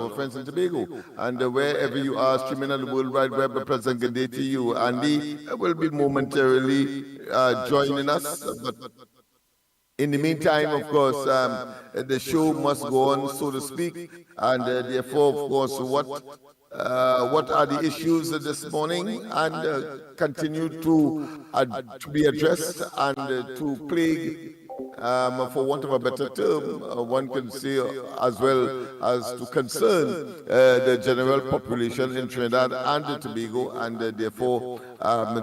our friends in Tobago. And wherever you are streaming on the World Wide Web, a pleasant good day to you. Andy will be momentarily joining us. But in the meantime, of course, the show must go on, so to speak. And therefore, of course, what are the issues this morning, and continue to be addressed and to plague, for want of a better term, one can say, as well as to concern the general population in Trinidad and Tobago, and therefore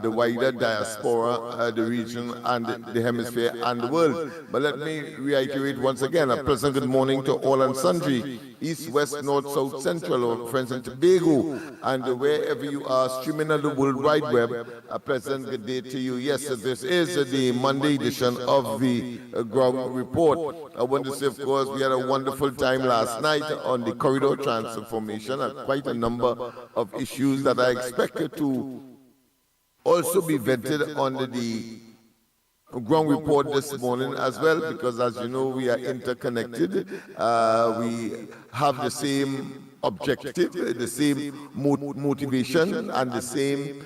the wider diaspora, the region and the hemisphere and the world. But let me reiterate once again, a pleasant good morning to all and sundry, east, west, north, south, central, our friends in Tobago, and wherever you are streaming on the World Wide Web, a pleasant good day to you. Yes, this is the Monday edition of the Ground Report. I want to say, of course, we had a wonderful time last night on the corridor transformation, and quite a number of issues that I expected to also be vented on the Ground Report this morning as well, because as you know, we are interconnected. We have the same objective, the same motivation, and the same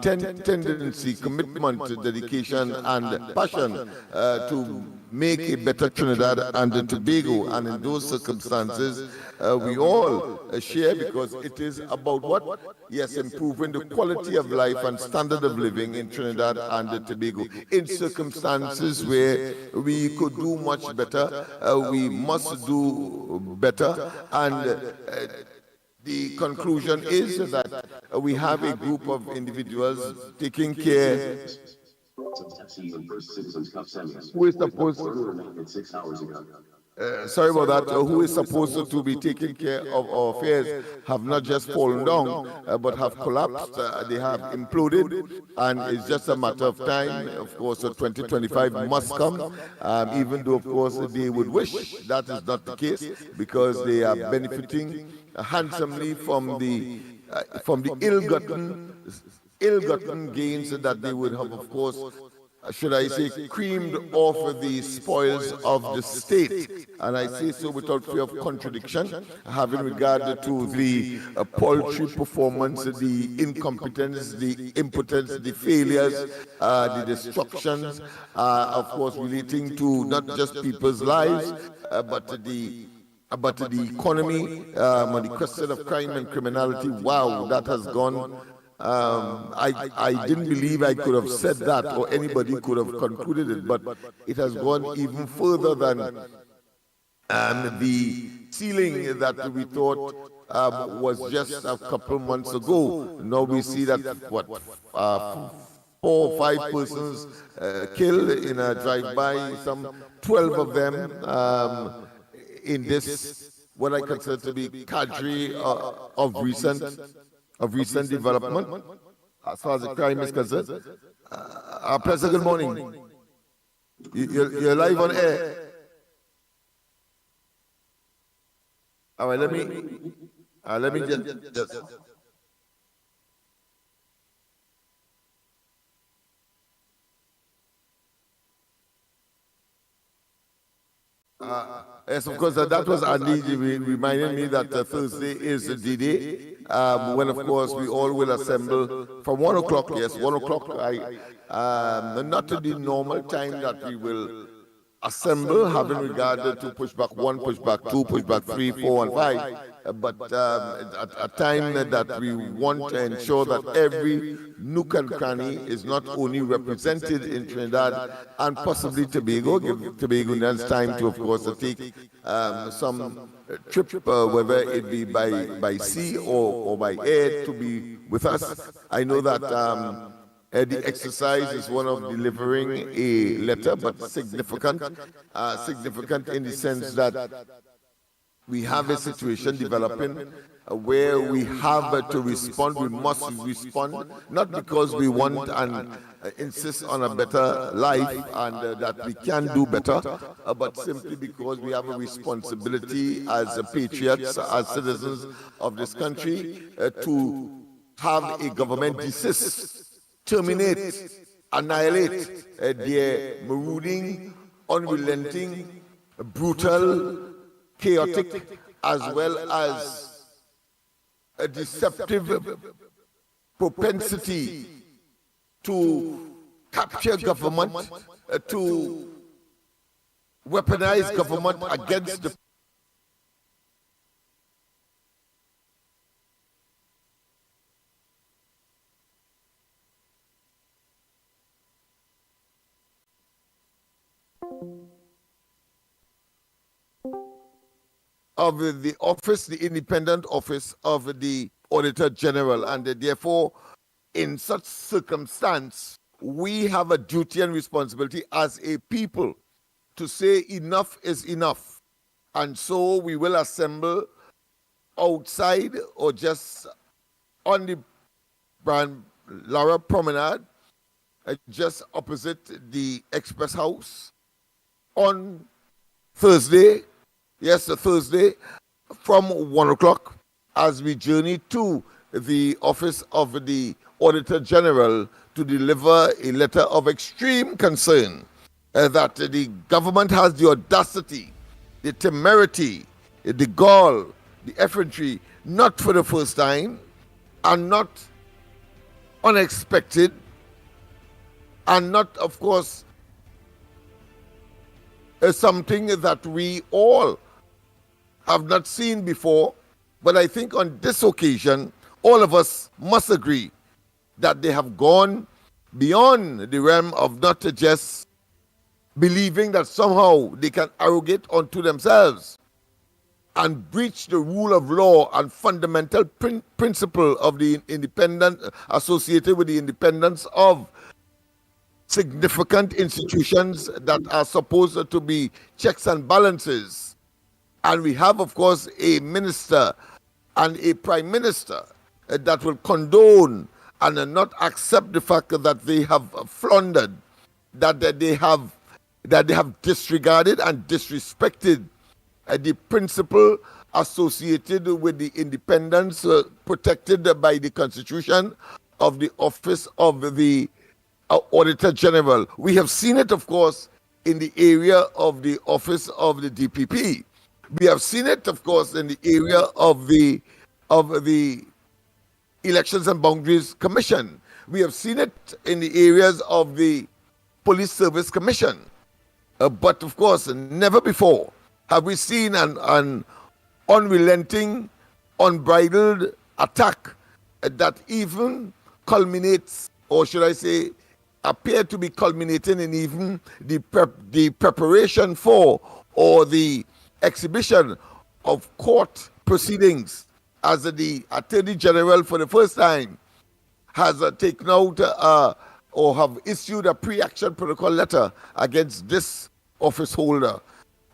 tendency, commitment, dedication, and passion to make a better Trinidad and Tobago. And in those circumstances, we all share, because it is about what? Yes, improving the quality of life and standard of living in Trinidad and Tobago. In circumstances where we could do much better, we must do better. And the conclusion is that we have a group of individuals taking care who is supposed sorry about that, who is supposed to be taking care of our affairs have not just fallen down, but have collapsed. They have imploded, and it's just a matter of time. Of course, 2025 must come, even though, of course, they would wish that is not the case, because they are benefiting handsomely from the ill-gotten gains that they would have, of course, should I say, creamed off the spoils of the state. And I say so without fear of contradiction, having regard to the paltry performance, the incompetence, the impotence, the failures, the destructions, of course, relating to not just people's lives, but the economy, and the question of crime and criminality. Wow, that has gone. I didn't believe I could have said that, or anybody could have concluded it, but it has gone even further than the ceiling that we thought was just a couple months ago. Now we see that, 4 or 5 persons killed in a drive-by, some 12 of them in this, what I consider to be cadre of recent development as far as the crime is concerned. President, good morning. You're live on air. All right, let me just yes, of course, that was Andy reminding me that Thursday is the D-Day, when, of course, we all will assemble from 1 o'clock, yes, 1 o'clock, not to the normal time that we will assemble, having regard to pushback 1, pushback 2, pushback 3, 4, and 5, but at a time that we want to ensure that every nook and cranny is not only represented in Trinidad and possibly Tobago, give Tobagoans time to, of course, to take some trip, whether it be by sea or by air, to be with us. I know that the exercise is one of delivering a letter, but significant in the sense that we have a situation developing where we have to respond. We must respond, not because we want and insist on a better life and that we can do better, but simply because we have a responsibility as patriots, as citizens of this country, to have a government desist, terminate, annihilate their marauding, unrelenting, brutal, chaotic, as well as a deceptive propensity to capture government, to weaponize government against the of the office, the independent office of the Auditor General, and therefore, in such circumstance, we have a duty and responsibility as a people to say enough is enough. And so we will assemble outside or just on the Brand Lara Promenade, just opposite the Express House on Thursday, Thursday, from 1 o'clock, as we journey to the office of the Auditor General to deliver a letter of extreme concern that the government has the audacity, the temerity, the gall, the effrontery, not for the first time, and not unexpected, and not, of course, something that we all have not seen before. But I think on this occasion, all of us must agree that they have gone beyond the realm of not just believing that somehow they can arrogate unto themselves and breach the rule of law and fundamental principle of the independent associated with the independence of significant institutions that are supposed to be checks and balances. And we have, of course, a minister and a prime minister that will condone and not accept the fact that they have floundered, that they have disregarded and disrespected the principle associated with the independence protected by the Constitution of the office of the Auditor General. We have seen it, of course, in the area of the office of the DPP. We have seen it, of course, in the area of the Elections and Boundaries Commission. We have seen it in the areas of the Police Service Commission. But, of course, never before have we seen an unrelenting, unbridled attack that even culminates, or should I say, appear to be culminating in even the preparation for or the exhibition of court proceedings, as the Attorney General for the first time has taken out or have issued a pre-action protocol letter against this office holder.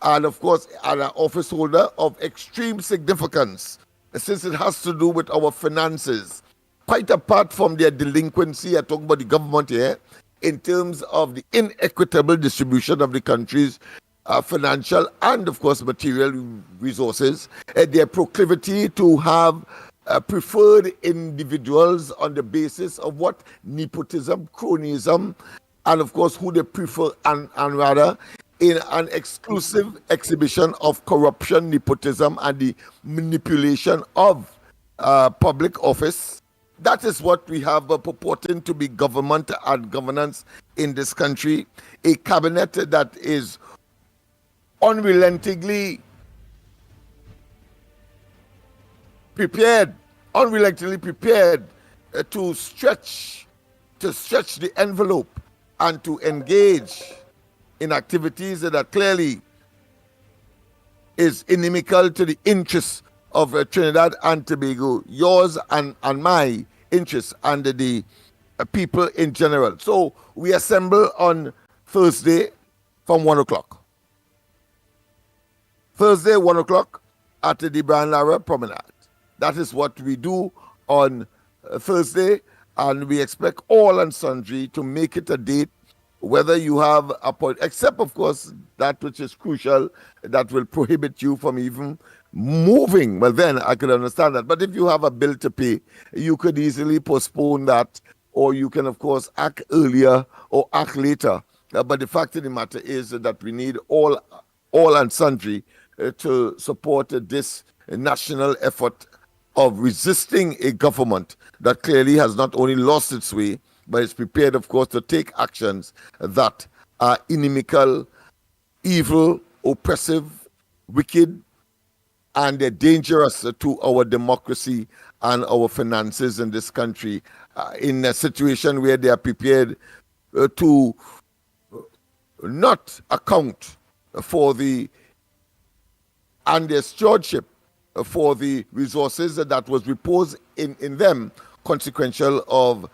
And of course, an office holder of extreme significance, since it has to do with our finances, quite apart from their delinquency. I talk about the government here, in terms of the inequitable distribution of the country's financial and, of course, material resources, their proclivity to have preferred individuals on the basis of what? Nepotism, cronyism, and, of course, who they prefer, and rather in an exclusive exhibition of corruption, nepotism, and the manipulation of public office. That is what we have purporting to be government and governance in this country. A cabinet that is unrelentingly prepared to stretch the envelope and to engage in activities that clearly is inimical to the interests of Trinidad and Tobago, yours and my interests, and the people in general. So we assemble on Thursday from 1 o'clock. Thursday, 1 o'clock at the Brand Lara Promenade. That is what we do on Thursday, and we expect all and sundry to make it a date, whether you have a point, except, of course, that which is crucial, that will prohibit you from even moving. Well, then I could understand that. But if you have a bill to pay, you could easily postpone that, or you can, of course, act earlier or act later. But the fact of the matter is that we need all and sundry to support this national effort of resisting a government that clearly has not only lost its way, but is prepared, of course, to take actions that are inimical, evil, oppressive, wicked, and they're dangerous to our democracy and our finances in this country. In a situation where they are prepared to not account for and their stewardship for the resources that was reposed in them, consequential of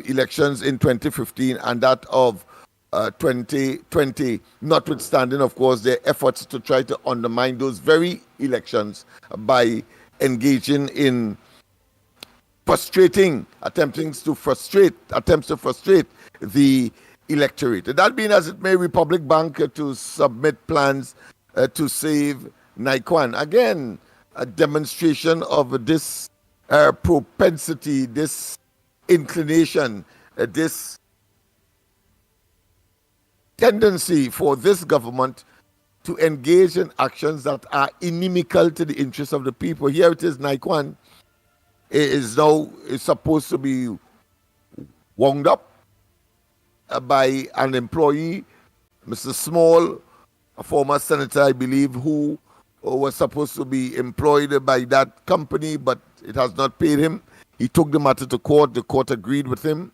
elections in 2015 and that of 2020, notwithstanding, of course, their efforts to try to undermine those very elections by engaging in attempts to frustrate the electorate. That being as it may, Republic Bank to submit plans to save Naikwan. Again, a demonstration of this propensity, this inclination, this tendency for this government to engage in actions that are inimical to the interests of the people. Here it is, Naikwan is supposed to be wound up by an employee, Mr. Small, a former senator, I believe, who was supposed to be employed by that company, but it has not paid him. He took the matter to court. The court agreed with him.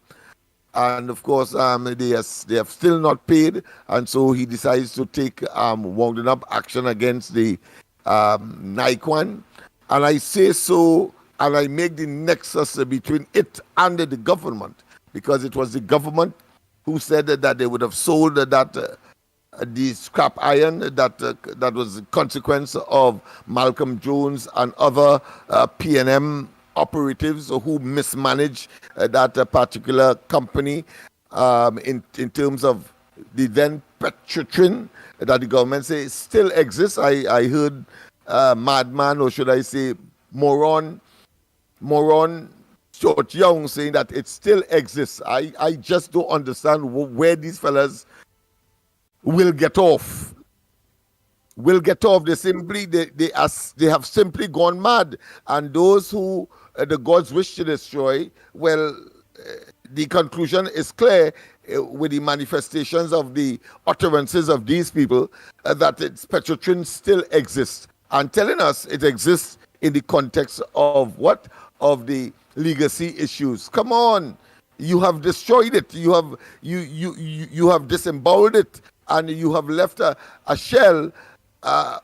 And of course, they have still not paid. And so he decides to take wound up action against the Naikwan. And I say so, and I make the nexus between it and the government, because it was the government who said that they would have sold the scrap iron that was the consequence of Malcolm Jones and other P&M operatives who mismanaged that particular company in terms of the then Petrotrin that the government says still exists. I heard madman, or should I say moron George Young saying that it still exists. I just don't understand where these fellas will get off. They have simply gone mad. And those who the gods wish to destroy, well, the conclusion is clear with the manifestations of the utterances of these people that Petrotrin still exists, and telling us it exists in the context of what? Of the legacy issues. Come on, you have destroyed it. You have disemboweled it, and you have left a shell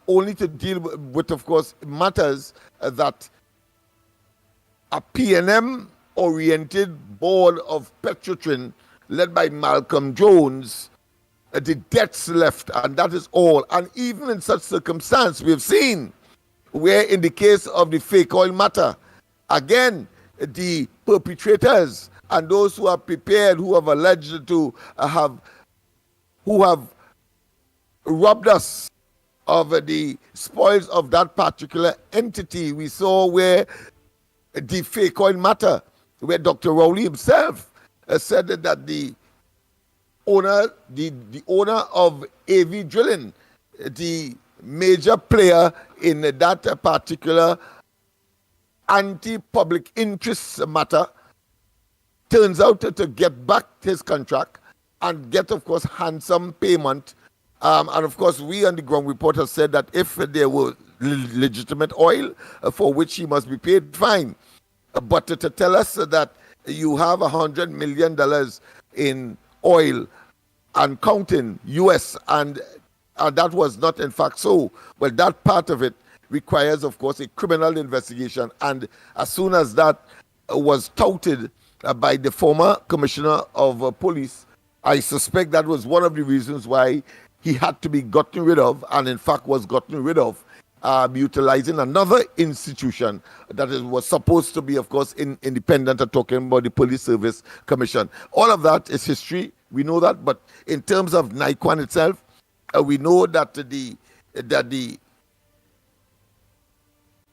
only to deal with, of course, matters that a P&M-oriented board of Petrotrin, led by Malcolm Jones, the debts left, and that is all. And even in such circumstance, we have seen where in the case of the fake oil matter, again, the perpetrators and those who are prepared, who have alleged to who have robbed us of the spoils of that particular entity. We saw where the fake oil matter, where Dr. Rowley himself said that the owner of AV Drilling, the major player in that particular anti-public interest matter, turns out to get back his contract and get, of course, handsome payment. And of course, we on the ground report have said that if there were legitimate oil for which he must be paid, fine. But to tell us that you have $100 million in oil and counting US, and that was not in fact so, well, that part of it requires, of course, a criminal investigation. And as soon as that was touted by the former commissioner of police, I suspect that was one of the reasons why he had to be gotten rid of, and in fact was gotten rid of, utilizing another institution that was supposed to be, of course, independent. Talking about the Police Service Commission. All of that is history. We know that. But in terms of Naikwan itself, we know that the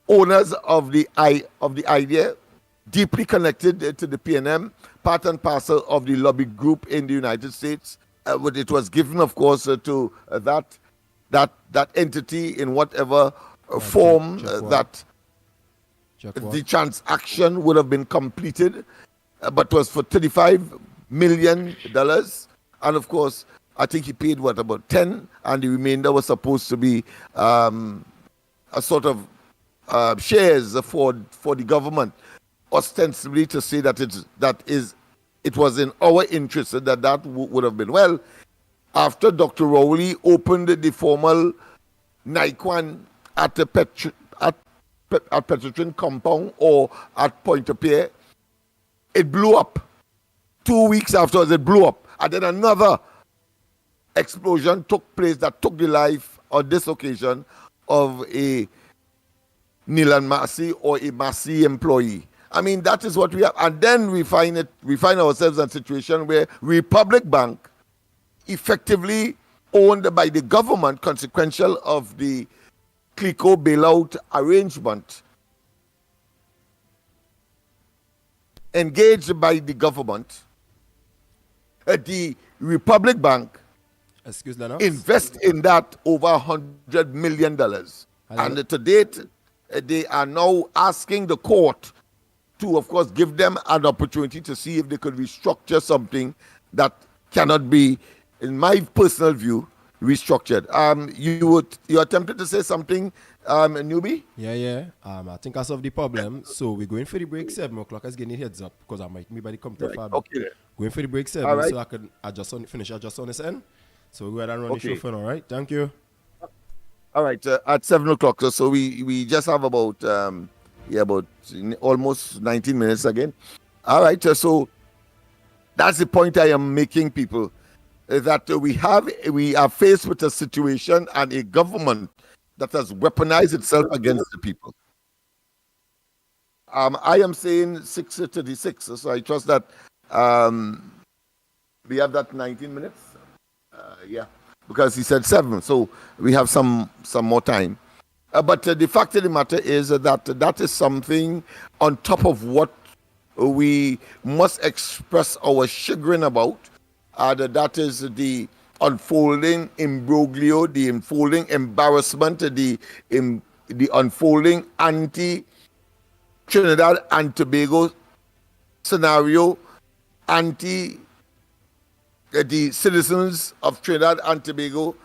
owners of the idea, deeply connected to the P&M, part and parcel of the lobby group in the United States. It was given, of course, to that entity in whatever form that the transaction would have been completed, but was for $35 million. And of course, I think he paid about 10, and the remainder was supposed to be a sort of shares for the government, ostensibly to say that it was in our interest that would have been well. After Dr. Rowley opened the formal Nikwan at the Petrotrin compound or at Pointe-a-Pierre, it blew up. 2 weeks afterwards, it blew up. And then another explosion took place that took the life on this occasion of a Nilan Massey or a Massey employee. I mean, that is what we have. And then we find ourselves in a situation where Republic Bank, effectively owned by the government, consequential of the CLICO bailout arrangement, engaged by the government, the Republic Bank invest in that over $100 million. And to date, they are now asking the court to, of course, give them an opportunity to see if they could restructure something that cannot be, in my personal view, restructured. You attempted to say something, Newbie? Yeah. I think I solved the problem. So we're going for the break 7 o'clock. I was getting heads up because I might maybe come to far. Okay. Going for the break 7 so I can finish adjust on this end. So we'll go ahead and run the show for now, right? Thank you. All right, at 7 o'clock. So we just have about almost 19 minutes again. All right, so that's the point I am making, people, that we are faced with a situation and a government that has weaponized itself against the people. I am saying 6:36, so I trust that we have that 19 minutes. Because he said 7, so we have some more time. But the fact of the matter is that is something on top of what we must express our chagrin about. That is the unfolding imbroglio, the unfolding embarrassment, the unfolding anti-Trinidad and Tobago scenario, anti the citizens of Trinidad and Tobago,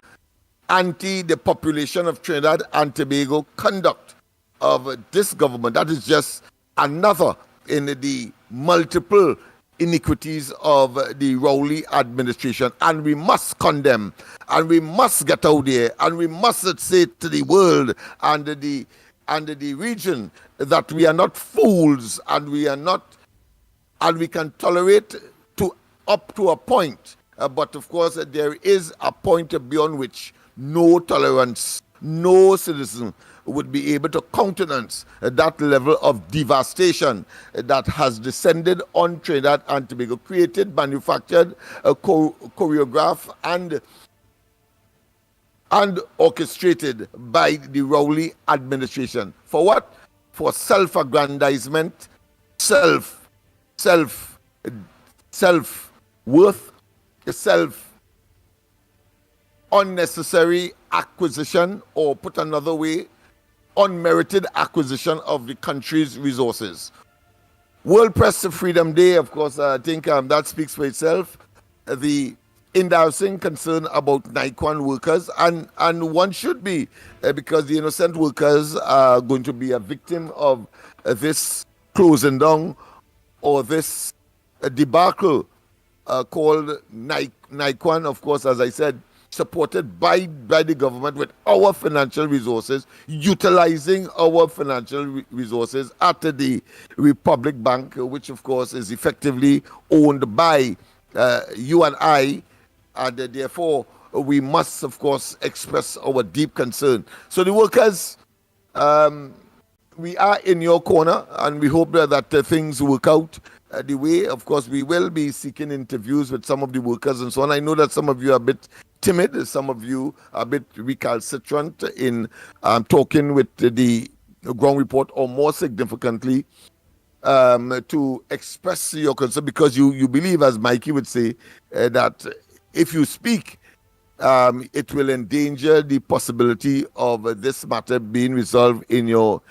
anti the population of Trinidad and Tobago conduct of this government. That is just another in the multiple iniquities of the Rowley administration. And we must condemn, and we must get out there, and we must say to the world and the region that we are not fools, and we can tolerate up to a point, but of course there is a point beyond which no tolerance, no citizen would be able to countenance that level of devastation that has descended on Trinidad and Tobago, created, manufactured, choreographed, and orchestrated by the Rowley administration. For what? For self-aggrandizement, self-worth, unnecessary acquisition, or put another way, unmerited acquisition of the country's resources. World Press Freedom Day, of course, I think that speaks for itself. The embarrassing concern about Nikwan workers, and one should be, because the innocent workers are going to be a victim of this closing down or this debacle called Nikwan, of course, as I said, supported by the government with our financial resources, utilizing our financial resources at the Republic Bank, which of course is effectively owned by you and I, and therefore we must of course express our deep concern. So the workers, we are in your corner, and we hope that things work out the way. Of course, we will be seeking interviews with some of the workers and so on. I know that some of you are a bit timid, some of you are a bit recalcitrant in talking with the ground report, or more significantly, to express your concern, because you believe, as Mikey would say, that if you speak, it will endanger the possibility of this matter being resolved in your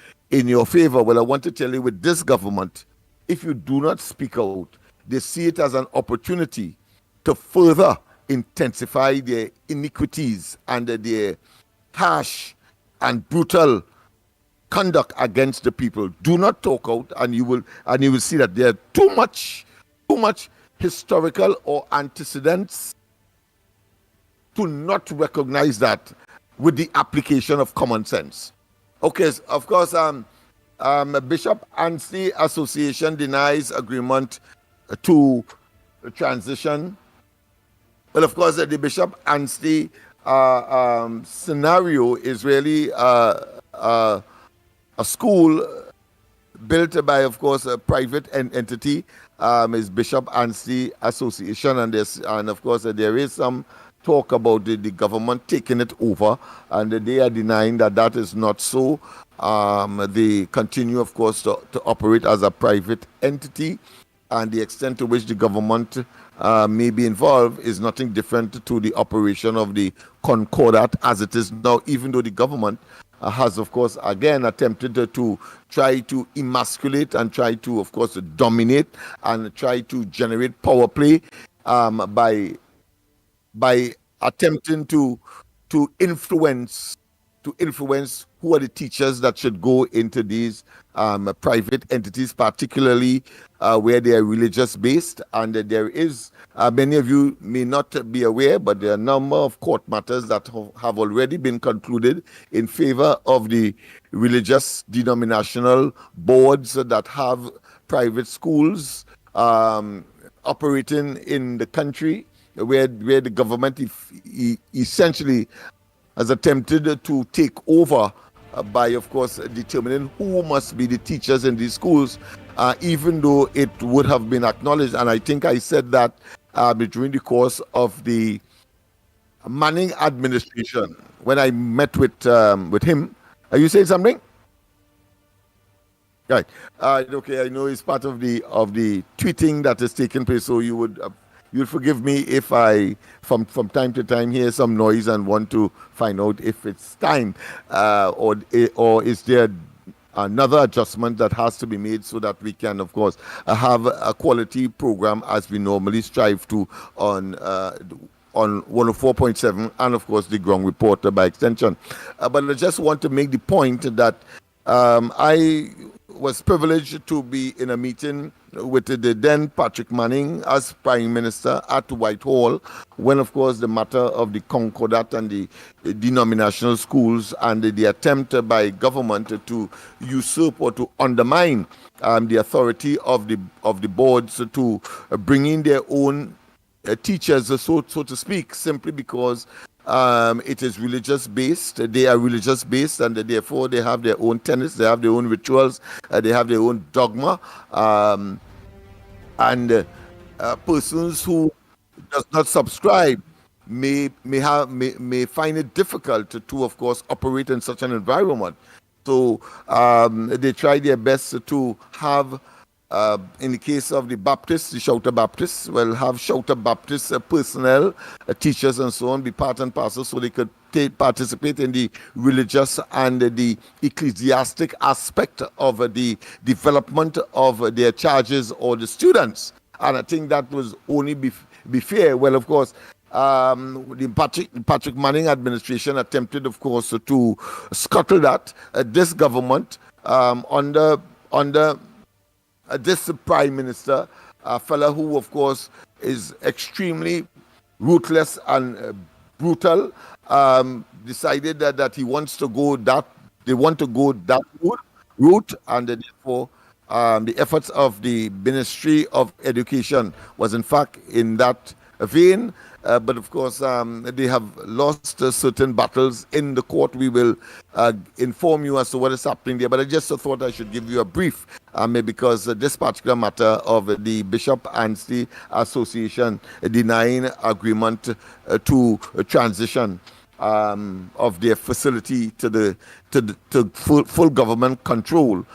favor. Well, I want to tell you, with this government, if you do not speak out, they see it as an opportunity to further intensify their iniquities and their harsh and brutal conduct against the people. Do not talk out, and you will see that there are too much historical or antecedents to not recognize that with the application of common sense. Okay, of course, Bishop Anstey Association denies agreement to transition. Well, of course, the Bishop Anstey scenario is really a school built by, of course, a private entity, is Bishop Anstey Association, and of course there is some talk about the government taking it over, and they are denying that is not so. They continue, of course, to operate as a private entity, and the extent to which the government may be involved is nothing different to the operation of the Concordat as it is now, even though the government has, of course, again attempted to try to emasculate and try to, of course, dominate and try to generate power play by attempting to influence who are the teachers that should go into these private entities, particularly where they are religious based. And there is, many of you may not be aware, but there are a number of court matters that have already been concluded in favor of the religious denominational boards that have private schools operating in the country, where the government essentially has attempted to take over by, of course, determining who must be the teachers in these schools, even though it would have been acknowledged. And I think I said that during the course of the Manning administration when I met with him. Are you saying something? Right. Okay. I know it's part of the tweeting that is taking place. So you'll forgive me if I, from time to time, hear some noise and want to find out if it's time, or is there another adjustment that has to be made so that we can, of course, have a quality program as we normally strive to on 104.7 and, of course, the Ground Reporter by extension. But I just want to make the point that I was privileged to be in a meeting with the then Patrick Manning as Prime Minister at Whitehall, when, of course, the matter of the Concordat and the denominational schools and the attempt by government to usurp or to undermine the authority of the boards to bring in their own teachers, so to speak, simply because it is religious based. They are religious based, and therefore they have their own tenets, they have their own rituals, they have their own dogma, and persons who does not subscribe may find it difficult to, of course, operate in such an environment. So they try their best to have, in the case of the Baptists, the Shouter Baptists, will have Shouter Baptist personnel, teachers and so on, be part and parcel, so they could participate in the religious and the ecclesiastic aspect of the development of their charges or the students. And I think that was only be fair. Well, of course, the Patrick Manning administration attempted, of course, to scuttle that. This government, under this Prime Minister, a fellow who, of course, is extremely ruthless and brutal, decided that he wants to go that, they want to go that route, and therefore the efforts of the Ministry of Education was in fact in that vein. But of course, they have lost certain battles in the court. We will inform you as to what is happening there. But I just thought I should give you a brief, because this particular matter of the Bishop Anstey Association denying agreement to transition of their facility to full government control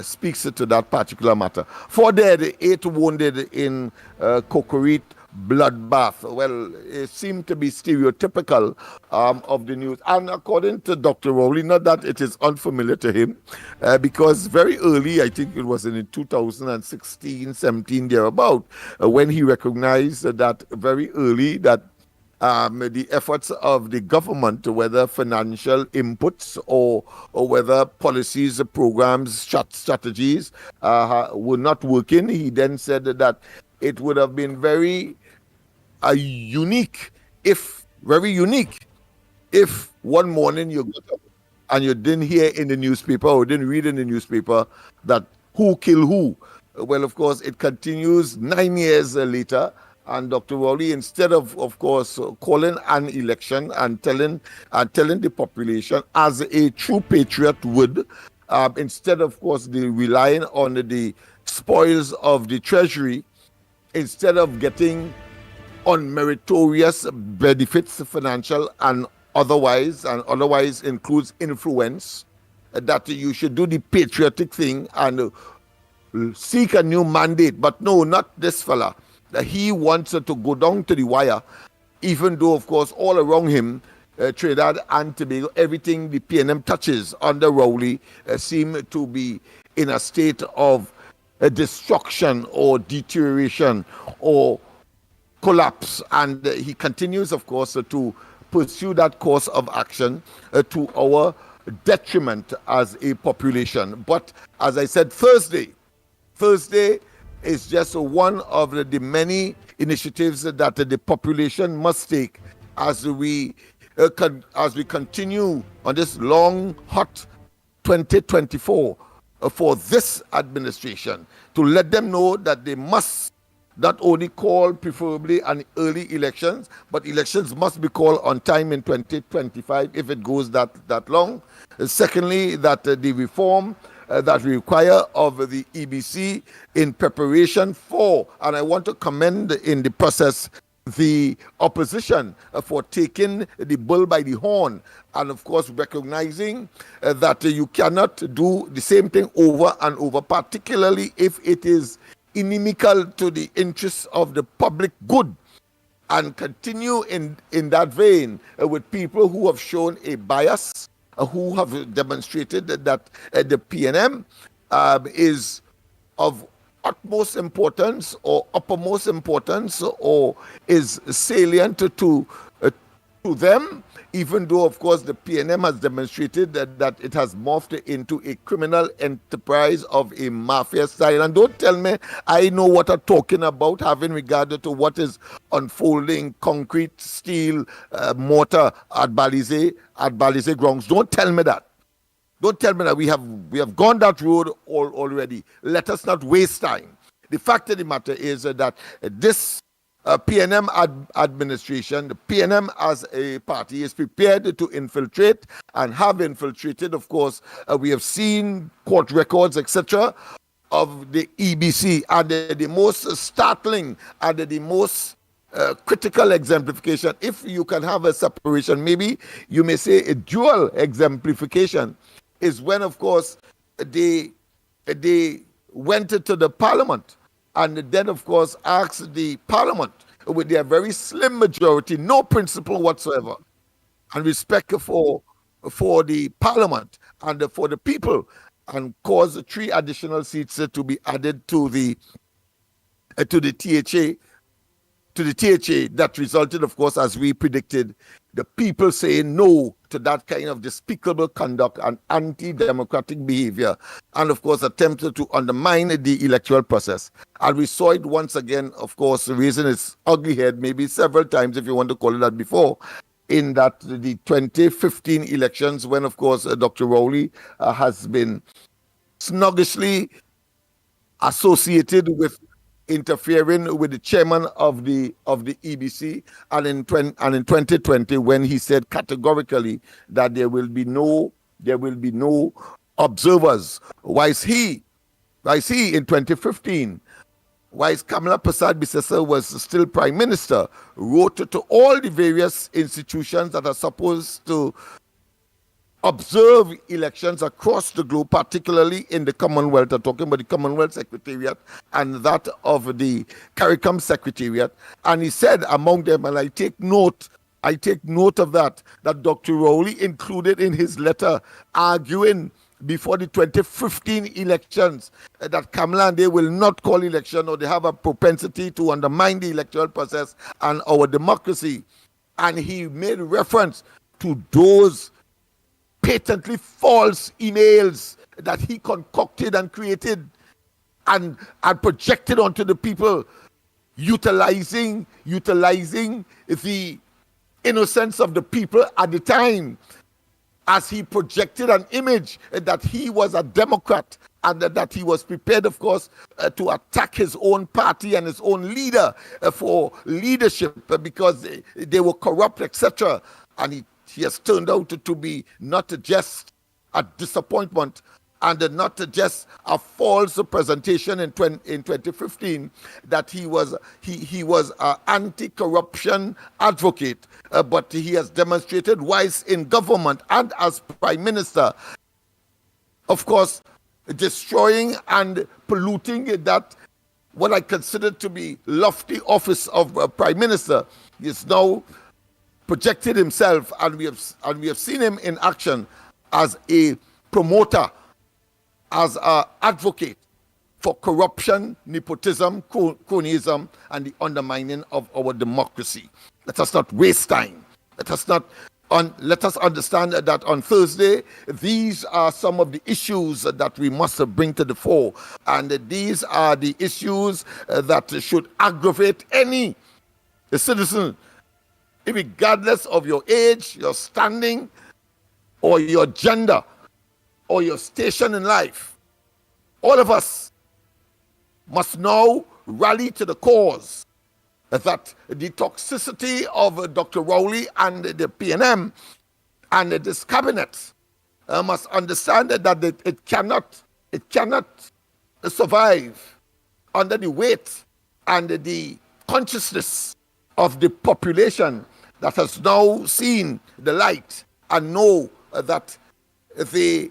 speaks to that particular matter. 4 dead, 8 wounded in Cocorite bloodbath. Well, it seemed to be stereotypical of the news. And according to Dr. Rowley, not that it is unfamiliar to him, because very early, I think it was in 2016, 17, thereabout, when he recognized that very early that the efforts of the government, whether financial inputs or whether policies, programs, strategies were not working. He then said that it would have been very unique, very unique, if one morning you got up and you didn't hear in the newspaper or didn't read in the newspaper that who killed who. Well, of course, it continues 9 years later. And Dr. Rowley, instead of course, calling an election and telling the population, as a true patriot would, instead of course, the relying on the spoils of the treasury, instead of getting unmeritorious benefits, financial and otherwise includes influence, that you should do the patriotic thing and seek a new mandate. But no, not this fella. He wants to go down to the wire, even though, of course, all around him, Trinidad and Tobago, everything the PNM touches under Rowley seem to be in a state of destruction or deterioration or collapse. And he continues, of course, to pursue that course of action to our detriment as a population. But as I said, Thursday is just one of the many initiatives that the population must take as we continue on this long, hot 2024 for this administration, to let them know that they must not only call preferably an early elections, but elections must be called on time in 2025 if it goes that long. Secondly, that the reform that we require of the EBC in preparation for, and I want to commend in the process the opposition for taking the bull by the horn, and of course recognizing that you cannot do the same thing over and over, particularly if it is inimical to the interests of the public good, and continue in that vein with people who have shown a bias, who have demonstrated that the PNM is of utmost importance or uppermost importance or is salient to them, even though, of course, the PNM has demonstrated that it has morphed into a criminal enterprise of a mafia style. And don't tell me I know what I'm talking about, having regard to what is unfolding, concrete, steel, mortar at Balize grounds. Don't tell me that. Don't tell me that we have gone that road already. Let us not waste time. The fact of the matter is that this PNM administration, the PNM as a party is prepared to infiltrate and have infiltrated. Of course, we have seen court records, etc., of the EBC, and the most startling and the most critical exemplification. If you can have a separation, maybe you may say a dual exemplification, is when, of course, they went to the parliament and then, of course, asked the parliament with their very slim majority, no principle whatsoever, and respect for the parliament and for the people, and caused 3 additional seats to be added to the THA. That resulted, of course, as we predicted, the people saying no to that kind of despicable conduct and anti-democratic behavior, and of course attempted to undermine the electoral process. And we saw it once again, of course, raising its ugly head, maybe several times if you want to call it that, before, in that the 2015 elections, when, of course, Dr. Rowley has been sluggishly associated with interfering with the chairman of the EBC, and in 2020, when he said categorically that there will be no observers. Why is he in 2015, whilst Kamala Persad-Bissessar was still prime minister, wrote to all the various institutions that are supposed to observe elections across the globe, particularly in the Commonwealth. I'm talking about the Commonwealth Secretariat and that of the CARICOM Secretariat. And he said among them, and I take note of that Dr. Rowley included in his letter arguing before the 2015 elections that Kamala and they will not call election, or they have a propensity to undermine the electoral process and our democracy. And he made reference to those patently false emails that he concocted and created and projected onto the people, utilizing the innocence of the people at the time, as he projected an image that he was a Democrat and that he was prepared, of course, to attack his own party and his own leader for leadership because they were corrupt, etc. And he has turned out to be not just a disappointment and not just a false presentation in 2015, that he was an anti-corruption advocate, but he has demonstrated wise in government and as prime minister, of course, destroying and polluting that what I consider to be lofty office of prime minister. He is now projected himself, and we have seen him in action as a promoter, as an advocate for corruption, nepotism, cronyism, and the undermining of our democracy. Let us not waste time. Let us understand that on Thursday, these are some of the issues that we must bring to the fore. And these are the issues that should aggravate any citizen, regardless of your age, your standing, or your gender, or your station in life. All of us must now rally to the cause that the toxicity of Dr. Rowley and the PNM and this cabinet must understand that it cannot survive under the weight and the consciousness of the population that has now seen the light and know that they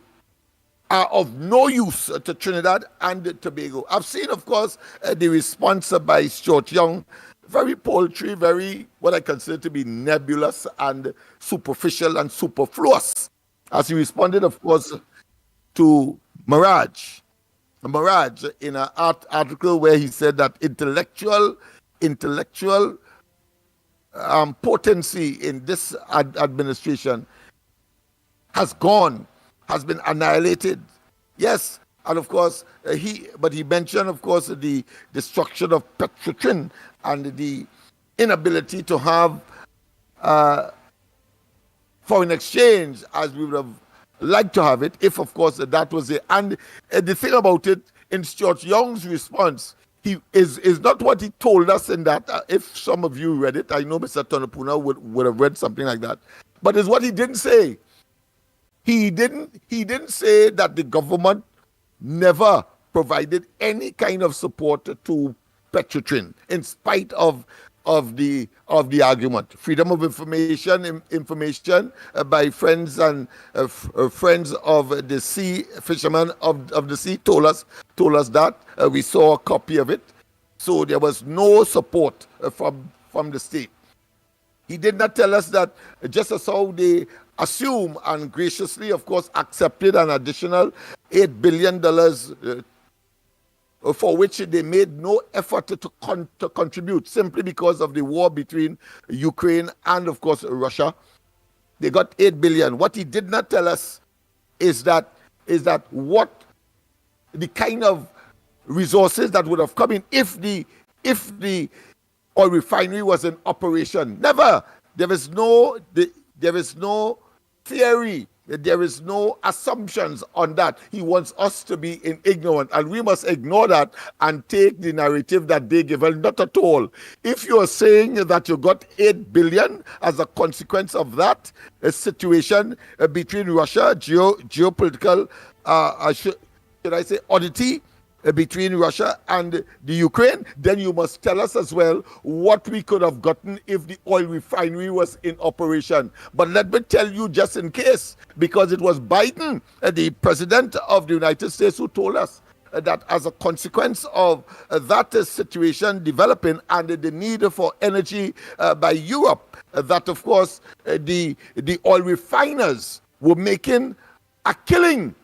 are of no use to Trinidad and Tobago. I've seen, of course, the response by Stuart Young, very paltry, very what I consider to be nebulous and superficial and superfluous, as he responded, of course, to Mirage in an article where he said that intellectual potency in this administration has been annihilated. Yes, and of course he mentioned, of course, the destruction of Petrotrin and the inability to have foreign exchange as we would have liked to have it, if of course that was it. And the thing about it, in Stuart Young's response, he is not what he told us in that. If some of you read it, I know Mr. Tonopuna would have read something like that, but it's what he didn't say. He didn't say that the government never provided any kind of support to Petrotrin, in spite of the argument. Freedom of information by friends and friends of the sea, fishermen of the sea, told us that. We saw a copy of it. So there was no support from the state. He did not tell us that just as how they assume and graciously, of course, accepted an additional $8 billion for which they made no effort to contribute, simply because of the war between Ukraine and, of course, Russia. They got $8 billion. What he did not tell us is that what the kind of resources that would have come in if the oil refinery was in operation. Never. There is no theory. There is no assumptions on that. He wants us to be in ignorance, and we must ignore that and take the narrative that they give. Well, not at all. If you are saying that you got $8 billion as a consequence of that situation between Russia, geopolitical, should I say, oddity, between Russia and the Ukraine, then you must tell us as well what we could have gotten if the oil refinery was in operation. But let me tell you, just in case, because it was Biden, the president of the United States, who told us that as a consequence of that situation developing and the need for energy by Europe, that of course the oil refiners were making a killing.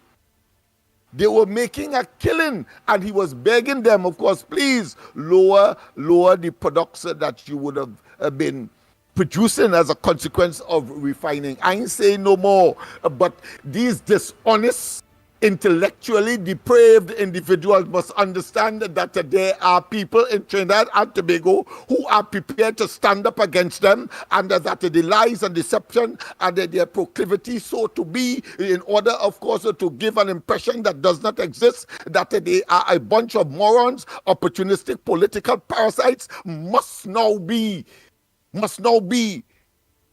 They were making a killing, and he was begging them, of course, please lower the products that you would have been producing as a consequence of refining. I ain't saying no more, but these dishonest, intellectually depraved individuals must understand that there are people in Trinidad and Tobago who are prepared to stand up against them, and that the lies and deception and their proclivity so to be, in order, of course, to give an impression that does not exist, that they are a bunch of morons, opportunistic political parasites, must now be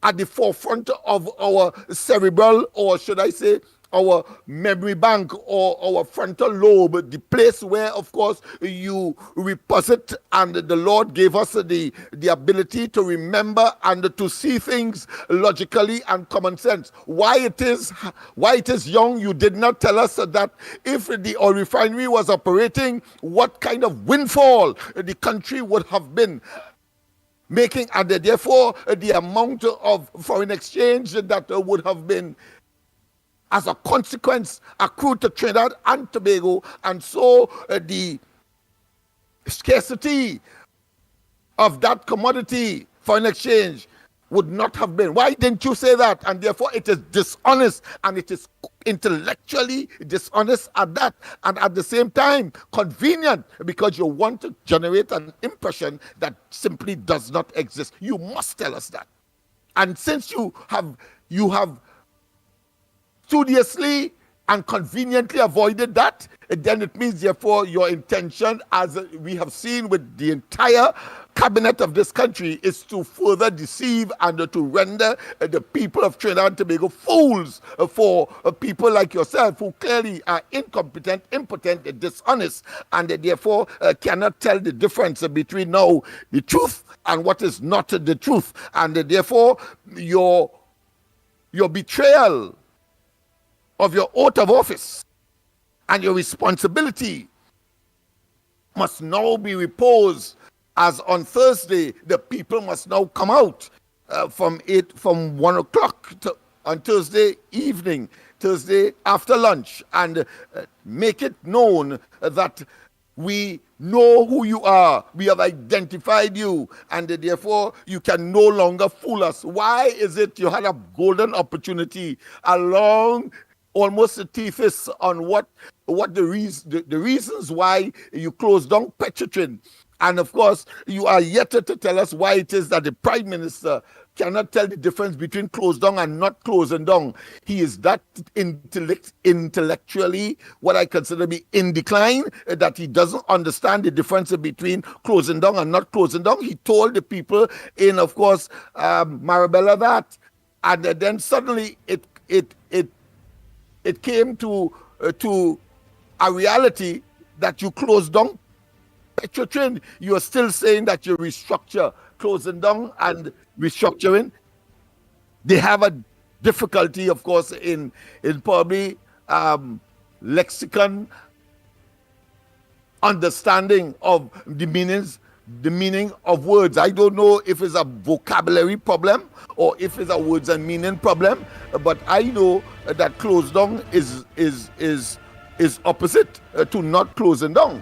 at the forefront of our cerebral, or should I say, our memory bank, or our frontal lobe, the place where, of course, you reposit, and the Lord gave us the ability to remember and to see things logically and common sense. Why it is young, you did not tell us that if the oil refinery was operating, what kind of windfall the country would have been making, and therefore the amount of foreign exchange that would have been as a consequence accrued to Trinidad and Tobago, and so the scarcity of that commodity, foreign exchange, would not have been. Why didn't you say that? And therefore it is dishonest, and it is intellectually dishonest at that, and at the same time convenient, because you want to generate an impression that simply does not exist. You must tell us that. And since you have studiously and conveniently avoided that, then it means, therefore, your intention, as we have seen with the entire cabinet of this country, is to further deceive and to render the people of Trinidad and Tobago fools for people like yourself, who clearly are incompetent, impotent, dishonest, and therefore cannot tell the difference between now the truth and what is not the truth. And therefore your betrayal of your oath of office and your responsibility must now be reposed, as on Thursday the people must now come out from 1 o'clock on Thursday evening, Thursday after lunch, and make it known that we know who you are, we have identified you, and therefore you can no longer fool us. Why is it you had a golden opportunity along almost the thesis on what the reasons why you closed down Petrotrin, and of course you are yet to tell us why it is that the Prime Minister cannot tell the difference between closed down and not closing down. He is that intellectually, what I consider to be in decline, that he doesn't understand the difference between closing down and not closing down. He told the people in, of course, Marabella that, and then suddenly it came to a reality that you closed down Petrotrin. You are still saying that you restructure. Closing down and restructuring, they have a difficulty, of course, in probably lexicon understanding of the meaning of words. I don't know if it's a vocabulary problem or if it's a words and meaning problem, but I know that closed down is opposite to not closing down.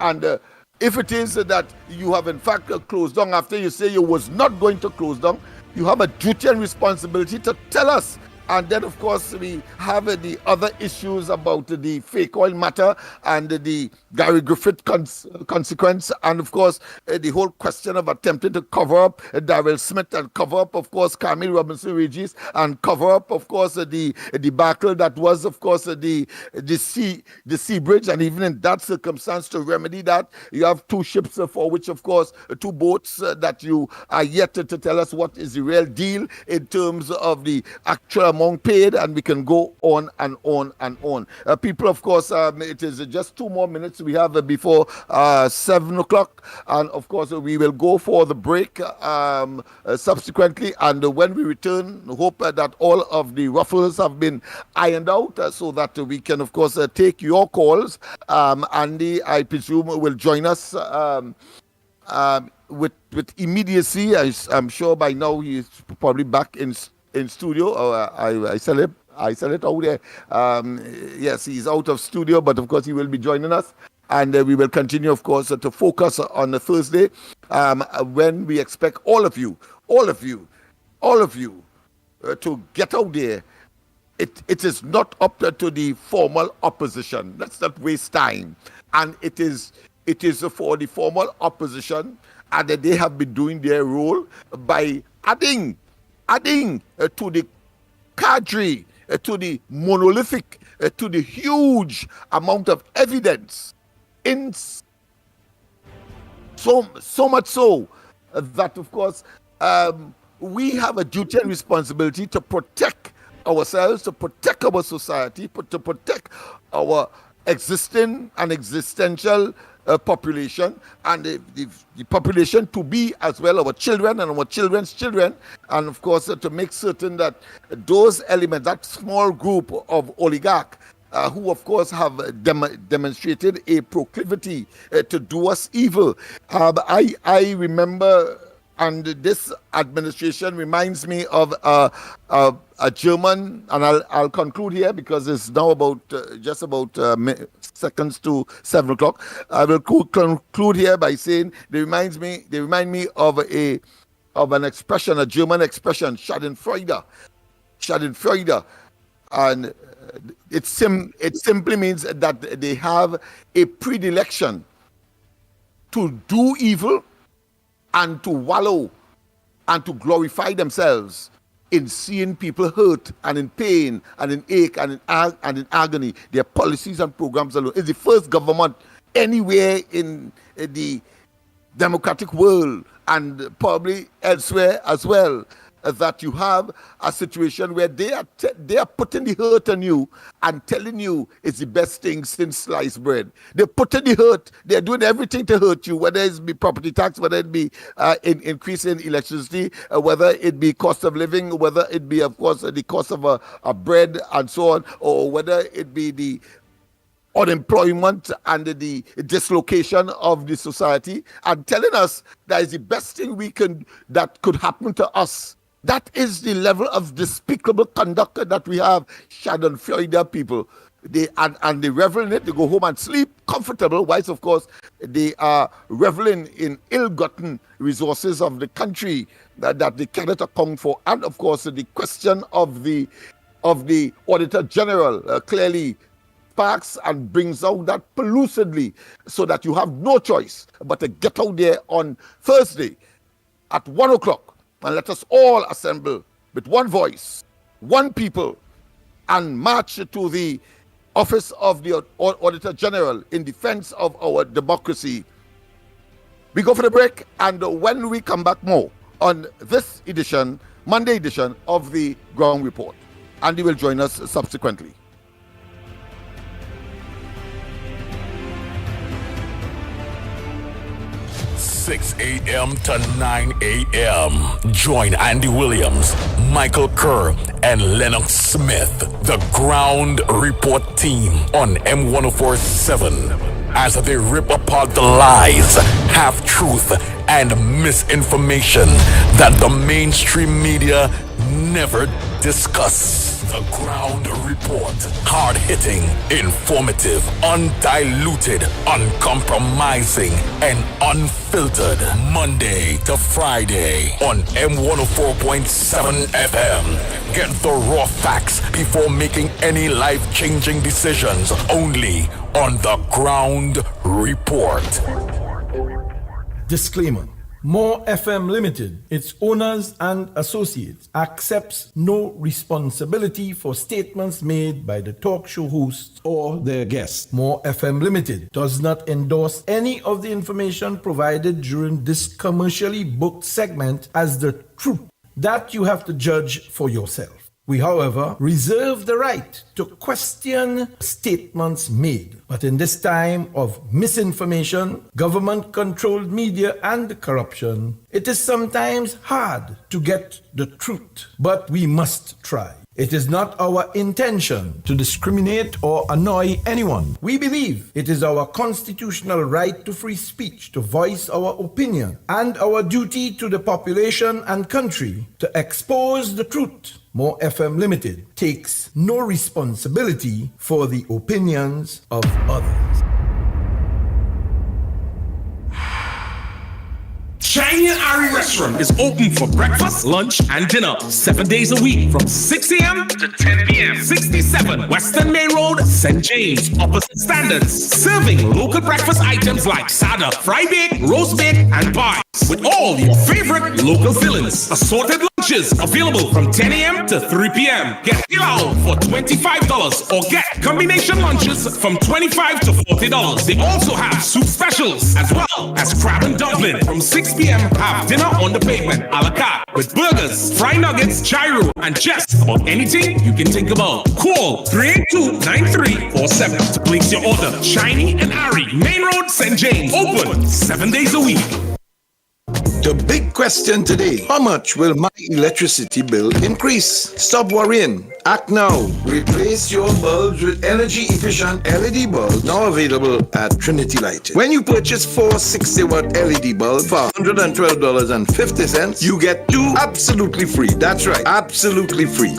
And if it is that you have in fact closed down after you say you was not going to close down, you have a duty and responsibility to tell us. And then, of course, we have the other issues about the fake oil matter and the Gary Griffith consequence, and, of course, the whole question of attempting to cover up Darrell Smith and cover up, of course, Camille Robinson Regis, and cover up, of course, the debacle that was, of course, the sea bridge. And even in that circumstance, to remedy that, you have two ships for which, of course, two boats that you are yet to tell us what is the real deal in terms of the actual amount paid, and we can go on and on and on. People, of course, it is just 2 more minutes we have before 7 o'clock, and of course we will go for the break subsequently, and when we return, hope that all of the ruffles have been ironed out, so that we can, of course, take your calls. Andy, I presume, will join us with immediacy. I'm sure by now he's probably back in studio. I said it out there. Yes, he's out of studio, but of course he will be joining us. And we will continue, of course, to focus on the Thursday, when we expect all of you to get out there. It is not up to the formal opposition. Let's not waste time. And it is for the formal opposition, and they have been doing their role by adding to the cadre, to the monolithic, to the huge amount of evidence. In so much so that, of course, we have a duty and responsibility to protect ourselves, to protect our society, to protect our existing and existential population, and the population to be as well our children and our children's children, and of course to make certain that those elements, that small group of oligarchs, who of course have demonstrated a proclivity to do us evil. I remember, and this administration reminds me of a German, and I'll conclude here because it's now about just about seconds to 7 o'clock. I will conclude here by saying they remind me of an expression, a German expression, Schadenfreude, and it simply means that they have a predilection to do evil and to wallow and to glorify themselves in seeing people hurt and in pain and in ache and in agony. Their policies and programs alone is the first government anywhere in the democratic world, and probably elsewhere as well, that you have a situation where they are putting the hurt on you and telling you it's the best thing since sliced bread. They're putting the hurt. They're doing everything to hurt you, whether it be property tax, whether it be increase in electricity, whether it be cost of living, whether it be, of course, the cost of a bread and so on, or whether it be the unemployment and the dislocation of the society, and telling us that is the best thing that could happen to us. That is the level of despicable conduct that we have. Schadenfreude people. They revel in it. They go home and sleep comfortable. Whilst, of course, they are reveling in ill-gotten resources of the country that they cannot account for. And, of course, the question of the Auditor General clearly sparks and brings out that pellucidly, so that you have no choice but to get out there on Thursday at 1 o'clock. And let us all assemble with one voice, one people, and march to the office of the Auditor General in defense of our democracy. We go for the break, and when we come back, more on this edition, Monday edition of the Ground Report. Andy will join us subsequently. 6 a.m. to 9 a.m. Join Andy Williams, Michael Kerr, and Lennox Smith, the Ground Report team on M1047, as they rip apart the lies, half-truth, and misinformation that the mainstream media never discuss. The Ground Report. Hard-hitting, informative, undiluted, uncompromising, and unfiltered. Monday to Friday on M104.7 FM. Get the raw facts before making any life-changing decisions. Only on The Ground Report. Disclaimer. More FM Limited, its owners and associates, accepts no responsibility for statements made by the talk show hosts or their guests. More FM Limited does not endorse any of the information provided during this commercially booked segment as the truth. That you have to judge for yourself. We, however, reserve the right to question statements made. But in this time of misinformation, government-controlled media and corruption, it is sometimes hard to get the truth. But we must try. It is not our intention to discriminate or annoy anyone. We believe it is our constitutional right to free speech, to voice our opinion, and our duty to the population and country to expose the truth. More FM Limited takes no responsibility for the opinions of others. Shiny and Ari Restaurant is open for breakfast, lunch, and dinner 7 days a week from 6 a.m. to 10 p.m. 67 Western Main Road, St. James, opposite Standards. Serving local breakfast items like sada, fry bake, roast bake, and pies. With all your favorite local fillings. Assorted lunches available from 10 a.m. to 3 p.m. Get pilau for $25 or get combination lunches from $25 to $40. They also have soup specials as well as crab and dumpling from 6 p.m. Have dinner on the pavement, a la carte, with burgers, fried nuggets, gyro, and just about anything you can think about. Call 382-9347 to place your order. Shiny and Ari, Main Road, St. James. Open 7 days a week. The big question today, how much will my electricity bill increase? Stop worrying. Act now. Replace your bulbs with energy-efficient LED bulbs now available at Trinity Lighting. When you purchase 4 60-watt LED bulbs for $112.50, you get 2 absolutely free. That's right, absolutely free.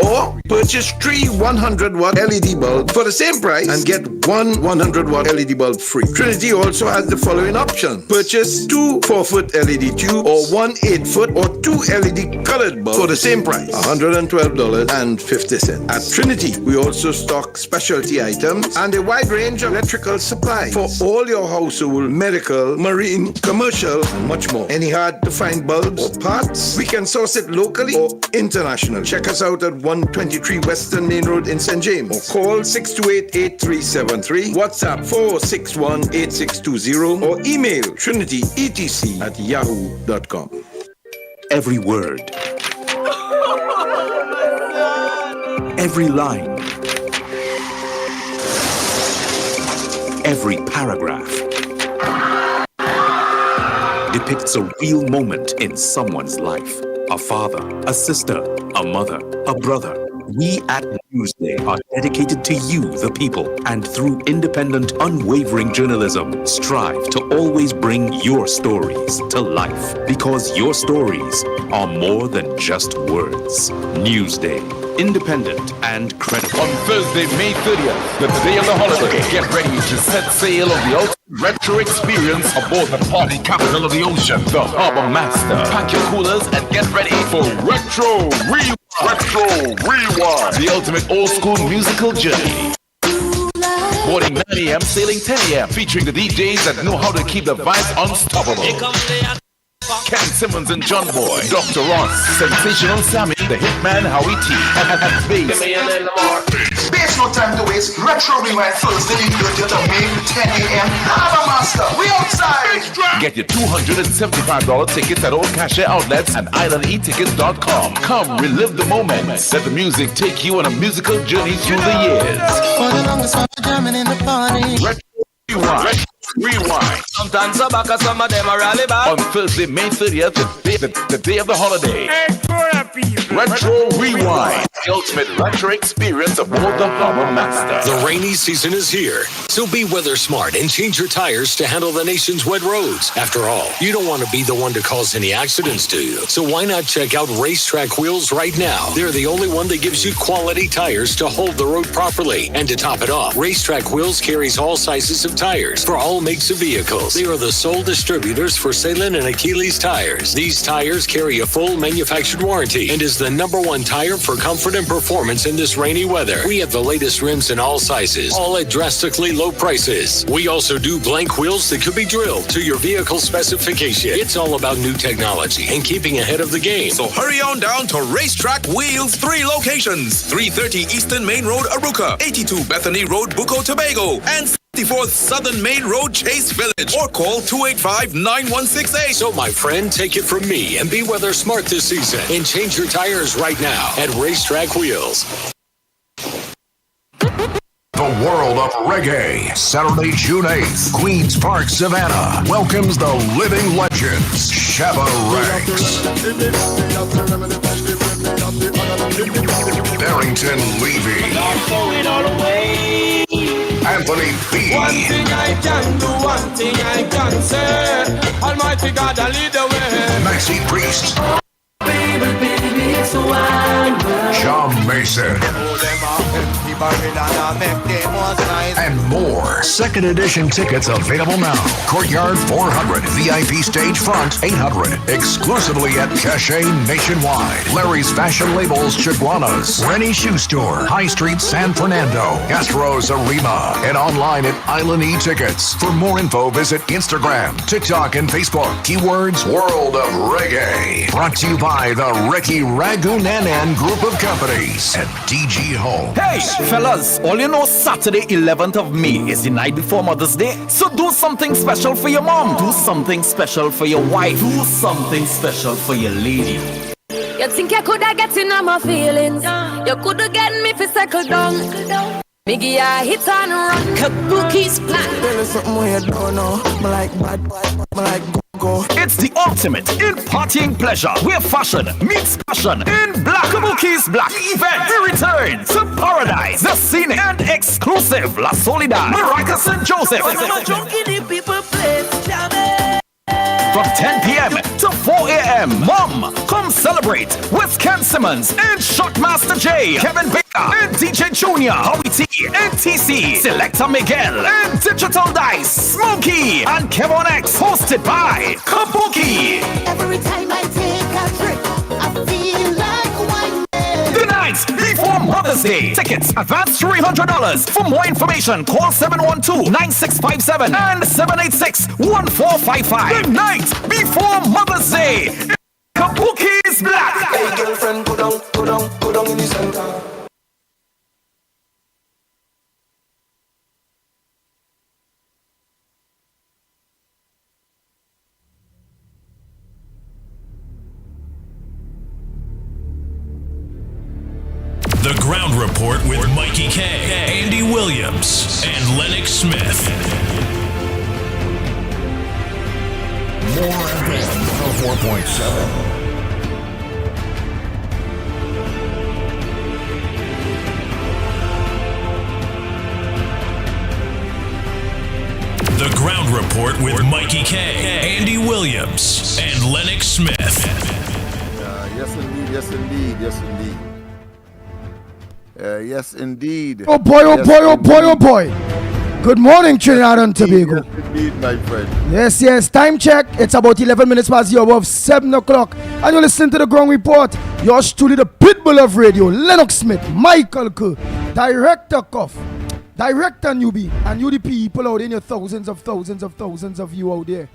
Or purchase 3 100-watt LED bulbs for the same price and get 1 100-watt LED bulb free. Trinity also has the following options. Purchase 2 4-foot LED tube or 1 8-foot or 2 LED colored bulbs for the same price, $112.50. At Trinity, we also stock specialty items and a wide range of electrical supplies for all your household, medical, marine, commercial, and much more. Any hard to find bulbs or parts, we can source it locally or internationally. Check us out at 123 Western Main Road in St. James or call 628-8373, WhatsApp 461-8620 or email trinityetc@yahoo.com. Every word, every line, every paragraph depicts a real moment in someone's life. A father, a sister, a mother, a brother. We at Newsday are dedicated to you, the people, and through independent, unwavering journalism, strive to always bring your stories to life. Because your stories are more than just words. Newsday, independent and credible. On Thursday, May 30th, the day of the holiday, get ready to set sail on the ultimate retro experience aboard the party capital of the ocean, the Harbor Master. Pack your coolers and get ready for Retro Rewind. Retro Rewind, the ultimate old school musical journey. Boarding 9 a.m., sailing 10 a.m., featuring the DJs that know how to keep the vibes unstoppable. Ken Simmons and John Boy, Dr. Ross, Sensational Sammy, the Hitman Howie T, and Bass. Bass, no time to waste. Retro Rewind Thursday, to May 10 a.m. Harbor Master, we outside. Get your $275 tickets at all cashier outlets and islandetickets.com. Come relive the moments. Let the music take you on a musical journey through the years. For the longest time, jamming in the party. Retro Rewind. Rewind. Sometimes I back, some of them are rally back. On Thursday, May 30th, the day of the holiday. Retro Rewind, the ultimate retro experience aboard the Harbor Master. The rainy season is here, so be weather smart and change your tires to handle the nation's wet roads. After all, you don't want to be the one to cause any accidents, do you? So why not check out Racetrack Wheels right now? They're the only one that gives you quality tires to hold the road properly. And to top it off, Racetrack Wheels carries all sizes of tires for all makes of vehicles. They are the sole distributors for Salem and Achilles tires. These tires carry a full manufactured warranty and is the #1 tire for comfort and performance in this rainy weather. We have the latest rims in all sizes, all at drastically low prices. We also do blank wheels that could be drilled to your vehicle specification. It's all about new technology and keeping ahead of the game. So hurry on down to Racetrack Wheels, 3 locations: 330 Eastern Main Road, Aruca, 82 Bethany Road, Bucco, Tobago, and 54th Southern Main Road, Chase Village, or call 285-9168. So, my friend, take it from me and be weather smart this season and change your tires right now at Racetrack Wheels. The world of reggae. Saturday, June 8th, Queens Park, Savannah welcomes the living legends, Shabba Ranks, Barrington Levy, Anthony B. One thing I can do, one thing I can say. Almighty God, I lead the way. Maxie Priest, Baby, it's a wide world. John Mason, and more. Second edition tickets available now. Courtyard 400, VIP stage front 800. Exclusively at Cachet Nationwide. Larry's Fashion Labels Chiguanas, Rennie Shoe Store, High Street San Fernando, Gastro's Arima, and online at Island E-Tickets. For more info, visit Instagram, TikTok, and Facebook. Keywords World of Reggae. Brought to you by the Ricky Ragunanan Group of Companies and DG Homes. Hey, fellas, all you know, Saturday 11th of May is the night before Mother's Day. So do something special for your mom. Do something special for your wife. Do something special for your lady. You think you coulda get in on my feelings? You coulda get me for cycle down. Miggy, I hit and run. Kabuki's plan. There is something we don't know. I like bad, I like go. It's the ultimate in partying pleasure, where fashion meets passion in Black Kabuki's Black event. We return to Paradise, the scenic and exclusive La Soledad, Maracas St. Joseph. From 10 p.m. to 4 a.m. Mom, come celebrate with Ken Simmons and Shockmaster J, Kevin Baker and DJ Junior, Howie T and TC, Selector Miguel and Digital Dice, Smokey and Kevon X, hosted by Kabuki. Every time I take a trip, I feel like wine. The night before Mother's Day. Tickets advance $300. For more information, call 712-9657 and 786-1455. The night before Mother's Day. Kabuki's Black. Hey girlfriend, go down in the center. The Ground Report with Mikey K, Andy Williams, and Lennox Smith. More FM 104.7. The Ground Report with Mikey K, Andy Williams, and Lennox Smith. Yes, indeed. Yes, indeed. Yes, indeed. Yes, indeed. Oh boy, oh yes, boy, oh indeed. boy, oh boy. Good morning, Trinidad and Tobago. Yes, indeed, my friend. Yes, yes. Time check. It's about 11 minutes past the hour of 7 o'clock. And you listen to the Ground Report. Yours truly, the pitbull of radio, Lennox Smith, Michael Kerr, Director Cuff, Director Newbie, and you the people out in your thousands of you out there.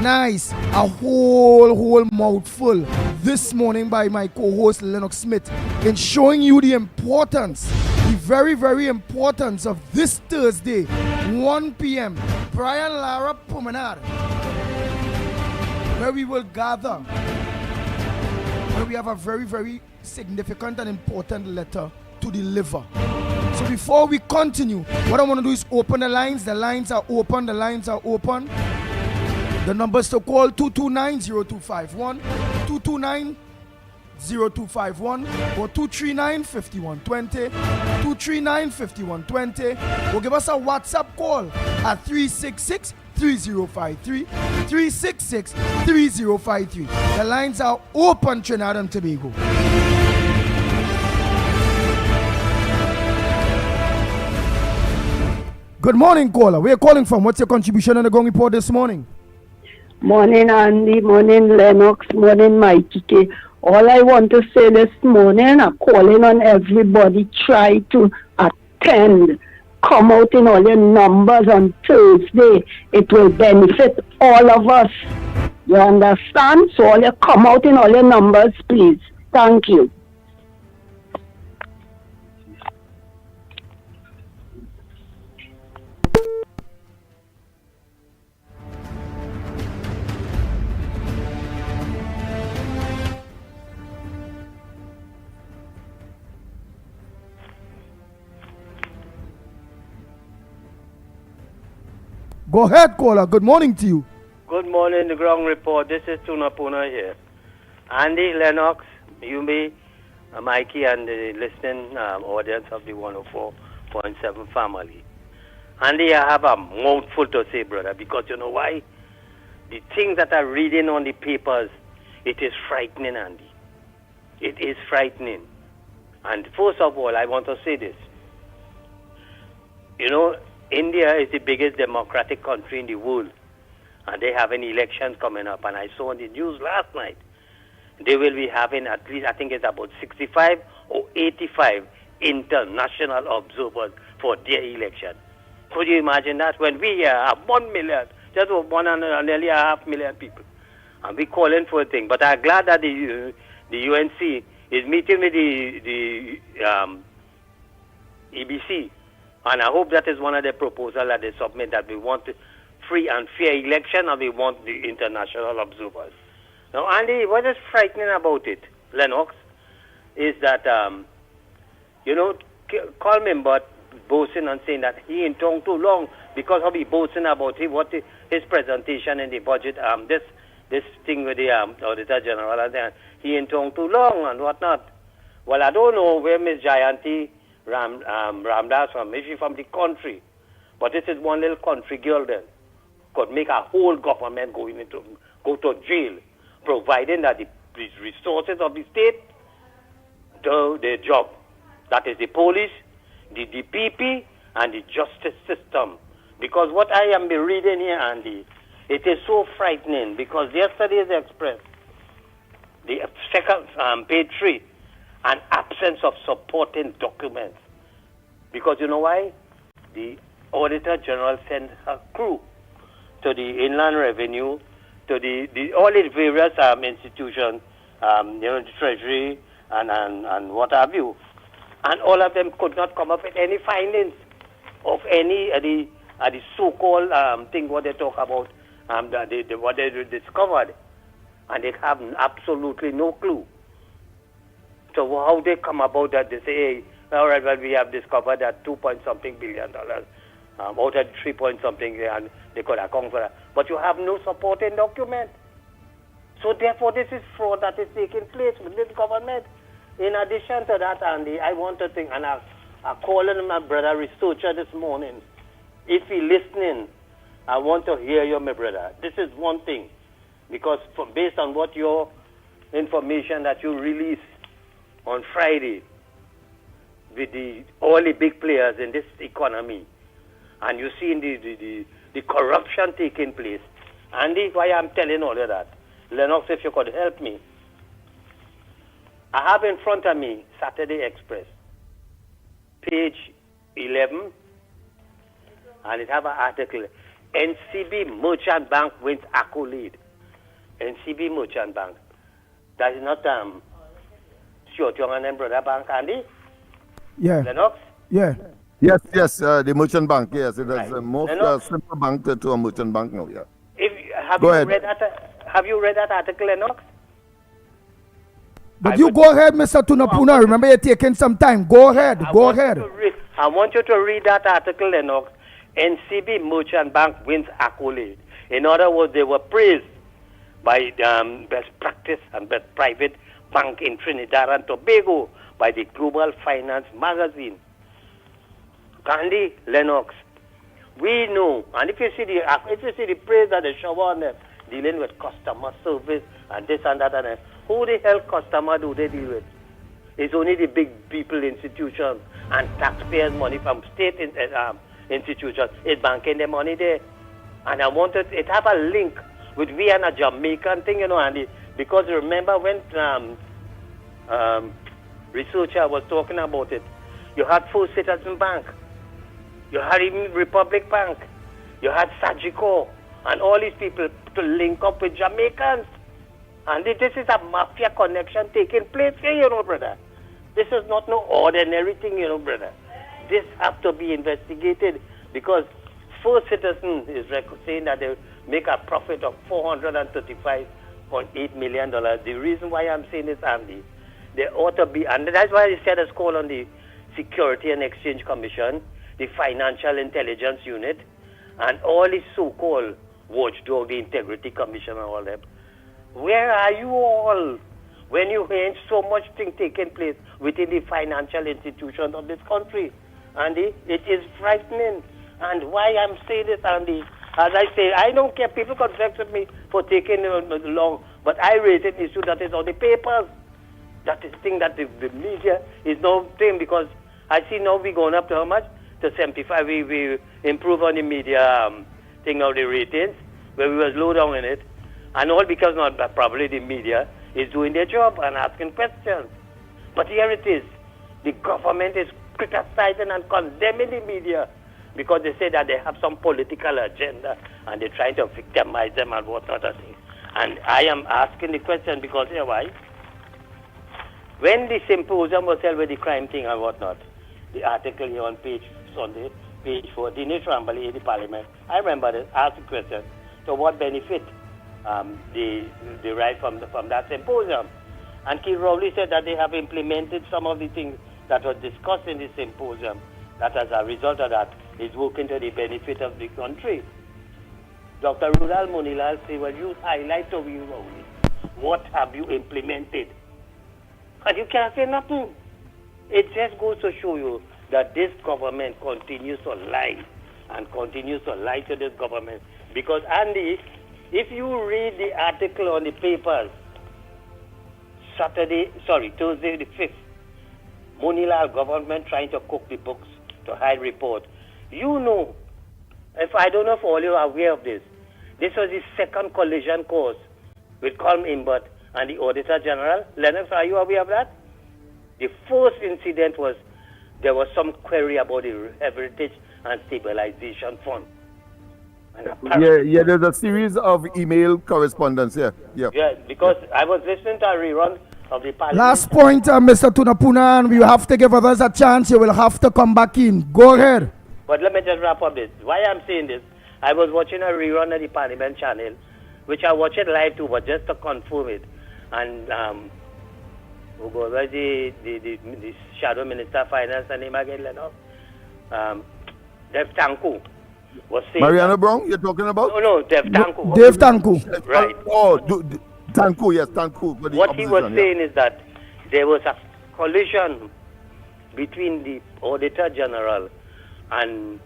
Nice. A whole mouthful this morning by my co-host Lennox Smith in showing you the importance, the very importance of this Thursday, 1 p.m. Brian Lara Promenade, where we will gather, where we have a very significant and important letter to deliver. So before we continue, what I want to do is open the lines. The lines are open. The numbers to call 229-0251, 229-0251 or 239-5120, 239-5120, or give us a WhatsApp call at 366-3053, 366-3053. The lines are open, Trinidad and Tobago. Good morning, caller. Where are you calling from? What's your contribution on the Ground Report this morning? Morning, Andy. Morning, Lennox. Morning, Mikey K. All I want to say this morning, I'm calling on everybody, try to attend. Come out in all your numbers on Thursday. It will benefit all of us. You understand? So all you come out in all your numbers, please. Thank you. Go ahead, caller. Good morning to you. Good morning, the ground report. This is Tuna Puna here. Andy, Lennox, Yumi, Mikey, and the listening audience of the 104.7 family. Andy, I have a mouthful to say, brother, because you know why? The things that I'm reading on the papers, it is frightening, Andy. It is frightening. And first of all, I want to say this. You know, India is the biggest democratic country in the world, and they have an election coming up. And I saw on the news last night, they will be having at least, I think it's about 65 or 85 international observers for their election. Could you imagine that? When we have 1 million, just nearly a half million people, and we calling for a thing. But I'm glad that the UNC is meeting with the EBC, and I hope that is one of the proposals that they submit, that we want free and fair election, and we want the international observers. Now, Andy, what is frightening about it, Lennox, is that, Coleman but boasting and saying that he in tongue too long because of he boasting about his presentation in the budget, this thing with the Auditor General, and he in tongue too long and whatnot. Well, I don't know where Miss Jayanti Ramdas from, if she's from the country, but this is one little country girl then, could make a whole government go to jail, providing that the resources of the state do their job. That is the police, the DPP, and the justice system. Because what I am reading here, Andy, it is so frightening, because yesterday's Express, the second page 3, an absence of supporting documents. Because you know why? The Auditor General sent a crew to the Inland Revenue, to all the various institutions, the Treasury and what have you. And all of them could not come up with any findings of any of the so-called thing what they talk about, what they discovered. And they have absolutely no clue. So how they come about that, they say, hey, all right, well, we have discovered that $2-point-something billion out of 3-point-something, and they could account for that. But you have no supporting document. So therefore, this is fraud that is taking place with this government. In addition to that, Andy, I want to think, and I called my brother researcher this morning. If he's listening, I want to hear you, my brother. This is one thing, because based on what your information that you released on Friday with all the big players in this economy, and you see the corruption taking place. Andy, why I'm telling all of that? Lennox, if you could help me. I have in front of me Saturday Express, page 11, and it have an article, NCB Merchant Bank wins accolade. NCB Merchant Bank. That is not Short Young and Brother Bank, Andy? Yeah. Lennox? Yeah. Yes, the merchant bank, yes. It is the most simple bank to a merchant bank now, yeah. Have you read that article, Lennox? But you go ahead, Mr. Tunapuna. Remember, you're taking some time. Go ahead. I want you to read that article, Lennox. NCB Merchant Bank wins accolade. In other words, they were praised by best practice and best private bank in Trinidad and Tobago by the Global Finance magazine. Candy, Lennox, we know, and if you see the praise that they shower on them, dealing with customer service and this and that and that, who the hell customer do they deal with? It's only the big people institutions and taxpayers' money from state institutions. It's banking their money there. And I wanted it have a link with we and a Jamaican thing, Andy, because remember when researcher was talking about it, you had First Citizen Bank, you had even Republic Bank, you had Sagicor, and all these people to link up with Jamaicans. And this is a mafia connection taking place here, brother. This is not no ordinary thing, brother. This has to be investigated, because First Citizen is saying that they make a profit of $435.8 million. The reason why I'm saying this, Andy, they ought to be, and that's why I said it's called on the Security and Exchange Commission, the Financial Intelligence Unit, and all these so-called watchdog, the Integrity Commission and all them. Where are you all when you hear so much thing taking place within the financial institutions of this country? Andy, it is frightening. And why I'm saying this, Andy, as I say, I don't care. People can vex with me for taking long, but I raise an issue that is on the papers. That is the thing that the media is now saying, because I see now we going up to how much? To 75. We improve on the media thing now, the ratings, where we was low down in it. And all because not probably the media is doing their job and asking questions. But here it is. The government is criticizing and condemning the media because they say that they have some political agenda and they're trying to victimize them and whatnot. And I am asking the question because, you know why? When the symposium was held with the crime thing and whatnot, the article here on page 4, Dinesh Rambali in the parliament, I remember this, asked the question, to what benefit they derive from that symposium? And Keith Rowley said that they have implemented some of the things that were discussed in the symposium, that as a result of that is working to the benefit of the country. Dr. Rudal Monilal said, well, you highlight to me, Rowley, what have you implemented? And you can't say nothing. It just goes to show you that this government continues to lie and continues to lie to this government. Because, Andy, if you read the article on the papers, Thursday the 5th, Monilal government trying to cook the books to hide report. You know, if I don't know if all you are aware of this, this was the second collision course with Colm Imbert and the Auditor General. Lennox, are you aware of that? The first incident was there was some query about the Heritage and Stabilization Fund. Yeah, there's a series of email correspondence here. Yeah, because I was listening to a rerun of the parliament. Last point, Mr. Tunapuna, and we have to give others a chance. You will have to come back in. Go ahead. But let me just wrap up this. Why I'm saying this, I was watching a rerun of the Parliament channel, which I watched it live too, but just to confirm it. And the Shadow Minister of Finance, and name again, Lennox, Dev Tanku, was saying... Mariana Brown, you're talking about? No, Dev Tanku. Dave Tanku. Right. Tanku, yes, Tanku. What he was saying is that there was a collision between the Auditor General and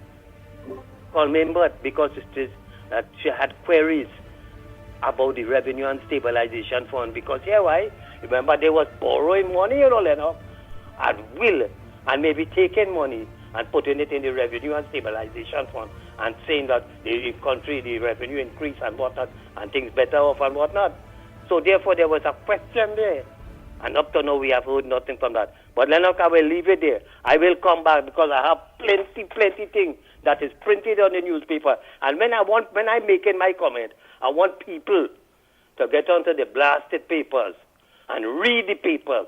Colm Imbert because it is that she had queries about the Revenue and Stabilization Fund. Because here, why? Remember, they was borrowing money, at will, and maybe taking money and putting it in the Revenue and Stabilization Fund and saying that the country, the revenue increase and whatnot, and things better off and whatnot. So therefore, there was a question there. And up to now, we have heard nothing from that. But Lennox, I will leave it there. I will come back because I have plenty things that is printed on the newspaper. And when I'm making my comment, I want people to get onto the blasted papers and read the papers.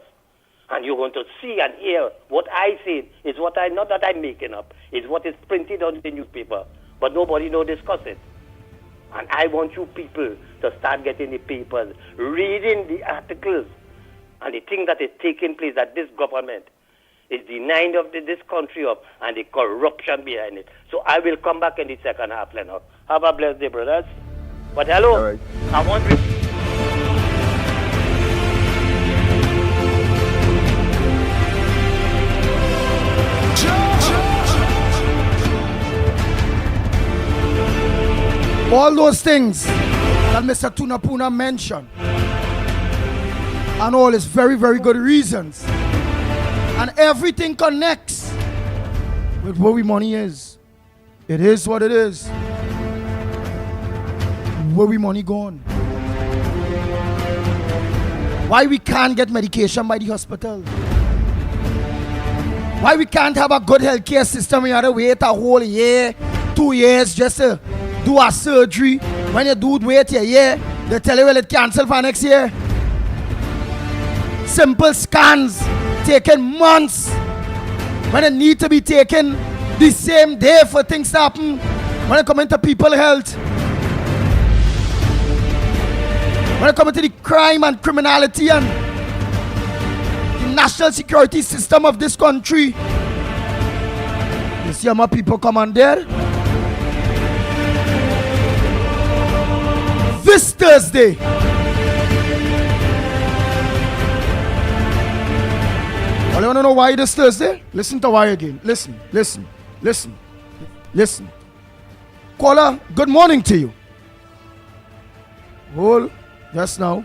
And you're going to see and hear what I say is what not that I'm making up, is what is printed on the newspaper. But nobody discuss it. And I want you people to start getting the papers, reading the articles, and the thing that is taking place that this government is denying of this country of, and the corruption behind it. So I will come back in the second half, Lennox. Have a blessed day, brothers. But hello, right. I want to... All those things that Mr. Tunapuna mentioned, and all is very, very good reasons. And everything connects with where we money is. It is what it is. Where we money gone? Why we can't get medication by the hospital? Why we can't have a good healthcare system? We have to wait a whole year, 2 years just to do a surgery. When you do it, wait a year. They tell you, well, it cancel for next year. Simple scans taking months when it need to be taken the same day for things to happen. When it comes to people health, when it comes to the crime and criminality and the national security system of this country, you see how much people come on there? this Thursday. Well, you want to know why this Thursday? Listen to why again. Listen. Caller, good morning to you. Hold, just now.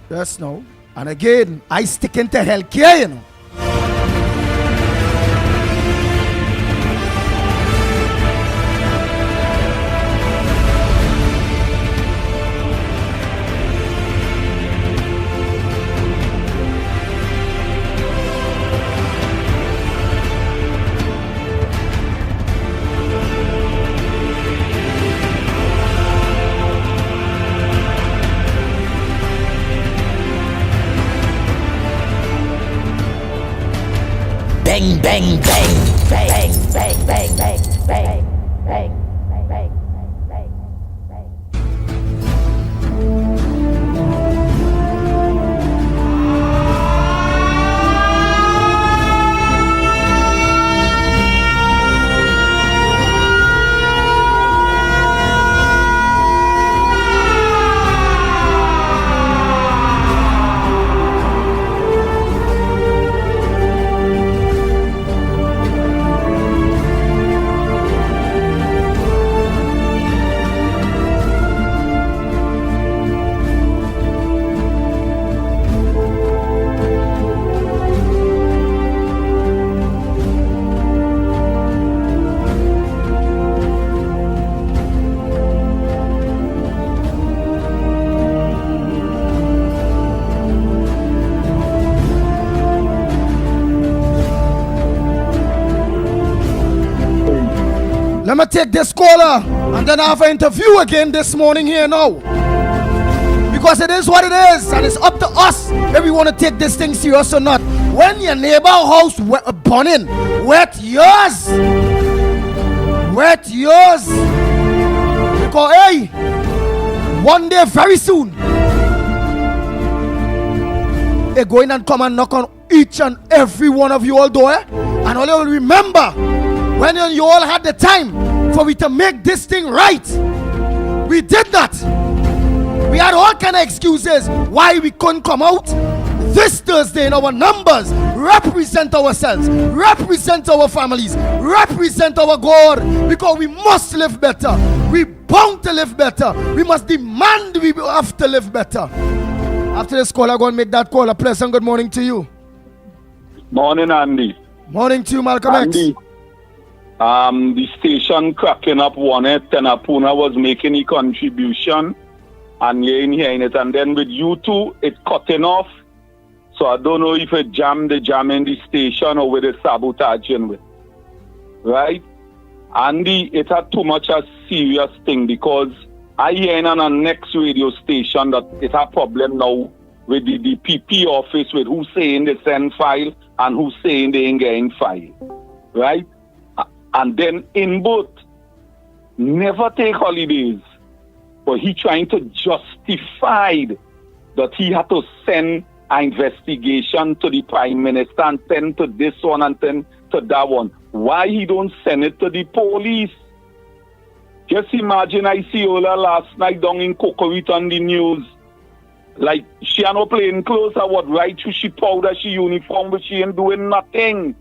Just now. And again, I stick into healthcare, you know. Bang, bang, bang, bang, bang, bang, bang, bang, bang, bang, bang, Let me take this caller and then I have an interview again this morning here now. Because it is what it is and it's up to us if we want to take this thing serious or not. When your neighbor house burning, wet yours. Wet yours. Because hey, one day very soon, they're going and come and knock on each and every one of you all door. And all you will remember when you all had the time for me to make this thing right. We did that. We had all kind of excuses why we couldn't come out. This Thursday in our numbers, represent ourselves, represent our families, represent our God, because we must live better. We bound to live better. We must demand we have to live better. After this call, I'm going to make that call. A pleasant good morning to you. Morning, Andy. Morning to you, Malcolm Andy. X. The station cracking up one it and Apuna was making a contribution and you ain't hearing it, and then with you two it cutting off, so I don't know if it jamming the station or with it sabotaging with, right? Andy, it had too much a serious thing, because I hear on a next radio station that it had problem now with the PP office with who saying they send file and who saying they ain't getting file, right? And then in both, never take holidays. But he trying to justify that he had to send an investigation to the Prime Minister and send to this one and send to that one. Why he don't send it to the police? Just imagine I see Ola last night down in Cocorit on the news. Like she had no plain clothes or what, right? She powder, she uniform, but she ain't doing nothing.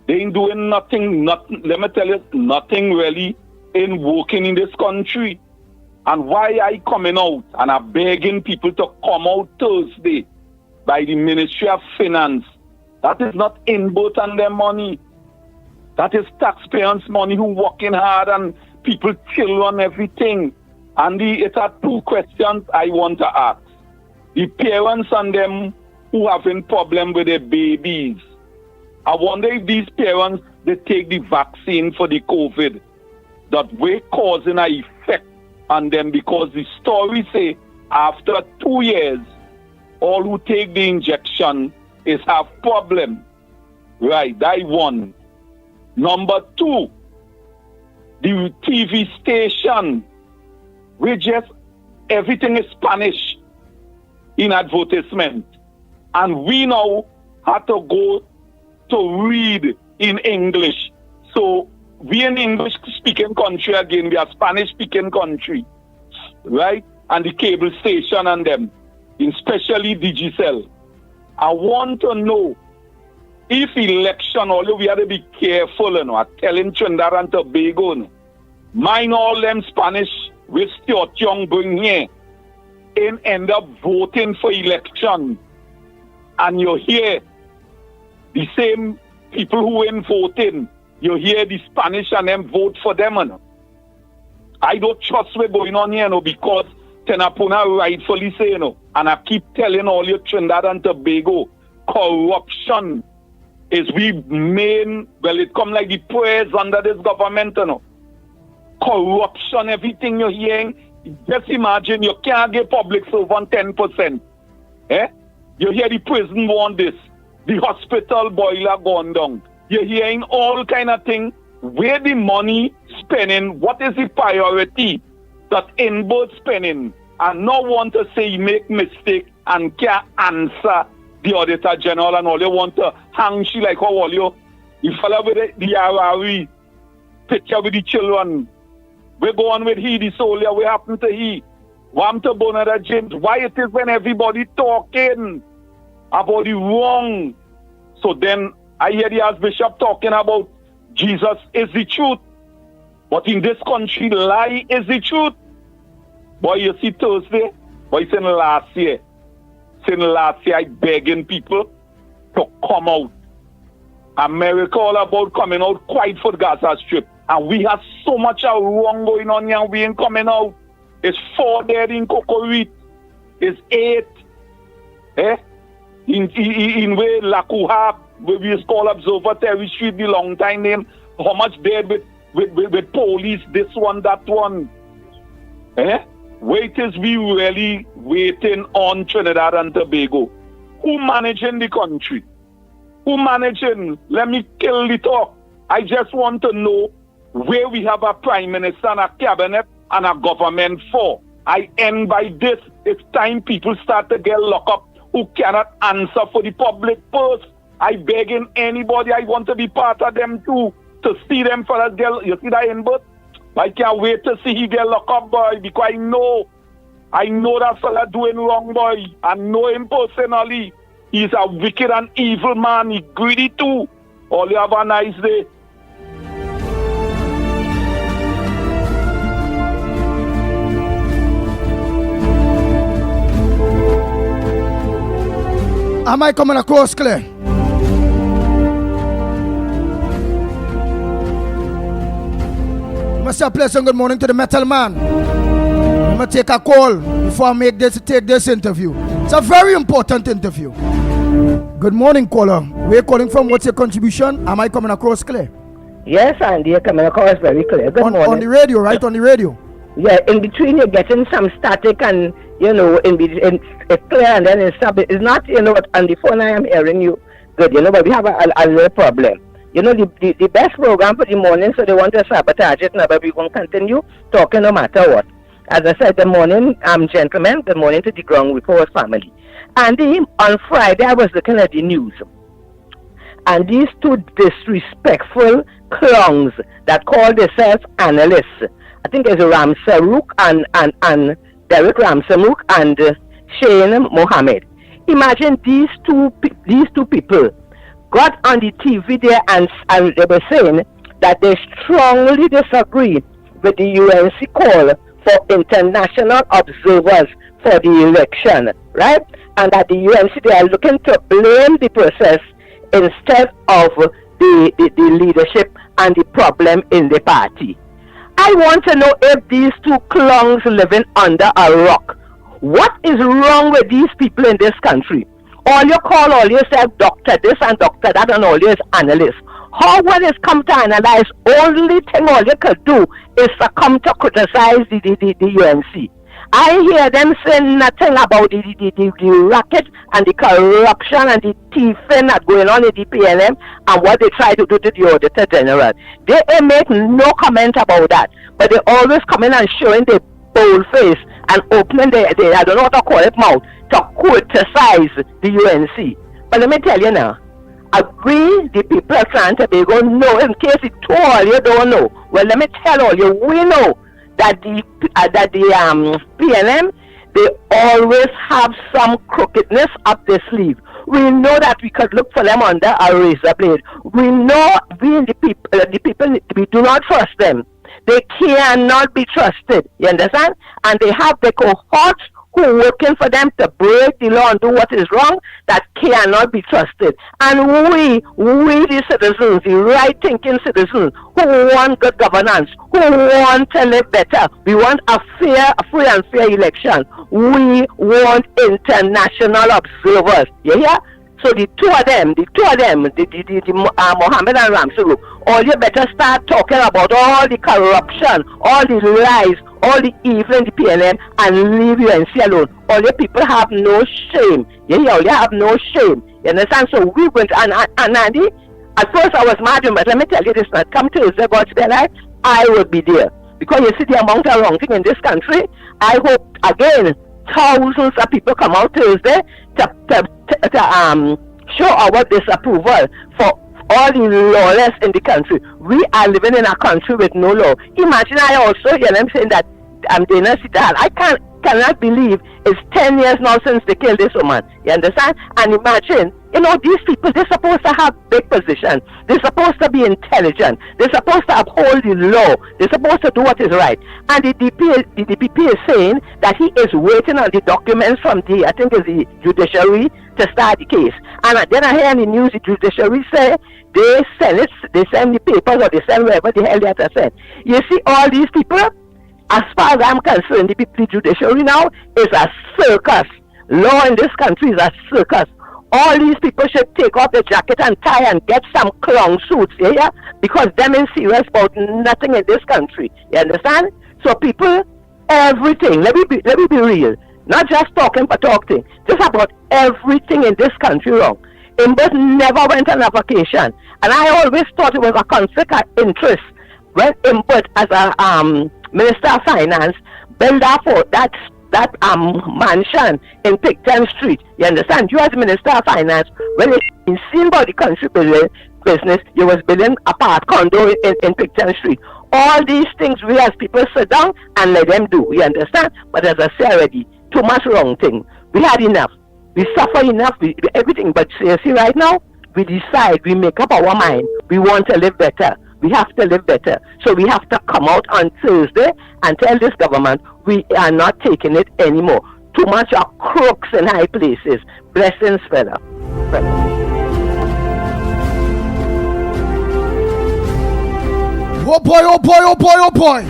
They ain't doing nothing, let me tell you, nothing really in working in this country. And why I coming out and I'm begging people to come out Thursday by the Ministry of Finance. That is not input on their money. That is taxpayers' money who working hard and people chill on everything. And it are two questions I want to ask. The parents and them who having problem with their babies. I wonder if these parents, they take the vaccine for the COVID, that we're causing an effect on them, because the story say after 2 years, all who take the injection is have problem. Right, that one. Number two, the TV station, we just, everything is Spanish in advertisement. And we now have to go to read in English. So we in English-speaking country again, we are Spanish-speaking country, right? And the cable station and them, especially Digicel. I want to know if election, although we have to be careful, you know, telling Trinidad and Tobago, you know, mind all them Spanish with Stuart Young going here and end up voting for election. And you hear the same people who ain't voting, you hear the Spanish and them vote for them. You know. I don't trust what's going on here, you know, because Tenapuna rightfully say, you know, and I keep telling all you Trinidad and Tobago, corruption is we main, well, it come like the prayers under this government, you know. Corruption, everything you're hearing, just imagine you can't get public servant 10%. Eh? You hear the prison want this, the hospital boiler gone down. You're hearing all kind of things. Where the money spending, what is the priority that inward spending, and no want to say you make mistake and can't answer the Auditor General and all you want to hang she like how all you follow with the RRE picture with the children. We go on with he, the soldier, we happen to he. Want to burn the James. Why it is when everybody talking about the wrong. So then I hear the Archbishop talking about Jesus is the truth. But in this country, lie is the truth. Boy, you see Thursday, boy, since last year, I begging people to come out. America all about coming out quite for the Gaza Strip. And we have so much wrong going on here, we ain't coming out. It's 4 dead in Cocorite. It's 8. Eh? In way Lakuha, where we call Observatory Street, the long time name. How much dead with police, this one, that one. Eh? Wait is we really waiting on Trinidad and Tobago. Who managing the country? Who managing? Let me kill the talk. I just want to know where we have a prime minister and a cabinet and a government for. I end by this. It's time people start to get locked up who cannot answer for the public purse. I begging anybody, I want to be part of them too, to see them for us get, you see that input? I can't wait to see he get locked up, boy, because I know that fella doing wrong, boy. I know him personally. He's a wicked and evil man. He's greedy too. All you have a nice day. Am I coming across clear? Must say a pleasant good morning to the metal man. I'm gonna take a call before I take this interview. It's a very important interview. Good morning, caller. Where you calling from? What's your contribution? Am I coming across clear? Yes, Andy, you're coming across very clear. Good morning. On the radio, right? On the radio. Yeah, in between you're getting some static and, you know, in between it's clear and then it's stop. It's not, you know, on the phone I am hearing you good, you know, but we have a little problem. You know, the best program for the morning, so they want to sabotage it now, but we're going to continue talking no matter what. As I said, good morning, gentlemen. Good morning to the Ground Report family. And on Friday, I was looking at the news. And these two disrespectful clowns that call themselves analysts, I think it's Ram Saruk and Derek Ramsamuk and Shane Mohammed. Imagine these two people got on the TV there and they were saying that they strongly disagree with the UNC call for international observers for the election, right? And that the UNC, they are looking to blame the process instead of the leadership and the problem in the party. I want to know if these two clowns living under a rock, what is wrong with these people in this country? All you call all yourself doctor this and doctor that and all is analyst. How when it's come to analyze, only thing all you could do is to come to criticize the UNC. I hear them saying nothing about the racket and the corruption and the thieving that's going on in the PNM and what they try to do to the Auditor General. They make no comment about that, but they always come in and showing their bold face and opening their I don't know what to call it mouth, to criticize the UNC. But let me tell you now, we, the people of Trinidad and Tobago, know, in case it's all you don't know. Well, let me tell all you, we know that the PNM, they always have some crookedness up their sleeve. We know that we could look for them under a razor blade. We know the people, we do not trust them. They cannot be trusted. You understand? And they have the cohorts who are working for them to break the law and do what is wrong that cannot be trusted. And we the citizens, the right-thinking citizens who want good governance, who want to live better, we want a free and fair election. We want international observers. You hear? So the two of them, Mohammed and Ramsey, all you better start talking about all the corruption, all the lies, all the evil in the PNM and leave UNC alone. All your people have no shame. You hear? All you have no shame. You understand? So we went, and Andy, at first I was mad, but let me tell you this, now come Tuesday, God's be alive, I will be there. Because you see the amount of wrong thing in this country, I hope, again, thousands of people come out Tuesday to show our disapproval for all the lawless in the country. We are living in a country with no law. Imagine, I also hear them saying that Dana Sital. I cannot believe it's 10 years now since they killed this woman. You understand? And imagine, these people, they're supposed to have big positions. They're supposed to be intelligent. They're supposed to uphold the law. They're supposed to do what is right. And the DPP is saying that he is waiting on the documents from I think it's the judiciary to start the case. And then I hear in the news the judiciary say they send the papers or they send wherever the hell they have to send. You see, all these people, as far as I'm concerned, the judiciary now is a circus. Law in this country is a circus. All these people should take off their jacket and tie and get some clown suits, yeah? Because them is serious about nothing in this country. You understand? So people, everything, let me be real. Not just talking for talking. Just about everything in this country wrong. Imbert never went on a vacation. And I always thought it was a conflict of interest when Imbert, as a Minister of Finance, built up that mansion in Picton Street. You understand? You as Minister of Finance, when you seen about the country business, you was building a part condo in Picton Street. All these things we as people sit down and let them do. You understand? But as I say already, too much wrong thing. We had enough. We suffer enough. Everything. But see right now, we decide, we make up our mind. We want to live better. We have to live better. So we have to come out on Thursday and tell this government we are not taking it anymore. Too much of crooks in high places. Blessings, fella. Oh boy, oh boy, oh boy, oh boy.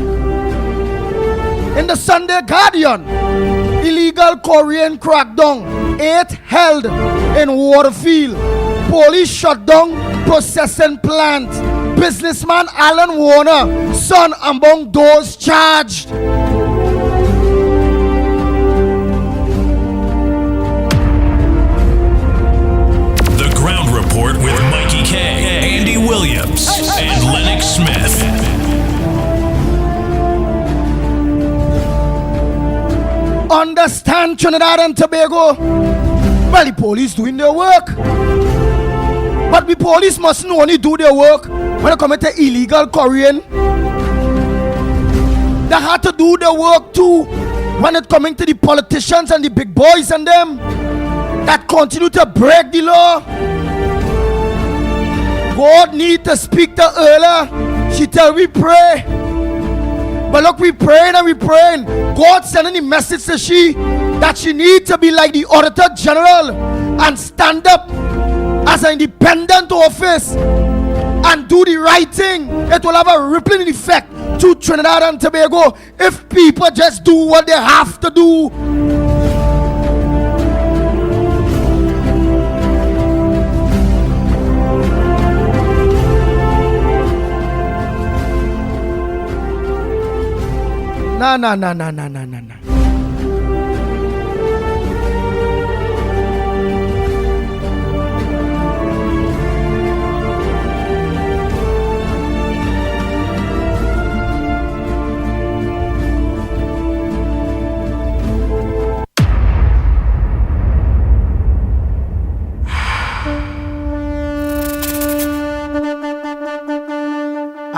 In the Sunday Guardian, illegal Korean crackdown, 8 held in Waterfield. Police shut down processing plant. Businessman Alan Warner, son among those charged. The Ground Report with Mikey K, Andy Williams, and Lennox Smith. Understand Trinidad and Tobago? Well, the police doing their work. But the police must not only do their work when it comes to illegal Korean. They had to do their work too when it coming to the politicians and the big boys and them that continue to break the law. God need to speak to Erla. She tell we pray. But look, we praying and we praying. God sending the message to she that she need to be like the Auditor General and stand up as an independent office and do the right thing. It will have a rippling effect to Trinidad and Tobago if people just do what they have to do. Nah.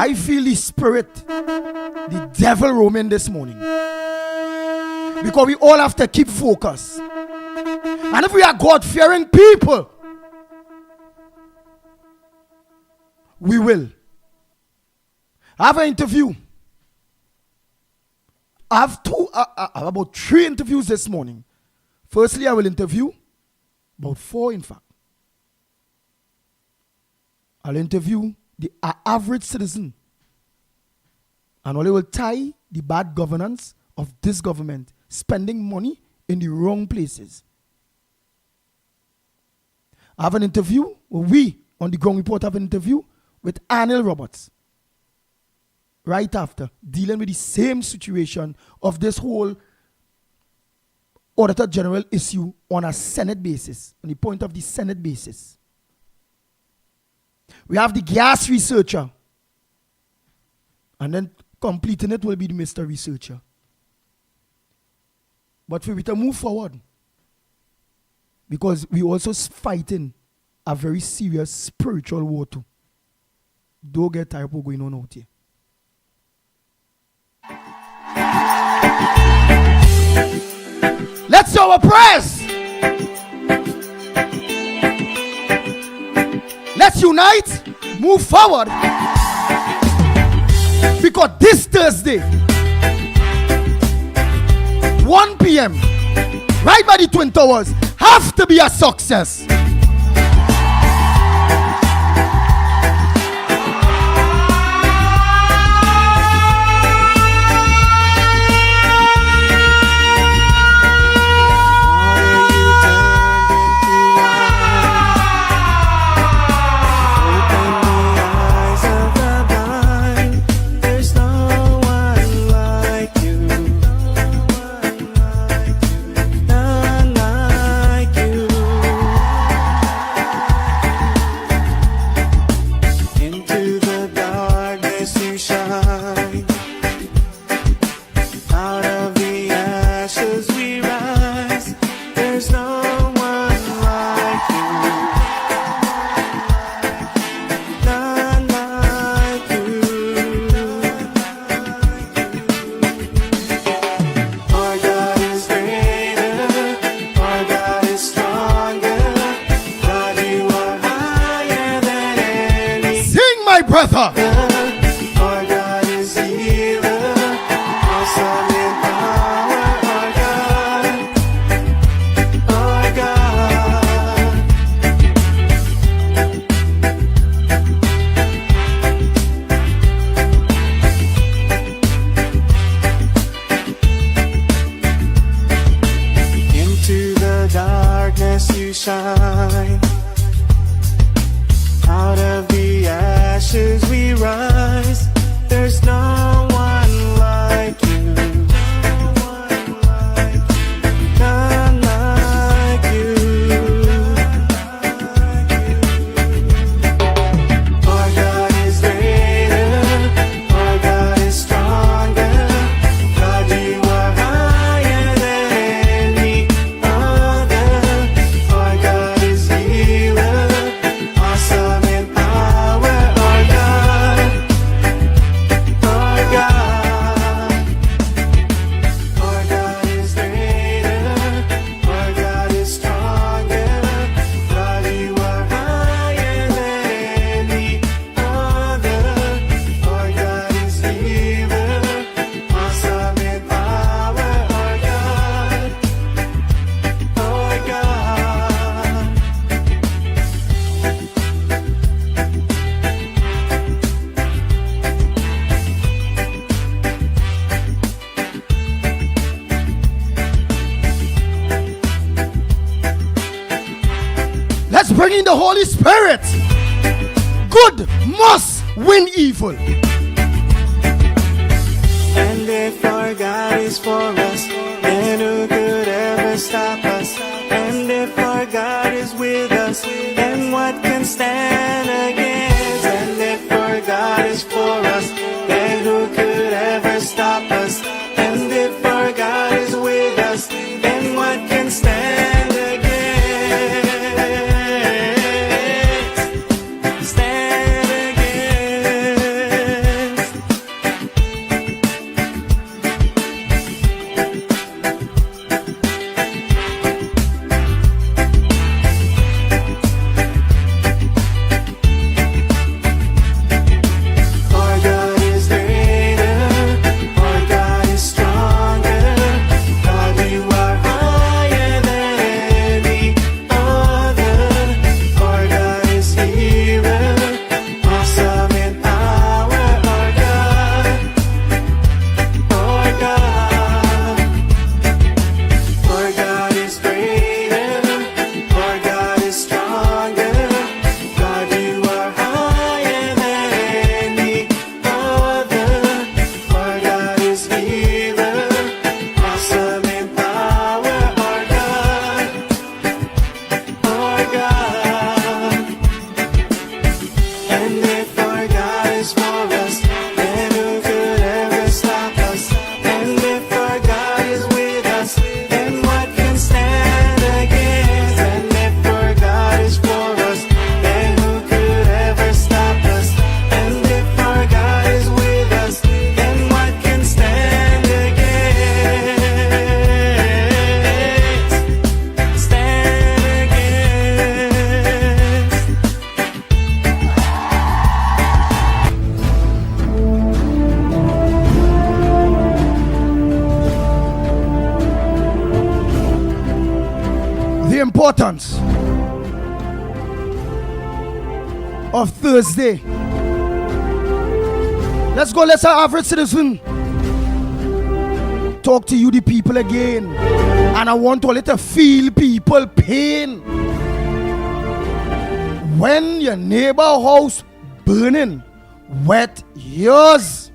I feel the spirit, the devil roaming this morning. Because we all have to keep focus. And if we are God-fearing people, we will. I have an interview. I have about 3 interviews this morning. Firstly, I will interview about 4, in fact. I'll interview the average citizen. And all will tie the bad governance of this government spending money in the wrong places. I have an interview, we on the Ground Report have an interview with Arnold Roberts. Right after, dealing with the same situation of this whole Auditor General issue on a Senate basis, on the point of the Senate basis. We have the gas researcher. And then completing it will be the Mr. Researcher. But for we to move forward, because we also fighting a very serious spiritual war too. Don't get tired of going on out here. Let's show our prayers. Let's unite, move forward. Because this Thursday, 1 p.m., right by the Twin Towers, have to be a success. Bringing the Holy Spirit. Good must win evil. And if our God is for us, then who could ever stop us? And if our God is with us, then what can stand against? And if our God is for us, then who could ever stop us? And if our God is with us, then what can stand against? Stand against. importance of Thursday. Let's go, let's our average citizen talk to you, the people, again. And I want to let you feel people pain. When your neighbor house burning, wet yours.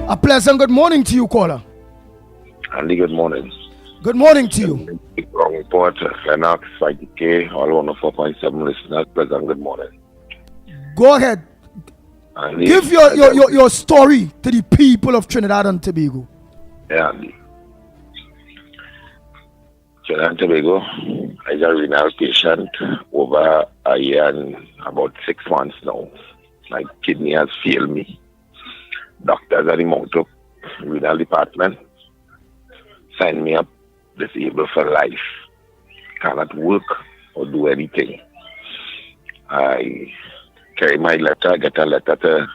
A pleasant good morning to you, caller. Andy, good morning. Good morning to you. Wrong report, Lennox, Mikey, all 104.7 listeners, pleasant good morning. Go ahead. Andy, give your story to the people of Trinidad and Tobago. Yeah, Andy. Trinidad and Tobago, I got a renal patient over a year and about 6 months now. My kidney has failed me. Doctors at the Mountain Renal Department signed me up disabled for life. Cannot work or do anything. I carry my letter, get a letter to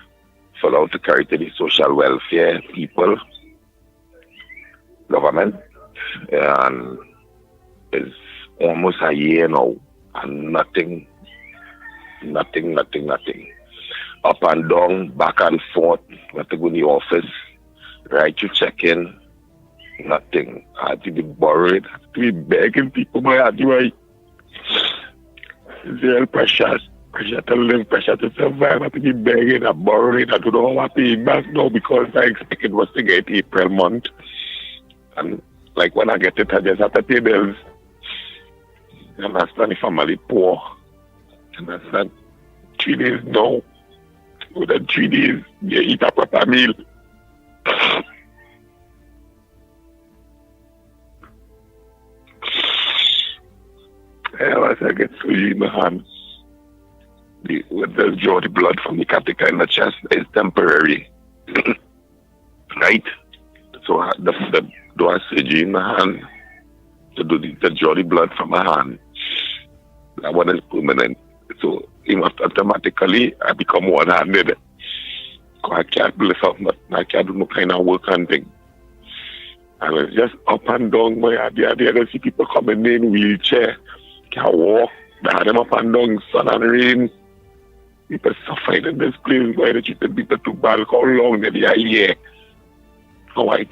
fill out to carry to the social welfare people, government, and it's almost a year now, and nothing. Up and down, back and forth, have to go in the office, right to check in, nothing. I had to be borrowed, I had to be begging people, but I had to write. It's real pressure to live, pressure to survive. I have to be begging, I'm borrowing, I don't know how I'm paying back now because I expect it was to get April month. And like when I get it, I just have to pay bills. You understand? The family poor. You understand? 3 days now. Within 3 days, you eat a proper meal. I get surgery in my hand. With the draw the blood from the catheter in the chest is temporary. Right? So I had the do a surgery in my hand to do the draw the blood from my hand. That one is permanent. So automatically I become one-handed. I can't lift up, I can't do no kind of work and thing. And it's just up and down my idea. I see people coming in wheelchair, can't walk. I had them up and down, sun and rain. People suffering in this place. Why they treated people too bad? How long did they are here? How I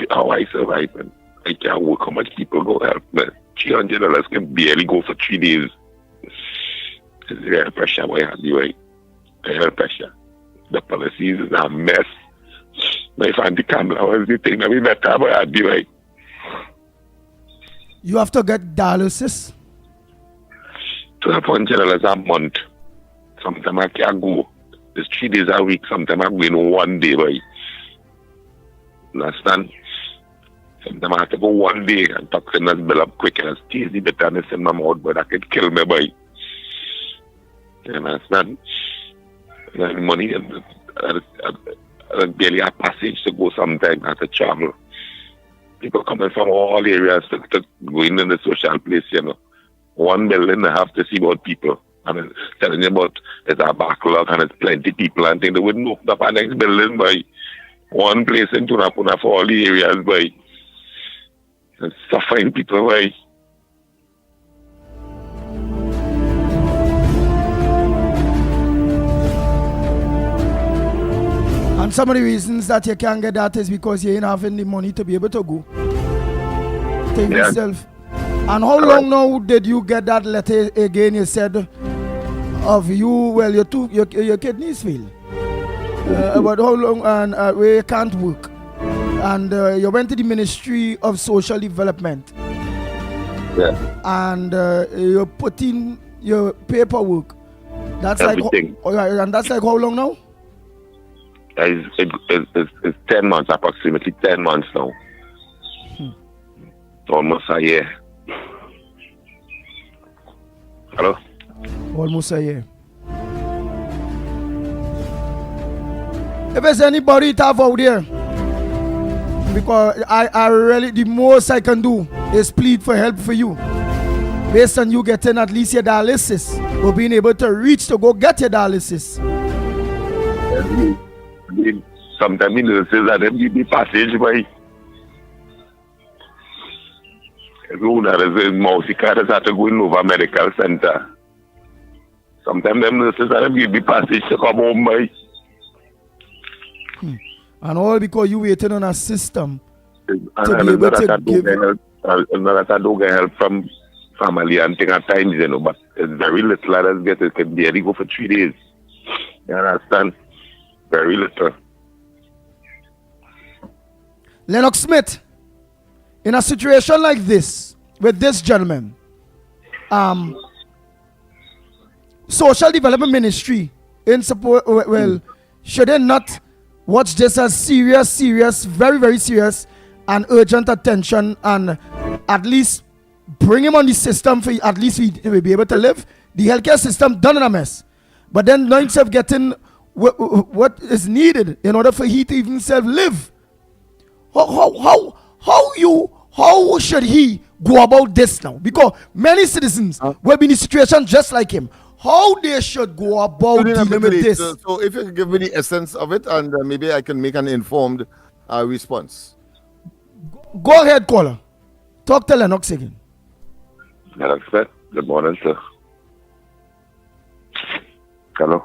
survive? And I can't work. How much people go help me? $300 can barely go for 3 days. It's real pressure. Why have you right? Real pressure. The policies is a mess. My Auntie Kamala was the thing that we met her, but I'd be right. You have to get dialysis? $1,200 a month. Sometimes I can't go. It's 3 days a week. Sometimes I'm going 1 day, right? Understand? Sometimes I have to go 1 day and toxin has build up quick and stays the bitterness in my mouth, but that could kill me, boy. You understand? And money, I barely have passage to go sometimes. I have to travel. People coming from all areas to go in the social place, you know. 1 building, I have to see about people. And it's telling you about there's a backlog and there's plenty people and things. They wouldn't open up our next building by one place in Tunapuna for all the areas by and suffering people by. And some of the reasons that you can't get that is because you ain't having the money to be able to go. Take yourself. And how long now did you get that letter again? You said of you, well, your kidneys fail. But how long and where you can't work? And you went to the Ministry of Social Development. Yeah. And you put in your paperwork. That's everything. And that's like how long now? It's 10 months, approximately 10 months now. Almost a year. Hello? Almost a year. If there's anybody tough out there, because I really, the most I can do is plead for help for you. Based on you getting at least your dialysis, or being able to reach to go get your dialysis. Sometimes it says that them give me passage by. Who knows? The mousy cat has had to go in Nova Medical Center. Sometimes them nurses are give the passage to come home by. And all because you waiting on a system And to be able to give. Not that I don't get help from family and thing at times, you know, but it's very little I just get. It can barely go for 3 days. You understand? Very little. Lennox Smith, in a situation like this, with this gentleman, social development ministry in support, well, should they not watch this as serious, very, very serious and urgent attention, and at least bring him on the system for at least we will be able to live? The healthcare system done in a mess, but then not himself getting what is needed in order for he to even self live. How should he go about this now? Because many citizens will be in a situation just like him. How they should go about dealing with this? So if you can give me the essence of it, and maybe I can make an informed response. Go ahead, caller. Talk to Lennox again. Lennox Smith, good morning, sir. Hello.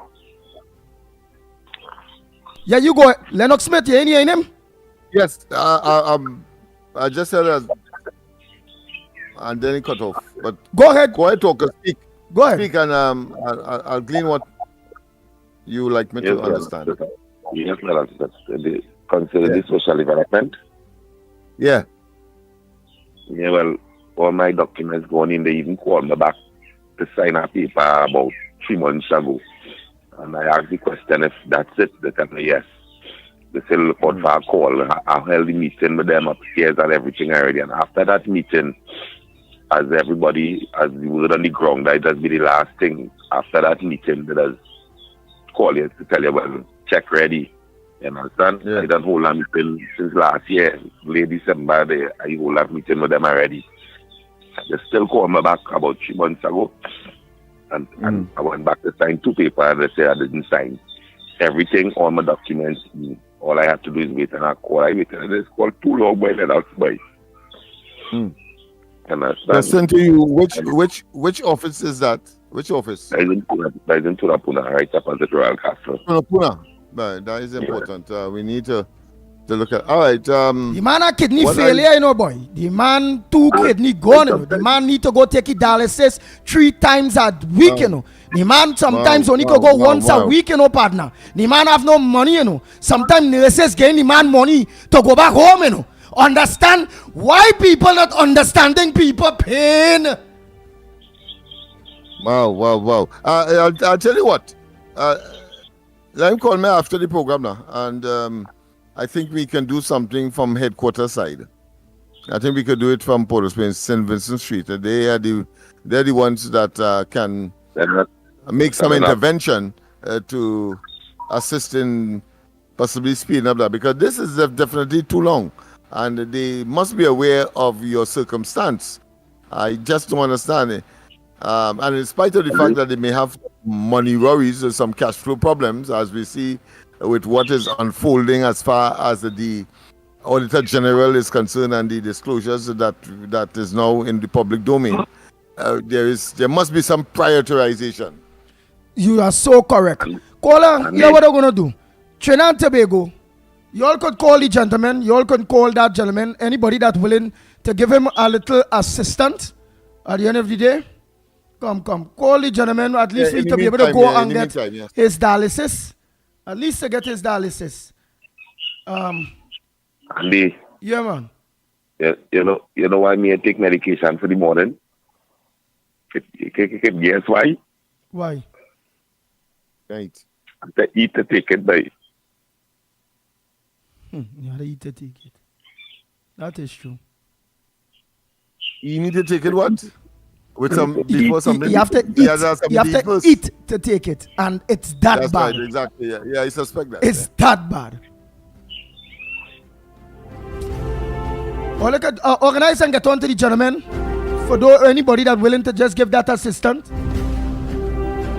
Yeah, you go. Lennox Smith, you hearing him? Yes. I just said that, and then it cut off. But go ahead. Go ahead, talker. Speak. Go ahead. Speak, and I'll glean what you like me to understand. Yes, Lennox Smith. Consider the social development. Yeah. Yeah, well, all my documents going in, they even called me back to sign a paper about 3 months ago. And I asked the question if that's it. They tell me yes. They say look out for a call. I held the meeting with them upstairs and everything already. And after that meeting, as everybody, as the word on the ground, that does be the last thing. After that meeting, they does call you to tell you, well, check ready. You understand? Yeah. I done hold a meeting since last year, late December. I hold a meeting with them already. They still called me back about 3 months ago. And I went back to sign 2 papers and they said I didn't sign. Everything, all my documents, all I have to do is wait and I call. I waited and it's called too long by then by. Listen to you. Which office is that? Which office? That is in Turapuna, right up at the Royal Castle. Turapuna. Right, that is important. We need to look at. All right. The man a kidney failure, you know, boy. The man 2 kidney gone. You know. The man need to go take his dialysis 3 times a week, you know. The man sometimes only go once a week, you know, partner. The man have no money, you know. Sometimes nurses getting the man money to go back home, you know. Understand why people not understanding people pain? Wow. I'll tell you what. Let him call me after the program now, and I think we can do something from headquarters side. I think we could do it from Port of Spain, St. Vincent Street. They're the ones that can make some intervention to assist in possibly speeding up that, because this is definitely too long, and they must be aware of your circumstance. I just don't understand it. And in spite of the fact that they may have money worries or some cash flow problems, as we see with what is unfolding as far as the Auditor General is concerned and the disclosures that is now in the public domain, there must be some prioritization. You are so correct. Caller, you know what I'm going to do? Trinidad and Tobago, you all could call the gentleman, you all could call that gentleman, anybody that's willing to give him a little assistance at the end of the day. Come. Call the gentleman, at least we to be able to go and get his dialysis. At least to get his dialysis. Andy. Yeah, man. You know why me take medication for the morning? Guess why? Why? Right. To eat to take it by. You have to eat to take it. That is true. You need to take it what? With some before something. You have to eat. You have to eat to take it, and it's that's bad. Right, exactly. Yeah, I suspect that. It's that bad. Or look at organize and get on to the gentleman. For anybody that willing to just give that assistance.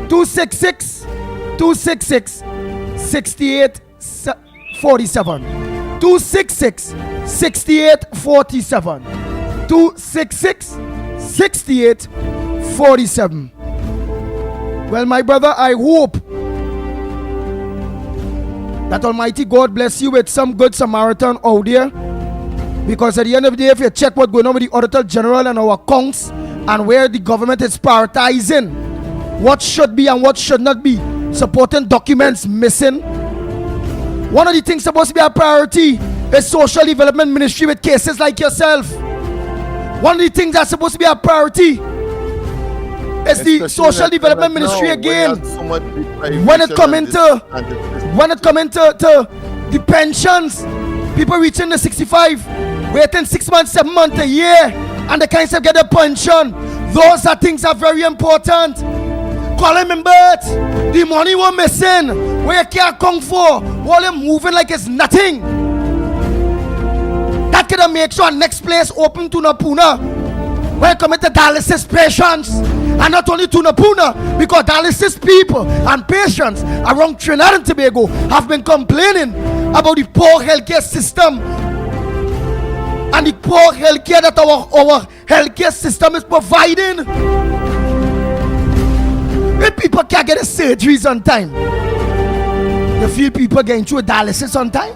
266-6847. 266-6847. 266 68 47. Well, my brother, I hope that Almighty God bless you with some good Samaritan out there. Because at the end of the day, if you check what's going on with the Auditor General and our accounts and where the government is prioritizing what should be and what should not be, supporting documents missing. One of the things supposed to be a priority is social development ministry with cases like yourself. One of the things that's supposed to be a priority is the social development ministry again. When it come into the pensions, people reaching the 65, waiting 6 months, 7 months, a year, and they can't get a pension. Those are things that are very important. Call him in birth. The money we're missing, where you can't come for, while you're moving like it's nothing. That can make sure next place open to Napuna. Where come to dialysis patients, and not only to Napuna, because dialysis people and patients around Trinidad and Tobago have been complaining about the poor healthcare system and the poor healthcare that our healthcare system is providing. If people can't get the surgeries on time, you feel people getting through dialysis on time?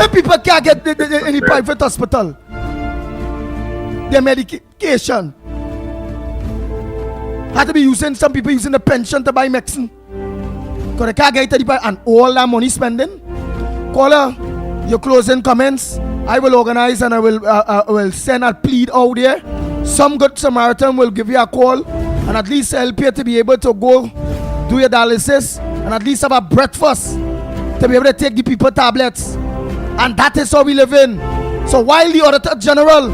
If people can't get in the private hospital their medication, had to be using, some people using the pension to buy medicine because they can't get it, and all that money spending. Caller, your closing comments. I will organize and I will send a plead out there. Some good Samaritan will give you a call and at least help you to be able to go do your dialysis and at least have a breakfast to be able to take the people tablets. And that is how we live in. So while the Auditor General,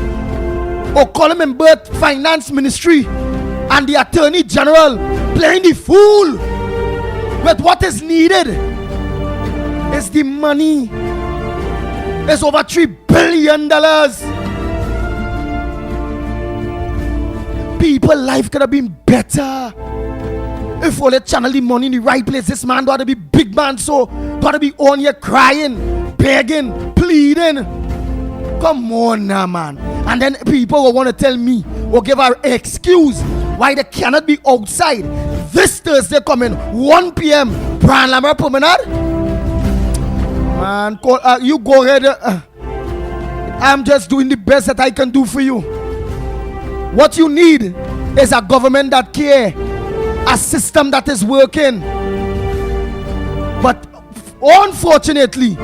or call him in birth, Finance Ministry, and the Attorney General playing the fool with what is needed is the money. It's over $3 billion. People's life could have been better if all they channel the money in the right place. This man got to be big man, so got to be on here crying, begging, pleading. Come on now, man. And then people will want to tell me or give an excuse why they cannot be outside this Thursday coming 1 p.m. Brand Lamar Promenade. Man, you go ahead. I'm just doing the best that I can do for you. What you need is a government that care, a system that is working. But unfortunately,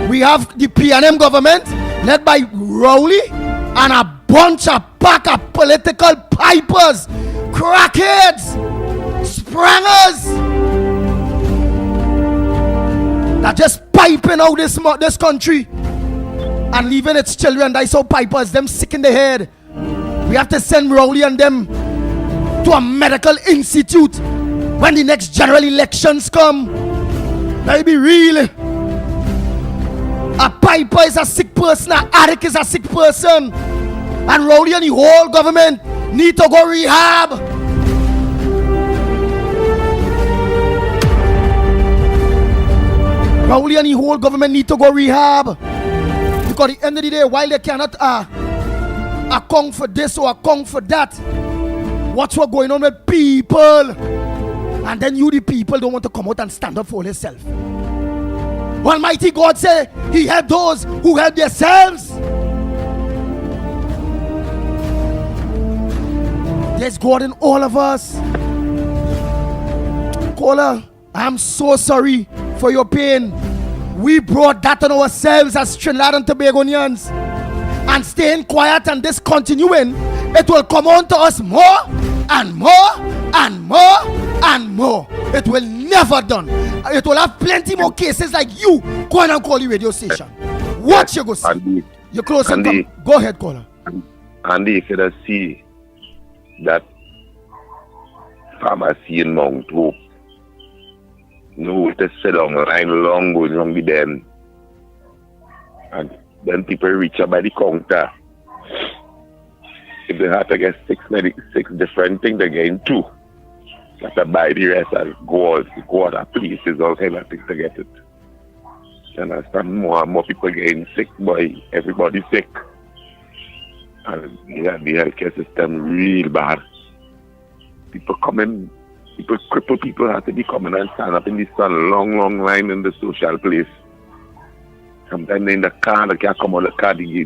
we have the PNM government led by Rowley and a bunch of pack of political pipers, crackheads, sprangers that just piping out this country and leaving its children. That's how pipers, them sick in the head. We have to send Rowley and them to a medical institute when the next general elections come. Let me be real. A piper is a sick person, an addict is a sick person, and Rowley and the whole government need to go rehab. Rowley and the whole government need to go rehab. Because at the end of the day, while they cannot account for this or account for that, what's going on with people? And then you, the people, don't want to come out and stand up for yourself. Almighty God say He help those who help themselves. There's God in all of us. Caller, I'm so sorry for your pain. We brought that on ourselves as Trinidad and Tobagonians. And staying quiet and this continuing, it will come on to us more and more and more and more. It will never done. It will have plenty more cases like you going and call the radio station. What you go see? Andy, You're close. Andy, go ahead, caller. Andy, you could see that pharmacy in Mount Hope. No, they sit on the line long going on with them. And then people reach up by the counter. If they have to get six different things, they're getting 2. You have to buy the rest and go other places, all kind of things to get it. You understand? More and more people getting sick, boy. Everybody's sick. And the healthcare system real bad. People crippled people have to be coming and stand up in the sun, long line in the social place. Sometimes in the car, they can't come out of the car, the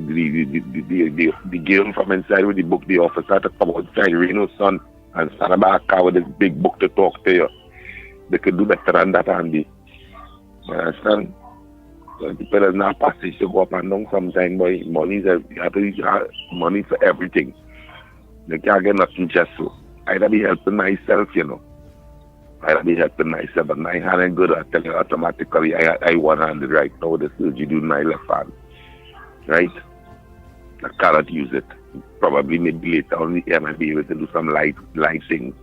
girl from inside with the book, the officer to come outside, rain or sun, and stand about a car with this big book to talk to you. They could do better than that, Andy. You understand? So people there's not passage to go up and down sometimes, boy. Money for everything. They can't get nothing just so. I'd be helping myself, you know. I'd be helping myself, but my hand ain't good. I tell you automatically, I one-handed right now. The surgery do my left hand, right? I cannot use it. Probably maybe later on the year I might be able to do some light things.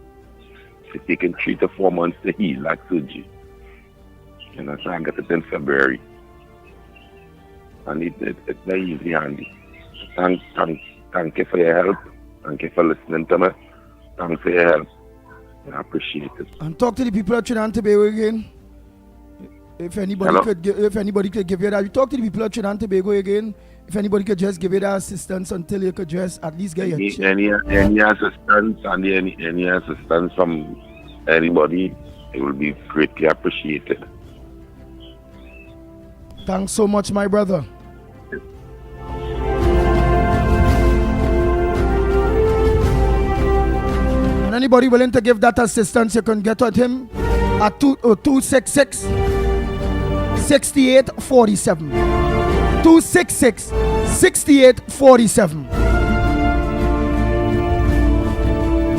It's taking 3 to 4 months to heal that surgery. You know, so I get it in February. And it's very easy, Andy. Thank you for your help. Thank you for listening to me. Thanks for your help. I appreciate it. And talk to the people of Trinidad and Tobago again. If anybody could give you that, you talk to the people of Trinidad and Tobago again. If anybody could just give you that assistance until you could just at least get your any assistance and any assistance from anybody, it will be greatly appreciated. Thanks so much, my brother. And anybody willing to give that assistance, you can get at him at 266 6847. 266 6847.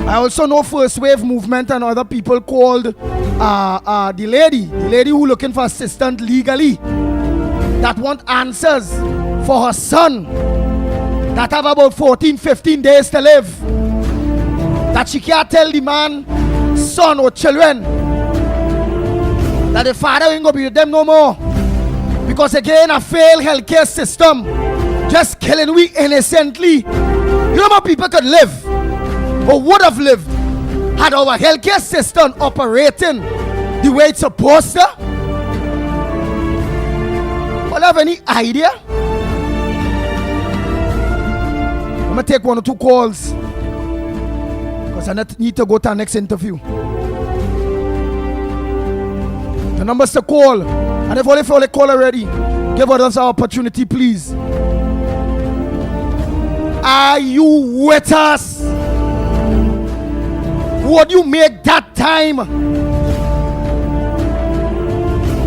I also know First Wave Movement and other people called the lady who looking for assistance legally, that want answers for her son that have about 14-15 days to live, that she can't tell the man, son or children, that the father ain't gonna be with them no more, because again a failed healthcare system just killing we innocently. You know how people could live or would have lived had our healthcare system operating the way it's supposed to? Well, have any idea? I'm gonna take 1 or 2 calls because I need to go to our next interview. The numbers to call, and if only call already, give us our opportunity, please. Are you with us? Would you make that time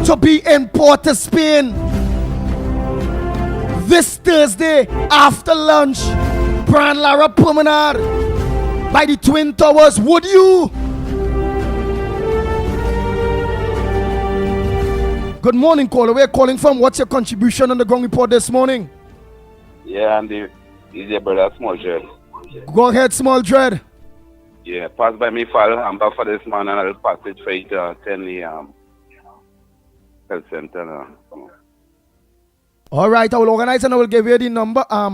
to be in Port of Spain this Thursday after lunch? Brand Lara Promenade by the Twin Towers. Would you? Good morning, caller. Where are you calling from? What's your contribution on the ground report this morning? Yeah, and is your brother Small Dread. Go ahead, Small Dread. Yeah, pass by me file. I'm back for this man and I'll pass it for it 10 a.m. Health center. All right, I will organize and I will give you the number. I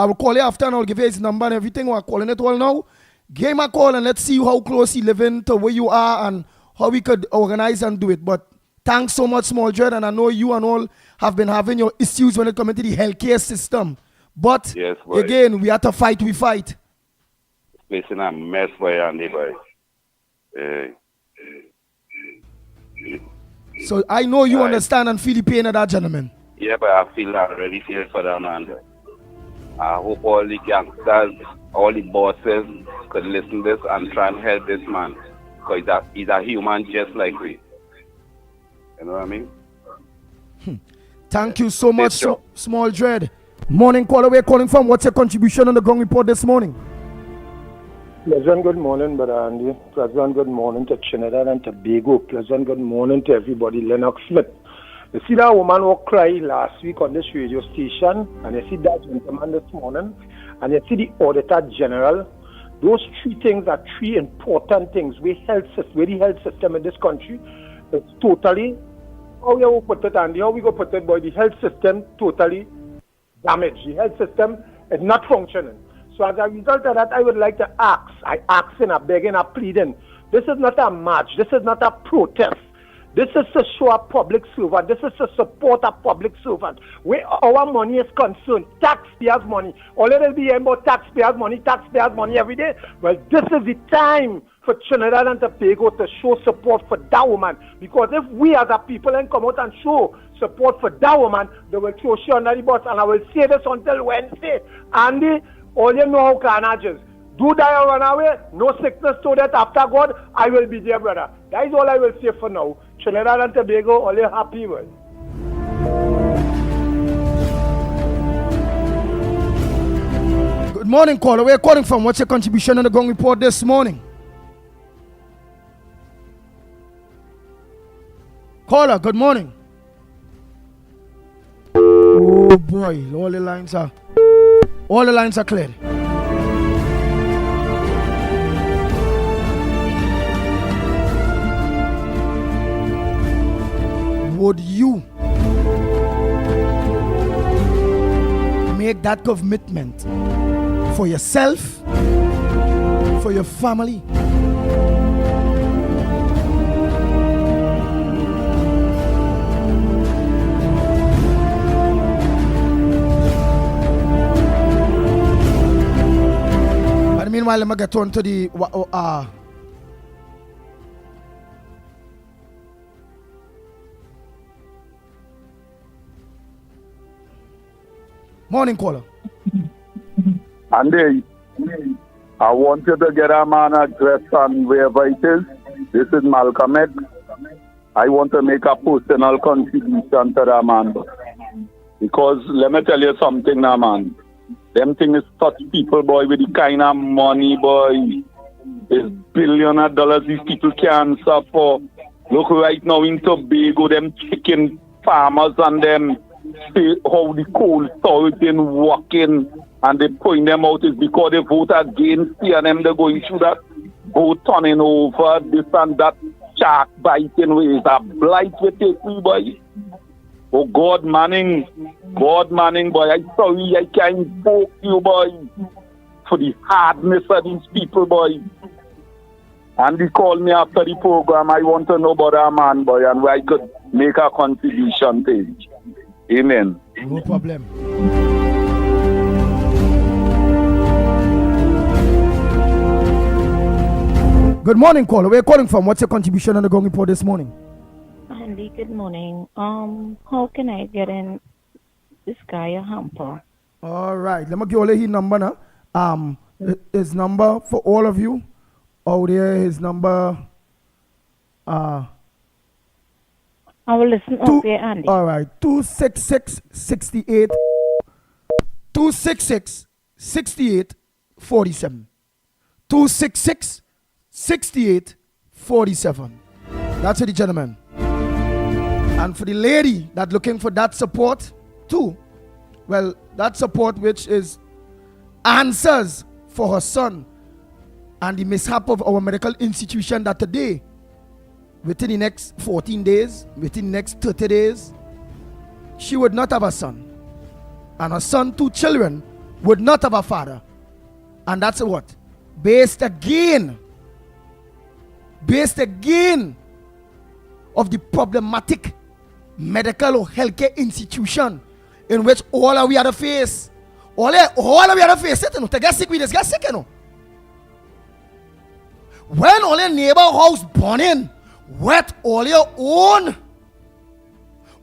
will call you after and I will give you his number and everything. We're calling it all now. Give him a call and let's see how close he living to where you are and how we could organize and do it. But thanks so much, Small Dread, and I know you and all have been having your issues when it comes to the healthcare system. But yes, again, we have to fight, we fight. It's in a mess, boy, Andy, boy. So I know you understand and feel the pain of that gentleman. Yeah, but I already feel for that man. I hope all the gangsters, all the bosses could listen to this and try and help this man. Because he's a human just like we. You know what I mean? Thank you so much, Small Dread. Morning caller, where calling from? What's your contribution on the ground report this morning? Pleasant good morning, Brother Andy. Pleasant good morning to Trinidad and Tobago. Pleasant good morning to everybody. Lennox Smith. You see that woman who cried last week on this radio station, and you see that gentleman this morning, and you see the Auditor General. Those 3 things are 3 important things. The health system in this country, it's totally, how we put it, Andy, how we go put it, boy, the health system totally damaged. The health system is not functioning. So as a result of that, I would like to ask, I'm begging, I'm pleading. This is not a march. This is not a protest. This is to show a public servant. This is to support a public servant. Where our money is concerned, taxpayers' money. All it will be about taxpayers' money every day. Well, this is the time for Trinidad and Tobago to show support for that woman. Because if we as a people then come out and show support for that woman, they will throw shit under the bus. And I will say this until Wednesday. Andy, all you know how carnages. Do die or run away, no sickness to death after God, I will be there, brother. That is all I will say for now. Trinidad and Tobago, all you happy with. Good morning, caller. Where are you calling from? What's your contribution on the Gong Report this morning? Caller, good morning. Oh boy, all the lines are cleared. Would you make that commitment for yourself, for your family? But meanwhile, let me get on to the morning caller. Andy, I want you to get a man address on wherever it is. This is Malcolm X. I want to make a personal contribution to that man. Because let me tell you something now, man. Them things touch people, boy, with the kind of money, boy. It's billions of dollars these people can suffer. Look right now in Tobago, them chicken farmers and them see how the cold storage is working, and they point them out is because they vote against it, and them they're going through that vote turning over, this and that, shark biting ways, a blight with it, boy. Oh God Manning, boy, I sorry I can't invoke you, boy, for the hardness of these people, boy. And they called me after the program. I want to know about that man, boy, and where I could make a contribution to it. Amen. No problem. Good morning, caller. Where are you calling from? What's your contribution on the Gong Report this morning? Andy, good morning. How can I get in this guy a hamper? All right. Let me give you his number now. His number for all of you out there. His number. I will listen up here, Andy. All right. 266-68. 266-68-47. 266-68-47. That's for the gentleman. And for the lady that looking for that support too, well, that support which is answers for her son and the mishap of our medical institution that today, within the next 14 days, within the next 30 days, she would not have a son. And her son, 2 children, would not have a father. And that's what? Based again of the problematic medical or healthcare institution in which all of we are to face. All of we are to face it, you know, to get sick with this, get sick, you know. When all your neighbor house burning, wet all your own,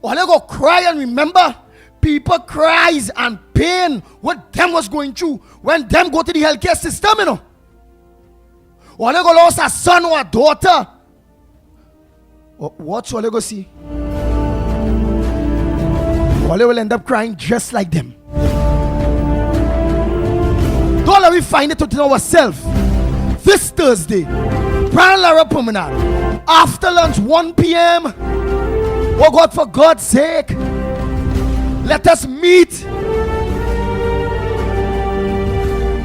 all you go cry and remember, people cries and pain what them was going through when them go to the healthcare system, you know. All you go lost a son or a daughter. What all you go see? All you will end up crying just like them. Don't let me find it within ourselves. This Thursday, Brian Lara Promenade, after lunch 1 p.m. Oh God, for God's sake, let us meet.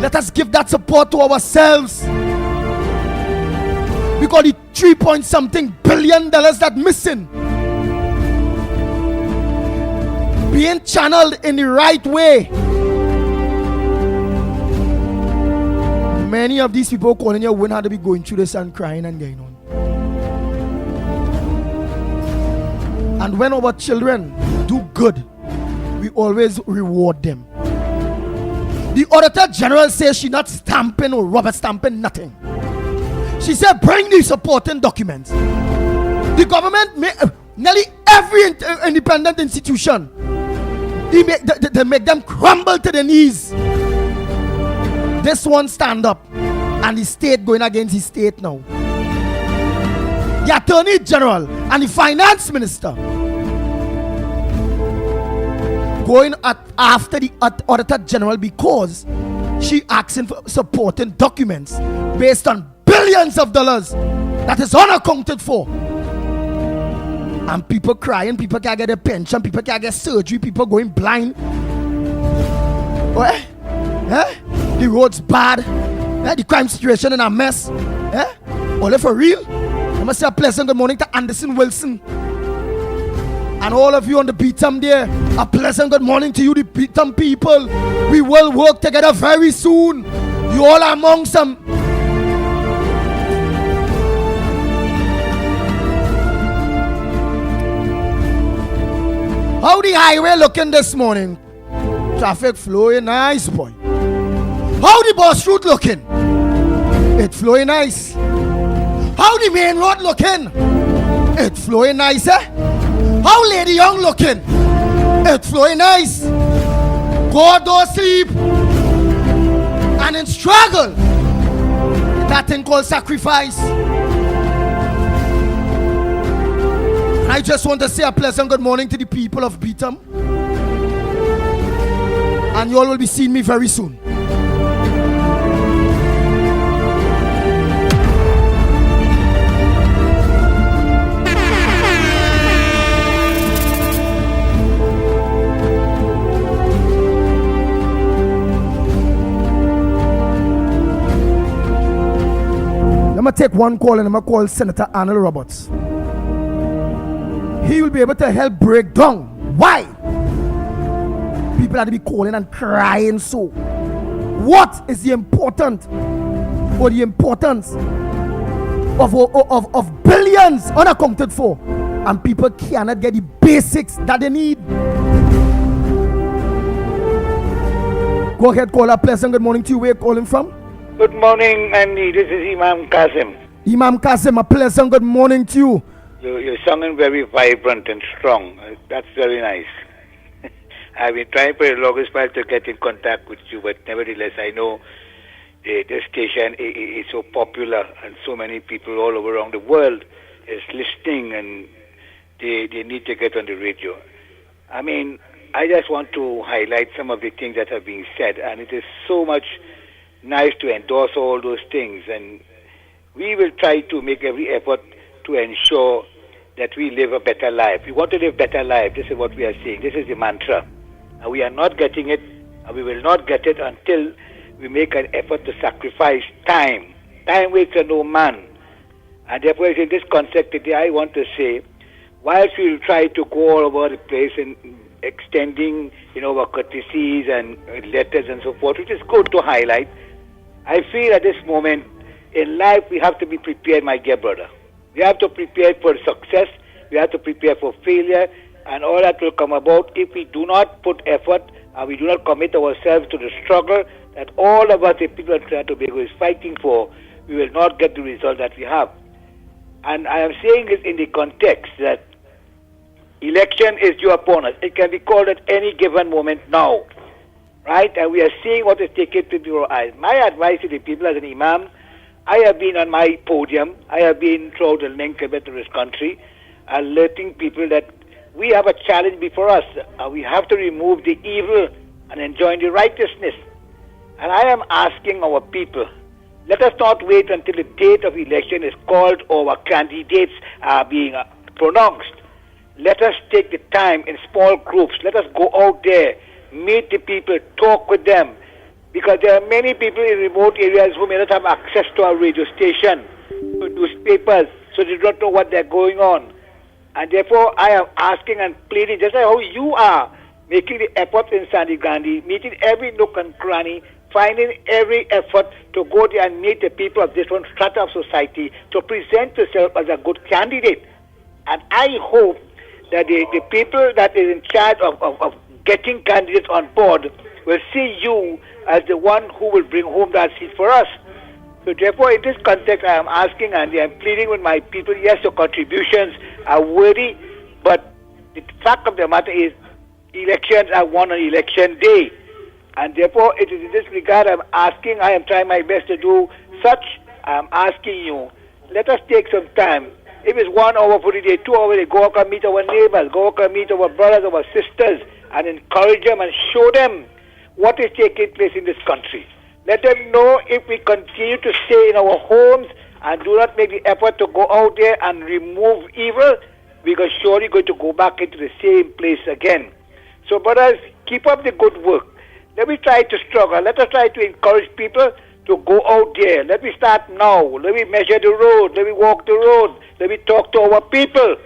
Let us give that support to ourselves. Because the 3-point-something billion that missing being channeled in the right way. Many of these people calling you wouldn't have to be going through this and crying and going on. And when our children do good, we always reward them. The Auditor General says she's not stamping or rubber stamping nothing. She said, bring the supporting documents. The government, nearly every independent institution, they make them crumble to the knees. This one stand up, and the state going against the state now. The Attorney General and the Finance Minister going after the Auditor General because she asking for supporting documents based on billions of dollars that is unaccounted for. And people crying, people can't get a pension, people can't get surgery, people going blind. What? The roads bad. The crime situation in a mess. Only for real? I must say a pleasant good morning to Anderson Wilson. And all of you on the Beatum there, a pleasant good morning to you, the Beatum people. We will work together very soon. You all are among some. How the highway looking this morning? Traffic flowing nice, boy. How the bus route looking? It flowing nice. How the main road looking? It flowing nice, eh? How Lady Young looking? It flowing nice. God don't sleep. And in struggle, that thing called sacrifice. I just want to say a pleasant good morning to the people of Beatum. And you all will be seeing me very soon. I'm going to take one call and I'm going to call Senator Arnold Roberts. He will be able to help break down why people have to be calling and crying so. What is the importance of billions unaccounted for and people cannot get the basics that they need? Go ahead, caller. Pleasant good morning to you. Where are you calling from? Good morning, Andy. This is Imam Kazim. Imam Kazim, a pleasant good morning to you. You're sounding very vibrant and strong. That's very nice. I've been trying for the longest while to get in contact with you, but nevertheless, I know the station is so popular and so many people all over around the world is listening and they need to get on the radio. I mean, I just want to highlight some of the things that have been said, and it is so much nice to endorse all those things, and we will try to make every effort to ensure that we live a better life. We want to live a better life. This is what we are saying. This is the mantra. And we are not getting it, and we will not get it until we make an effort to sacrifice time. Time waits for no man. And therefore, in this concept today, I want to say, whilst we will try to go all over the place and extending, our courtesies and letters and so forth, which is good to highlight, I feel at this moment in life we have to be prepared, my dear brother. We have to prepare for success, we have to prepare for failure, and all that will come about if we do not put effort and we do not commit ourselves to the struggle that all of us, the people of Trinidad and Tobago, is fighting for. We will not get the result that we have. And I am saying it in the context that election is due upon us. It can be called at any given moment now, right? And we are seeing what is taken to our eyes. My advice to the people as an imam, I have been on my podium, I have been throughout the length of this country, alerting people that we have a challenge before us. We have to remove the evil and enjoy the righteousness. And I am asking our people, let us not wait until the date of election is called or our candidates are being pronounced. Let us take the time in small groups. Let us go out there, meet the people, talk with them. Because there are many people in remote areas who may not have access to our radio station, to newspapers, so they don't know what they're going on. And therefore, I am asking and pleading, just like how you are, making the effort in Sandy Gandhi, meeting every nook and cranny, finding every effort to go there and meet the people of this one strata of society, to present yourself as a good candidate. And I hope that the people that is in charge of getting candidates on board will see you as the one who will bring home that seat for us. So therefore, in this context, I am asking and I am pleading with my people, yes, your contributions are worthy, but the fact of the matter is elections are won on election day. And therefore, it is in this regard I am trying my best to do such. I am asking you, let us take some time. If it's 1 hour for the day, 2 hours, go out and meet our neighbors, go out and meet our brothers, our sisters, and encourage them and show them what is taking place in this country. Let them know if we continue to stay in our homes and do not make the effort to go out there and remove evil, we are surely going to go back into the same place again. So, brothers, keep up the good work. Let me try to struggle. Let us try to encourage people to go out there. Let me start now. Let me measure the road. Let me walk the road. Let me talk to our people.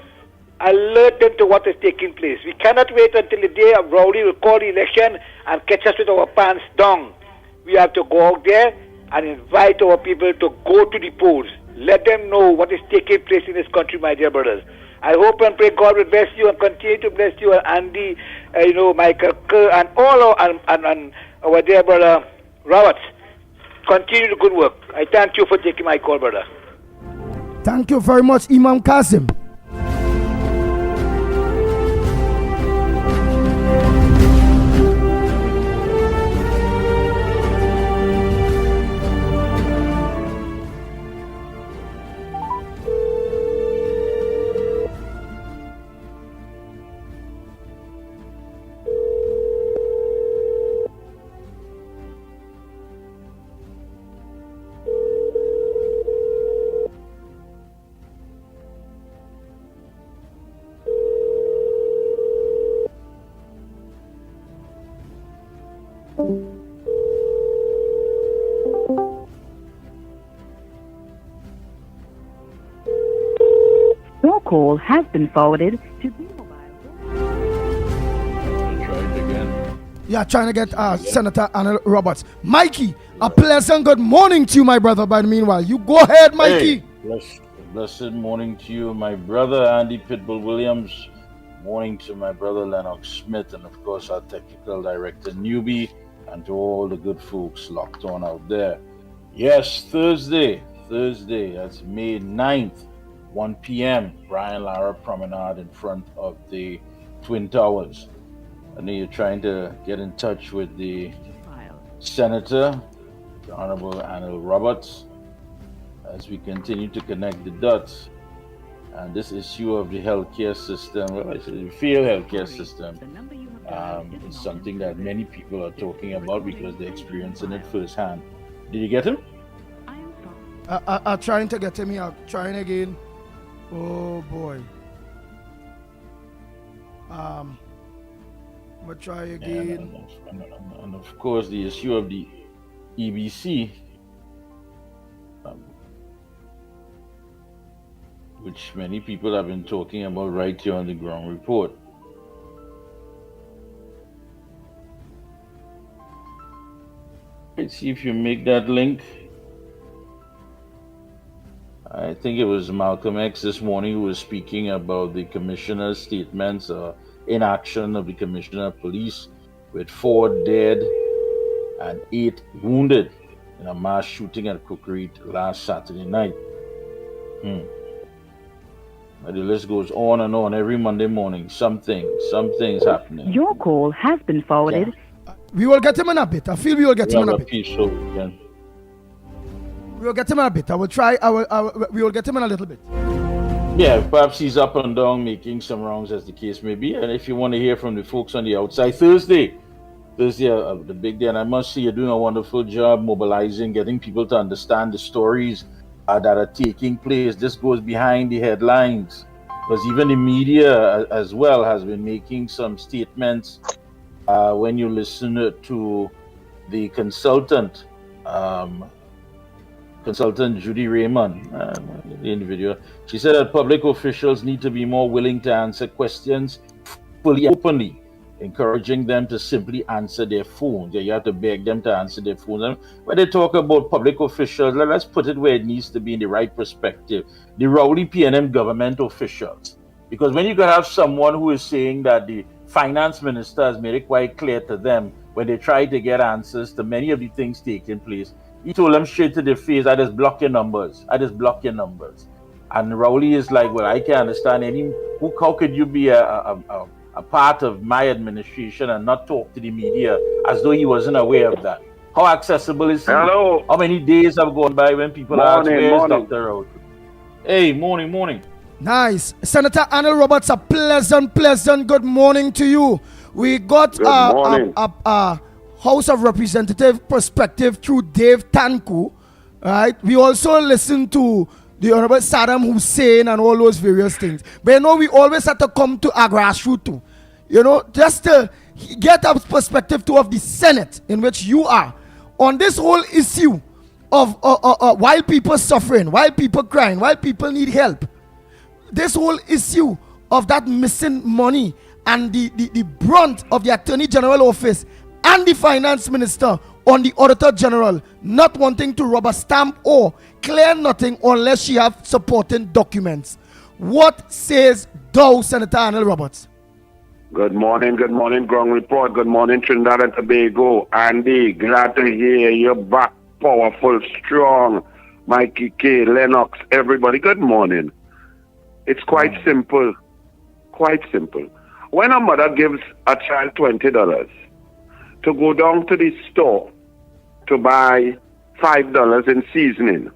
Alert them to what is taking place. We cannot wait until the day of Rowley will call the election and catch us with our pants down. We have to go out there and invite our people to go to the polls. Let them know what is taking place in this country, my dear brothers. I hope and pray God will bless you and continue to bless you and Andy, Michael Kerr, and all and our dear brother Roberts. Continue the good work. I thank you for taking my call, brother. Thank you very much, Imam Kasim. Your call has been forwarded to Yeah, trying to get Senator Anil Roberts. Mikey, a pleasant good morning to you, my brother. By the meanwhile, you go ahead, Mikey. Hey, blessed morning to you, my brother Andy Pitbull Williams. Morning to my brother Lennox Smith, and of course our technical director Newbie, and to all the good folks locked on out there. Yes, Thursday, that's May 9th, 1 p.m., Brian Lara Promenade in front of the Twin Towers. I know you're trying to get in touch with the Senator, the Honorable Anil Roberts, as we continue to connect the dots. And this issue of the healthcare system, the failed healthcare system, is something that many people are talking about because they're experiencing it firsthand. Did you get him? I'm trying to get him here. Trying again. Oh boy. But try again. And of course, the issue of the EBC, which many people have been talking about right here on the ground report. Let's see if you make that link. I think it was Malcolm X this morning who was speaking about the commissioner's statements, inaction of the commissioner of police, with 4 dead and 8 wounded in a mass shooting at Cookery last Saturday night. The list goes on and on every Monday morning. Something's happening. Your call has been forwarded. We will get him in a bit. I feel we will get him in a bit. We will get him in a bit. I will try. We will get him in a little bit. Yeah, perhaps he's up and down making some rounds as the case may be. And if you want to hear from the folks on the outside, Thursday, the big day. And I must say you're doing a wonderful job mobilizing, getting people to understand the stories that are taking place. This goes behind the headlines, because even the media as well has been making some statements. When you listen to the consultant Judy Raymond, the individual, she said that public officials need to be more willing to answer questions fully openly, encouraging them to simply answer their phones. You have to beg them to answer their phones. And when they talk about public officials, let's put it where it needs to be in the right perspective. The Rowley PNM government officials, Because when you could have someone who is saying that the finance minister has made it quite clear to them when they try to get answers to many of the things taking place, he told them straight to their face, I just block your numbers. I just block your numbers. And Rowley is like, well, I can't understand how could you be a part of my administration and not talk to the media as though he wasn't aware of that? How accessible is he? Hello. How many days have gone by when people ask, where is Dr. Rowley? Hey, morning. Nice. Senator Arnold Roberts, a pleasant good morning to you. We got a House of Representative perspective through Dave Tanku. Right? We also listen to the Honorable Saddam Hussein and all those various things. But you know, we always have to come to a grassroots too. You know, just to get a perspective too of the Senate in which you are on this whole issue of while people suffering, while people crying, while people need help. This whole issue of that missing money and the brunt of the Attorney General office and the Finance Minister on the Auditor General not wanting to rubber stamp or clear nothing unless she have supporting documents. What says thou, Senator Arnold Roberts? Good morning, Ground Report. Good morning, Trinidad and Tobago. Andy, glad to hear you're back, powerful, strong. Mikey K, Lennox, everybody, good morning. It's quite simple. When a mother gives a child $20 to go down to the store to buy $5 in seasoning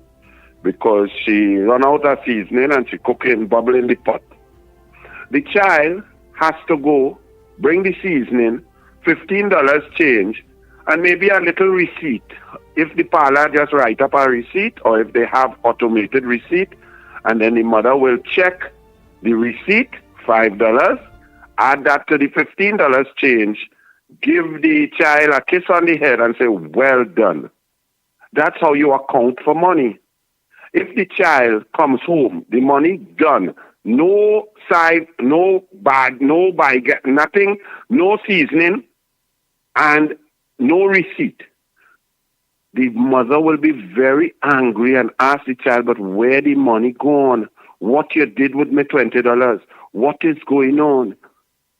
because she run out of seasoning and she cooking bubble in the pot, the child has to go bring the seasoning, $15 change, and maybe a little receipt. If the parlor just write up a receipt or if they have automated receipt, and then the mother will check the receipt, $5, add that to the $15 change, give the child a kiss on the head and say, well done. That's how you account for money. If the child comes home, the money done, no side, no bag, no buy, nothing, no seasoning, and no receipt, the mother will be very angry and ask the child, but where the money gone? What you did with me $20? What is going on?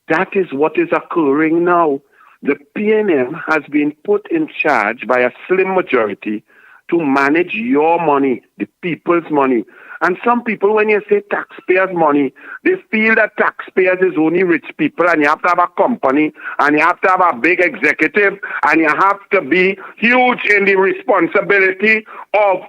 That is what is occurring now. The PNM has been put in charge by a slim majority to manage your money, the people's money. And some people, when you say taxpayers' money, they feel that taxpayers is only rich people and you have to have a company and you have to have a big executive and you have to be huge in the responsibility of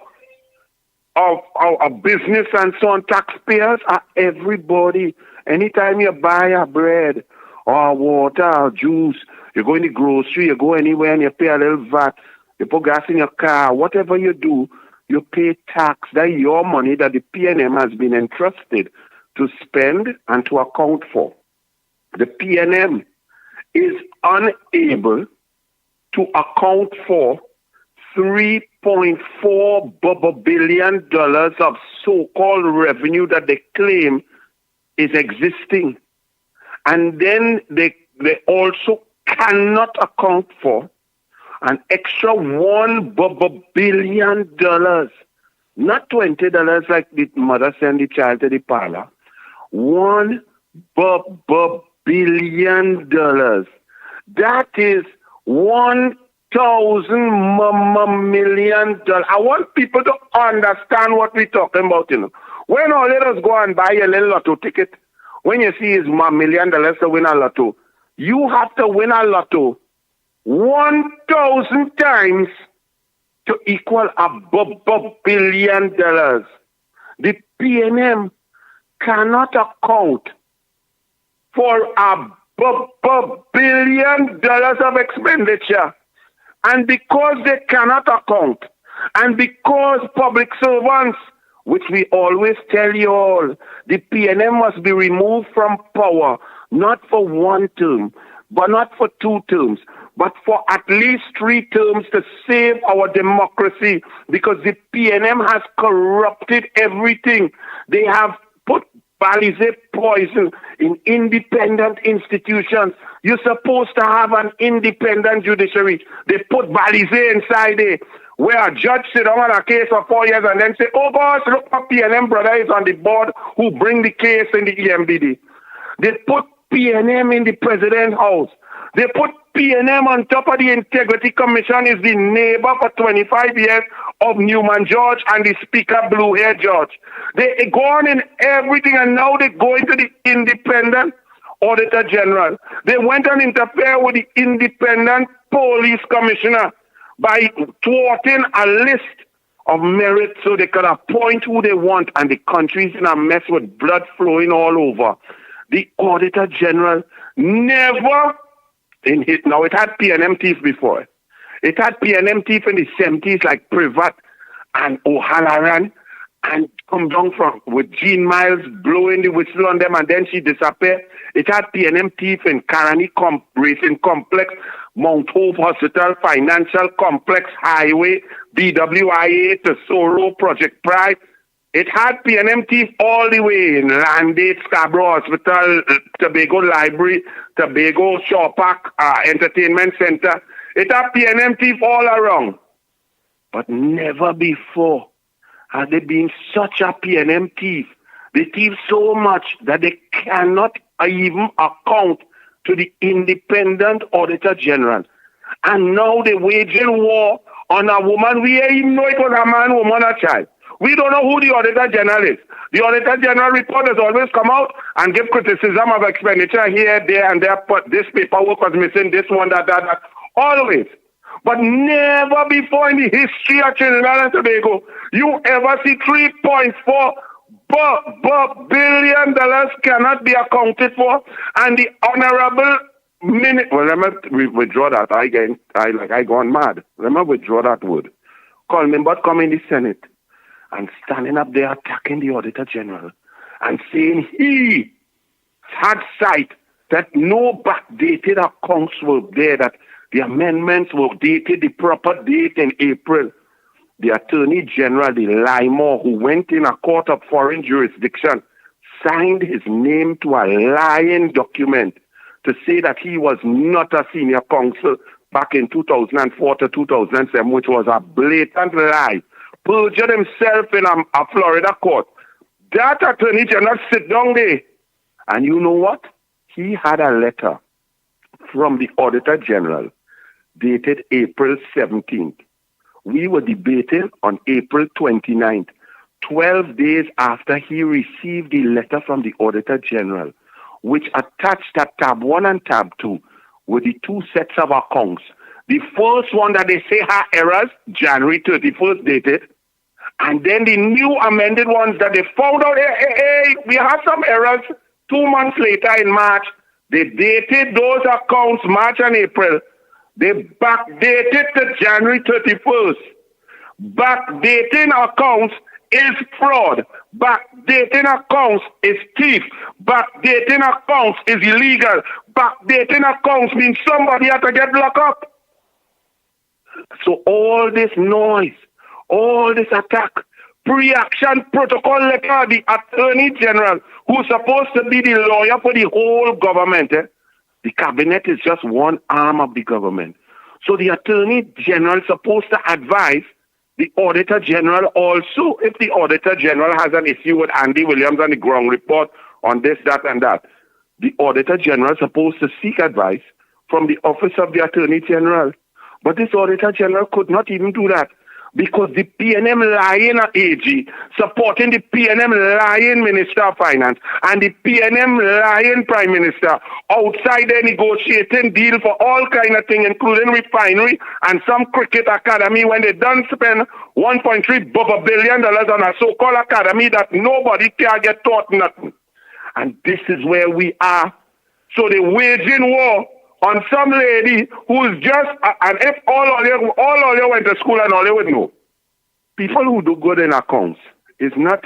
business and so on. Taxpayers are everybody. Anytime you buy a bread or water or juice, you go in the grocery, you go anywhere and you pay a little VAT, you put gas in your car, whatever you do, you pay tax. That's your money that the PNM has been entrusted to spend and to account for. The PNM is unable to account for $3.4 billion of so-called revenue that they claim is existing. And then they also cannot account for an extra $1 billion, not $20 like the mother send the child to the parlor. $1 billion. That is 1,000 million. I want people to understand what we're talking about. You know, when all let us go and buy a little lotto ticket, when you see it's $1 million to win a lotto, you have to win a lotto 1,000 times to equal $1 billion. The PNM cannot account for $1 billion of expenditure. And because they cannot account, and because public servants, which we always tell you all, the PNM must be removed from power, not for one term, but not for 2 terms, but for at least 3 terms to save our democracy, because the PNM has corrupted everything. They have put Balizé poison in independent institutions. You're supposed to have an independent judiciary. They put Balizé inside there. where a judge sit down on a case for 4 years and then say, oh gosh, look, my PNM brother is on the board who bring the case in the EMBD. They put PNM in the president's house. They put PNM on top of the Integrity Commission, is the neighbor for 25 years of Newman George and the Speaker Blue Hair George. They go on in everything, and now they go into the Independent Auditor General. They went and interfered with the Independent Police Commissioner by thwarting a list of merit so they could appoint who they want, and the country's in a mess with blood flowing all over. The Auditor General never in his, now it had PNM thief before. It had PNM thief in the 70s like Privat and O'Halloran, and come down from with Jean Miles blowing the whistle on them and then she disappeared. It had PNM thief in Carani Racing Complex, Mount Hope Hospital, Financial Complex, Highway, BWIA, Tesoro, Project Pride. It had PNM thief all the way in Landate, Scarborough Hospital, Tobago Library, Tobago Shaw Park Entertainment Center. It had PNM thief all around. But never before has there been such a PNM thief. They thief so much that they cannot even account to the Independent Auditor General. And now they're waging war on a woman. We ain't even know it was a man, woman, or child. We don't know who the Auditor General is. The Auditor General report has always come out and give criticism of expenditure here, there, and there. But this paperwork was missing, this one, that. Always. But never before in the history of Trinidad and Tobago you ever see $3.4 billion cannot be accounted for, and the honorable well, let me withdraw that. I gone mad. Let me withdraw that word. Coleman but come in the Senate and standing up there attacking the Auditor General and saying he had sight that no backdated accounts were there, that the amendments were dated the proper date in April. The Attorney General, the Lymore, who went in a court of foreign jurisdiction, signed his name to a lying document to say that he was not a senior counsel back in 2004 to 2007, which was a blatant lie. Perjured himself in a Florida court. That Attorney General sit down there. And you know what? He had a letter from the Auditor General dated April 17th. We were debating on April 29th, 12 days after he received the letter from the Auditor General, which attached at tab 1 and tab 2 with the two sets of accounts. The first one that they say had errors, January 31st dated, and then the new amended ones that they found out, hey, we have some errors 2 months later in March. They dated those accounts March and April. They backdated to January 31st. Backdating accounts is fraud. Backdating accounts is thief. Backdating accounts is illegal. Backdating accounts means somebody had to get locked up. So all this noise, all this attack, pre-action protocol letter, the Attorney General, who's supposed to be the lawyer for the whole government, the cabinet is just one arm of the government. So the Attorney General is supposed to advise the Auditor General also if the Auditor General has an issue with Andy Williams and the ground report on this, that, and that. The Auditor General is supposed to seek advice from the Office of the Attorney General. But this Auditor General could not even do that, because the PNM lying AG supporting the PNM lying Minister of Finance and the PNM lying Prime Minister outside their negotiating deal for all kind of things, including refinery and some cricket academy, when they done spend $1.3 billion on a so-called academy that nobody can get taught nothing. And this is where we are. So they're waging war on some lady who's just, and if all you went to school and all you would know. People who do good in accounts is not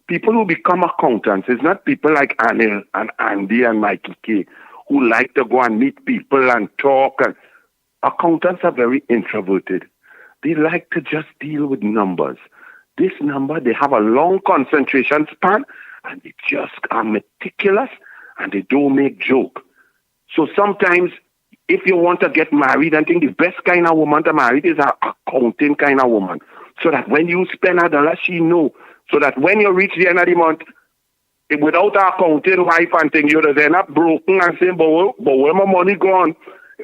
people who become accountants. It's not people like Anil and Andy and Mikey K who like to go and meet people and talk. And accountants are very introverted. They like to just deal with numbers. This number, they have a long concentration span and they just are meticulous and they don't make joke. So sometimes if you want to get married, I think the best kind of woman to marry is an accounting kind of woman. So that when you spend $1, she know. So that when you reach the end of the month, without her accounting wife and thing, you're then up broken and saying, but where my money gone?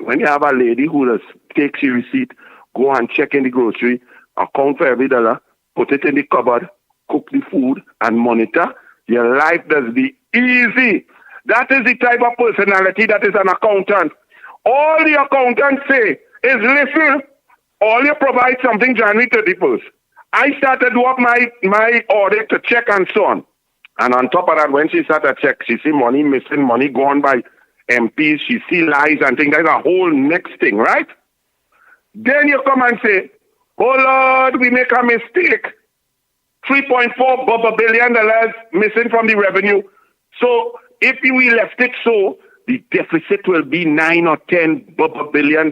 When you have a lady who just takes your receipt, go and check in the grocery, account for every dollar, put it in the cupboard, cook the food, and monitor, your life does be easy. That is the type of personality that is an accountant. All the accountants say is, listen, all you provide something January 31st. I started to up my audit to check and so on. And on top of that, when she started to check, she see money missing, money gone by MPs, she see lies and things. That's a whole next thing, right? Then you come and say, oh Lord, we make a mistake. $3.4 billion missing from the revenue. So if we left it so, the deficit will be $9 or $10 billion.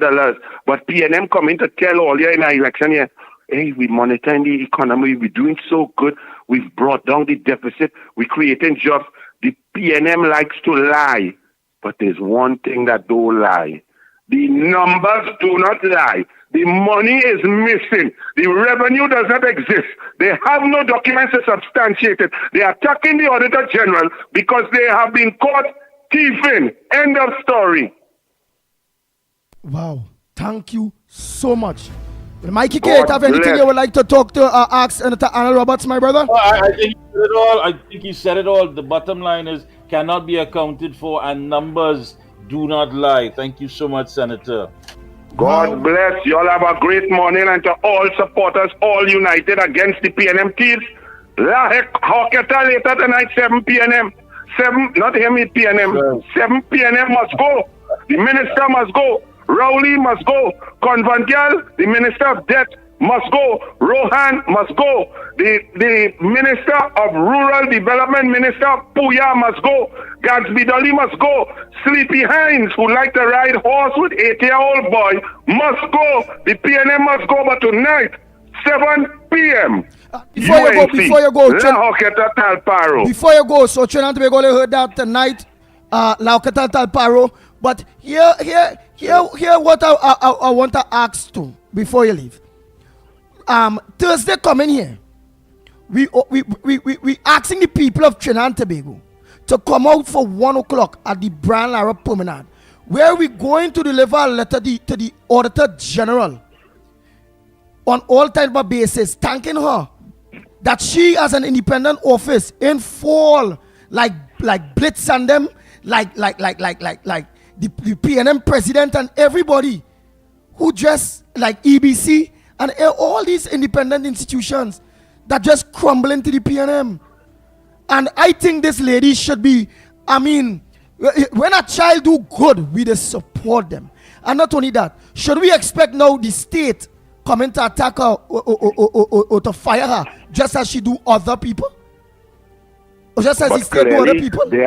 But PNM coming to tell all you in our election here, hey, we monitoring the economy, we're doing so good, we've brought down the deficit, we're creating jobs. The PNM likes to lie. But there's one thing that don't lie. The numbers do not lie. The money is missing. The revenue does not exist. They have no documents to substantiate it. They are attacking the Auditor General because they have been caught thieving. End of story. Wow. Thank you so much. Mikey K, have anything you would like to talk to ask Senator Arnold Roberts, my brother? I think he said it all. I think he said it all. The bottom line is cannot be accounted for, and numbers do not lie. Thank you so much, Senator. God bless. You all have a great morning, and to all supporters, all united against the PNM thieves. Hawketa later tonight, 7 p.m. 7, not hear me, PNM. 7 p.m. must go. The minister must go. Rowley must go. Convantial, the Minister of Debt, must go. Rohan must go. The Minister of Rural Development, Minister Puya must go. Gadsby Dolly must go. Sleepy Hines, who like to ride horse with 8-year-old boy, must go. The PNM must go, but tonight, 7 p.m. Before you go, Before you go, so Trinidad and Tobago heard that tonight, La Hawketa Talparo. But here what I want to ask to before you leave. Thursday coming here, we asking the people of Trinidad and Tobago to come out for 1 o'clock at the Brian Lara Promenade, where we're going to deliver a letter to the Auditor General on all type of basis, thanking her that she has an independent office in fall, like Blitz and them, like the PNM president and everybody who just like EBC and all these independent institutions that just crumble into the PNM. And I think this lady should be, I mean, when a child do good, we just support them. And not only that, should we expect now the state coming to attack her or to fire her just as she do other people? Or just as the state do other people? They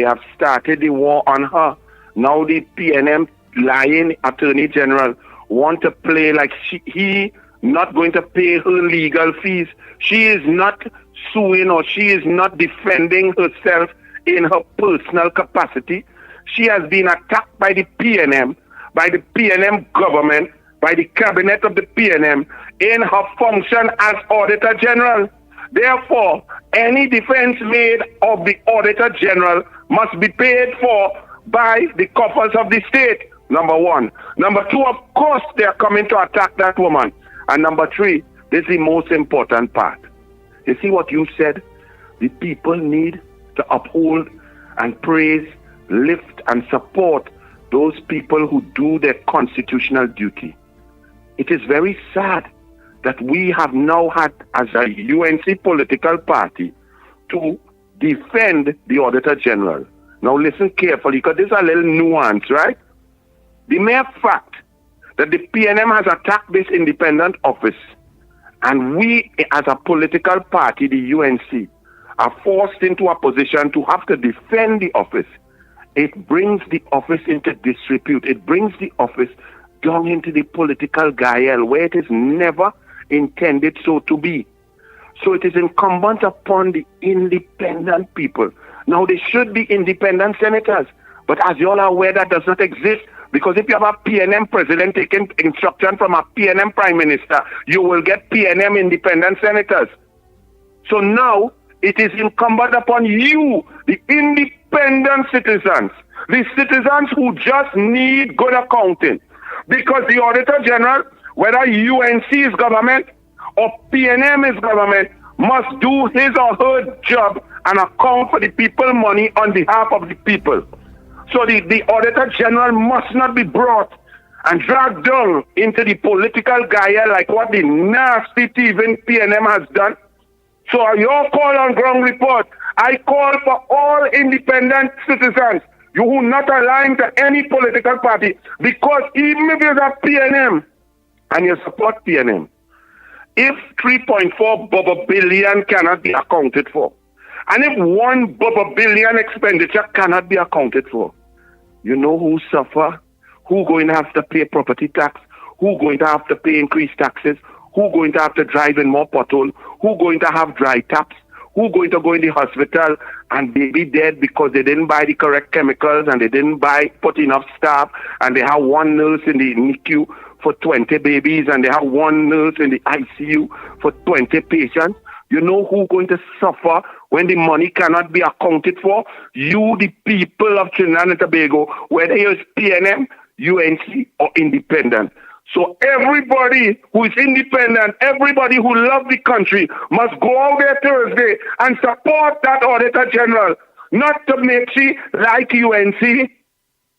have started the war on her. Now the PNM lying Attorney General want to play like he not going to pay her legal fees. She is not suing or she is not defending herself in her personal capacity. She has been attacked by the PNM, by the PNM government, by the cabinet of the PNM in her function as Auditor General. Therefore, any defense made of the Auditor General must be paid for by the coffers of the state, number one. Number two, of course, they are coming to attack that woman. And number three, this is the most important part. You see what you said? The people need to uphold and praise, lift and support those people who do their constitutional duty. It is very sad that we have now had, as a UNC political party, to defend the Auditor General. Now listen carefully, because there's a little nuance, right? The mere fact that the PNM has attacked this independent office, and we as a political party, the UNC, are forced into a position to have to defend the office, it brings the office into disrepute. It brings the office down into the political guile where it is never intended so to be. So it is incumbent upon the independent people. Now, they should be independent senators, But as you all are aware, that does not exist. Because if you have a PNM president taking instruction from a PNM prime minister, you will get PNM independent senators. So now it is incumbent upon you, the independent citizens, the citizens who just need good accounting. Because the Auditor General, whether UNC is government or PNM is government, must do his or her job and account for the people money on behalf of the people. So the Auditor General must not be brought and dragged down into the political guile like what the nasty thieving PNM has done. So your call on ground report, I call for all independent citizens, you who not aligned to any political party, because even if you're a PNM and you support PNM, if 3.4 billion cannot be accounted for, and if 1 billion expenditure cannot be accounted for, you know who suffer? Who going to have to pay property tax? Who going to have to pay increased taxes? Who going to have to drive in more pothole? Who going to have dry taps? Who going to go in the hospital and baby dead because they didn't buy the correct chemicals and they didn't put enough staff and they have one nurse in the NICU for 20 babies and they have one nurse in the ICU for 20 patients? You know who going to suffer when the money cannot be accounted for? You, the people of Trinidad and Tobago, whether you're PNM, UNC, or independent. So everybody who is independent, everybody who loves the country must go out there Thursday and support that Auditor General, not to make she like UNC.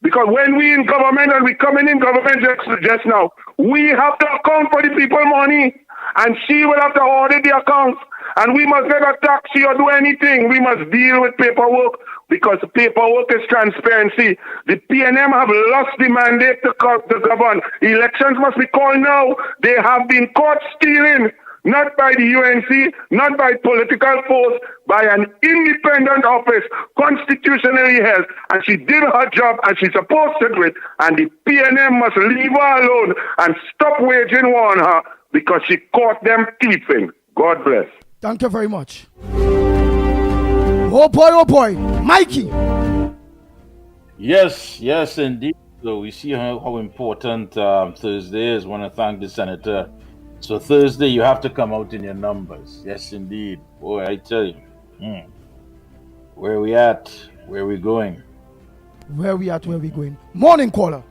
Because when we in government and we coming in government just now, we have to account for the people money. And she will have to audit the accounts. And we must get a taxi or do anything. We must deal with paperwork because paperwork is transparency. The PNM have lost the mandate to govern. Elections must be called now. They have been caught stealing, not by the UNC, not by political force, by an independent office, constitutionally held. And she did her job and she's supposed to do it. And the PNM must leave her alone and stop waging war on her because she caught them thieving. God bless. Thank you very much. Oh boy, Mikey. Yes, indeed. So we see how important Thursday is. I want to thank the senator. So Thursday, you have to come out in your numbers. Yes, indeed. Boy, I tell you. Where we at? Where we going? Where we at? Where we going? Morning caller.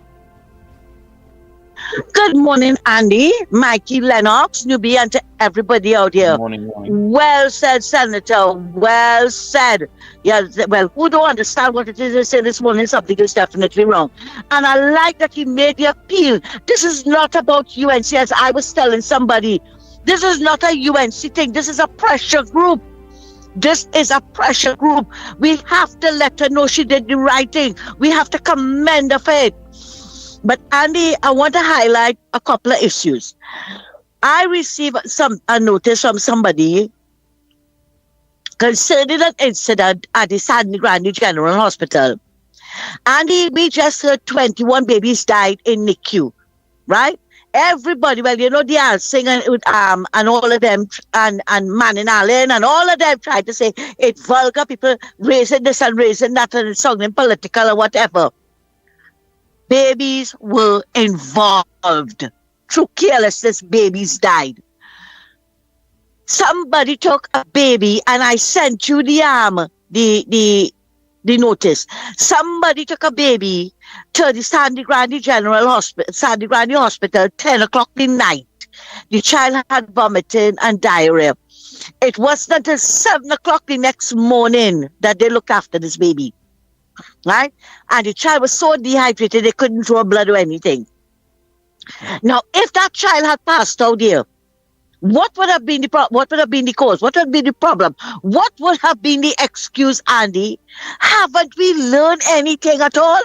Good morning, Andy, Mikey, Lennox, Newbie, and to everybody out here. Good morning. Well said, Senator. Well said. Yeah, well, who don't understand what it is they say this morning, something is definitely wrong. And I like that he made the appeal. This is not about UNC, as I was telling somebody. This is not a UNC thing. This is a pressure group. This is a pressure group. We have to let her know she did the right thing. We have to commend her for it. But Andy, I want to highlight a couple of issues. I received a notice from somebody concerning an incident at the San Grande General Hospital. Andy, we just heard 21 babies died in NICU, right? Everybody, well, you know, they are singing and all of them, and Manning Allen, and all of them tried to say it's vulgar, people raising this and raising that, and it's sounding political or whatever. Babies were involved. Through carelessness, babies died. Somebody took a baby, and I sent you the notice. Somebody took a baby to the San Grande Hospital, 10 o'clock in the night. The child had vomiting and diarrhea. It wasn't until 7 o'clock the next morning that they looked after this baby. Right? And the child was so dehydrated they couldn't draw blood or anything. Now, if that child had passed out here, what would have been the cause? What would have been the problem? What would have been the excuse, Andy? Haven't we learned anything at all?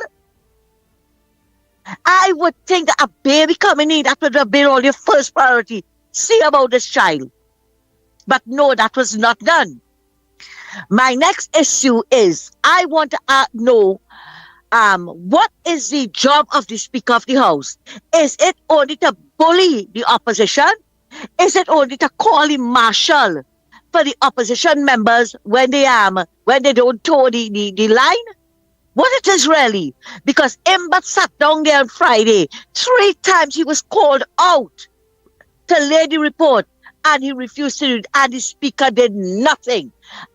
I would think that a baby coming in, that would have been all your first priority. See about this child. But no, that was not done. My next issue is, I want to know what is the job of the Speaker of the House? Is it only to bully the opposition? Is it only to call him marshal for the opposition members when they don't toe the line? What it is really. Because Imbert sat down there on Friday. 3 times he was called out to lay the report, and he refused to do it. And the speaker did nothing.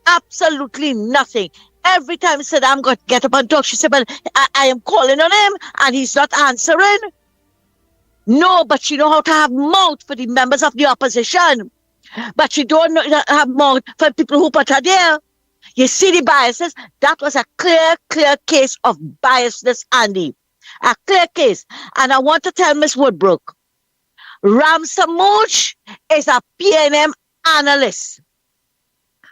Absolutely nothing. Every time he said, I'm going to get up and talk, she said, but I am calling on him, and he's not answering. No, but she know how to have mouth for the members of the opposition. But she don't know, have mouth for people who put her there. You see the biases? That was a clear case of biasness, Andy. A clear case. And I want to tell Miss Woodbrook, Ramsamooch is a PNM analyst,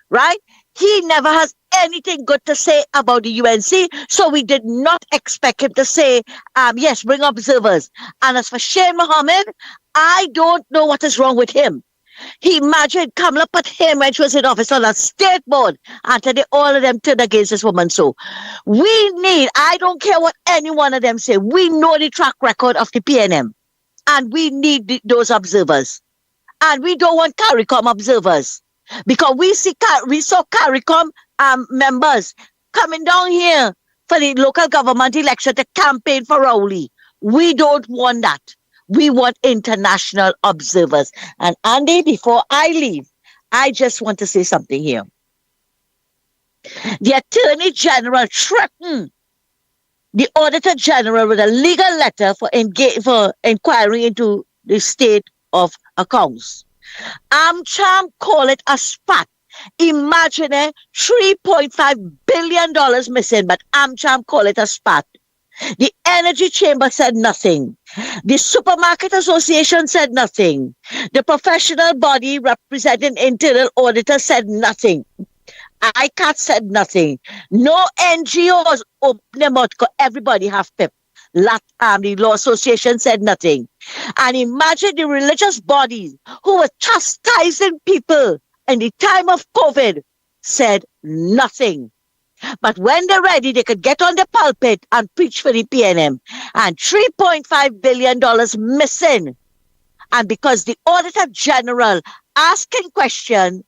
right? He never has anything good to say about the UNC, so we did not expect him to say, yes, bring observers. And as for Shane Mohammed, I don't know what is wrong with him. He imagined Kamala put him when she was in office on a state board, and today all of them turned against this woman. So we need, I don't care what any one of them say, we know the track record of the PNM, and we need those observers. And we don't want CARICOM observers, because we saw CARICOM members coming down here for the local government election to campaign for Rowley. We don't want that. We want international observers. And Andy, before I leave, I just want to say something here. The Attorney General threatened the Auditor General with a legal letter for inquiry into the state of accounts. AmCham call it a spat. Imagine $3.5 billion missing, but AmCham call it a spat. The Energy Chamber said nothing. The Supermarket Association said nothing. The professional body representing internal auditor said nothing. ICAT said nothing. No NGOs open their mouth because everybody have PIP. The Law Association said nothing. And imagine the religious bodies who were chastising people in the time of COVID said nothing. But when they're ready, they could get on the pulpit and preach for the PNM. And $3.5 billion missing. And because the Auditor General asking question,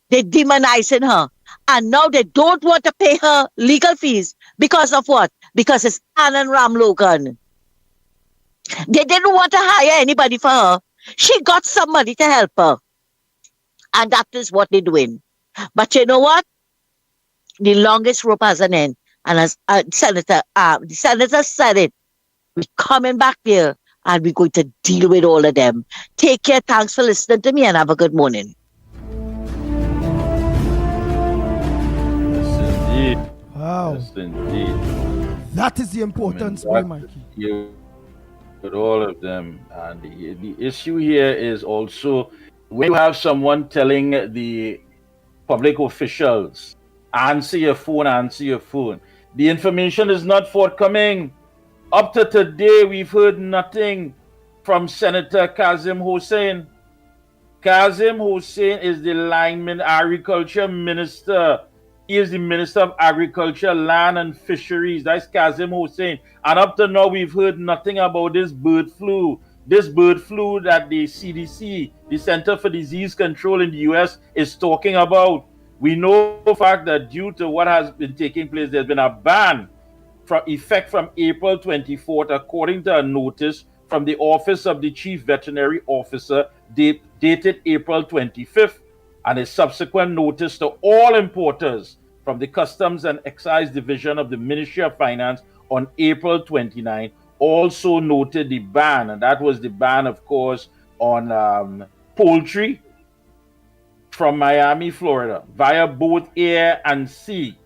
they're demonizing her. And now they don't want to pay her legal fees. Because of what? Because it's Anand Ram Logan. They didn't want to hire anybody for her. She got somebody to help her. And that is what they're doing. But you know what? The longest rope has an end. And as the senator said it, we're coming back there and we're going to deal with all of them. Take care. Thanks for listening to me and have a good morning. Yes, indeed. Wow. Yes, indeed. That is the importance, my Mikey. With all of them. And the issue here is also when you have someone telling the public officials, answer your phone. The information is not forthcoming. Up to today, we've heard nothing from Senator Kazim Hussain. Kazim Hussain is the lineman agriculture minister. He is the Minister of Agriculture, Land and Fisheries. That's Kazim Hussain. And up to now, we've heard nothing about this bird flu. This bird flu that the CDC, the Center for Disease Control in the US, is talking about. We know the fact that due to what has been taking place, there's been a ban from effect from April 24th, according to a notice from the Office of the Chief Veterinary Officer dated April 25th, and a subsequent notice to all importers from the Customs and Excise Division of the Ministry of Finance on April 29th also noted the ban, and that was the ban, of course, on poultry from Miami, Florida, via both air and sea.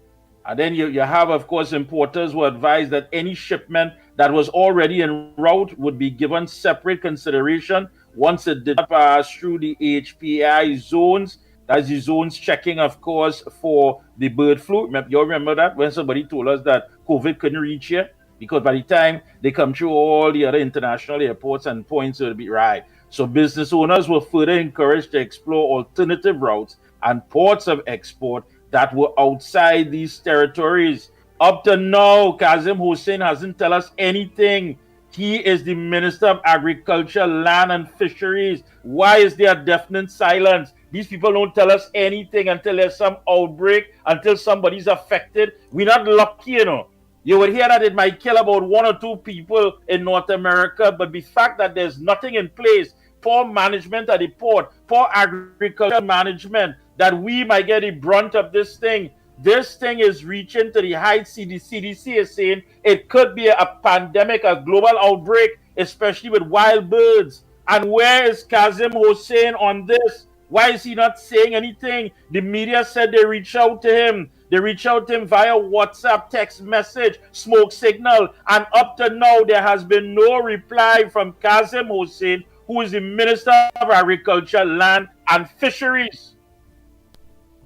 And then you have, of course, importers who advise that any shipment that was already en route would be given separate consideration once it did not pass through the HPI zones. That's the zones checking, of course, for the bird flu. You remember that when somebody told us that COVID couldn't reach here? Because by the time they come through all the other international airports and points, it'll be right. So business owners were further encouraged to explore alternative routes and ports of export that were outside these territories. Up to now, Kazim Hussain hasn't told us anything. He is the Minister of Agriculture, Land and Fisheries. Why is there deafening silence? These people don't tell us anything until there's some outbreak, until somebody's affected. We're not lucky, you know. You would hear that it might kill about 1 or 2 people in North America, but the fact that there's nothing in place for management at the port, for agriculture management, that we might get the brunt of this thing. This thing is reaching to the heights. The CDC is saying it could be a pandemic, a global outbreak, especially with wild birds. And where is Kazim Hussein on this? Why is he not saying anything? The media said they reached out to him. They reached out to him via WhatsApp, text message, smoke signal. And up to now, there has been no reply from Kazim Hussein, who is the Minister of Agriculture, Land and Fisheries.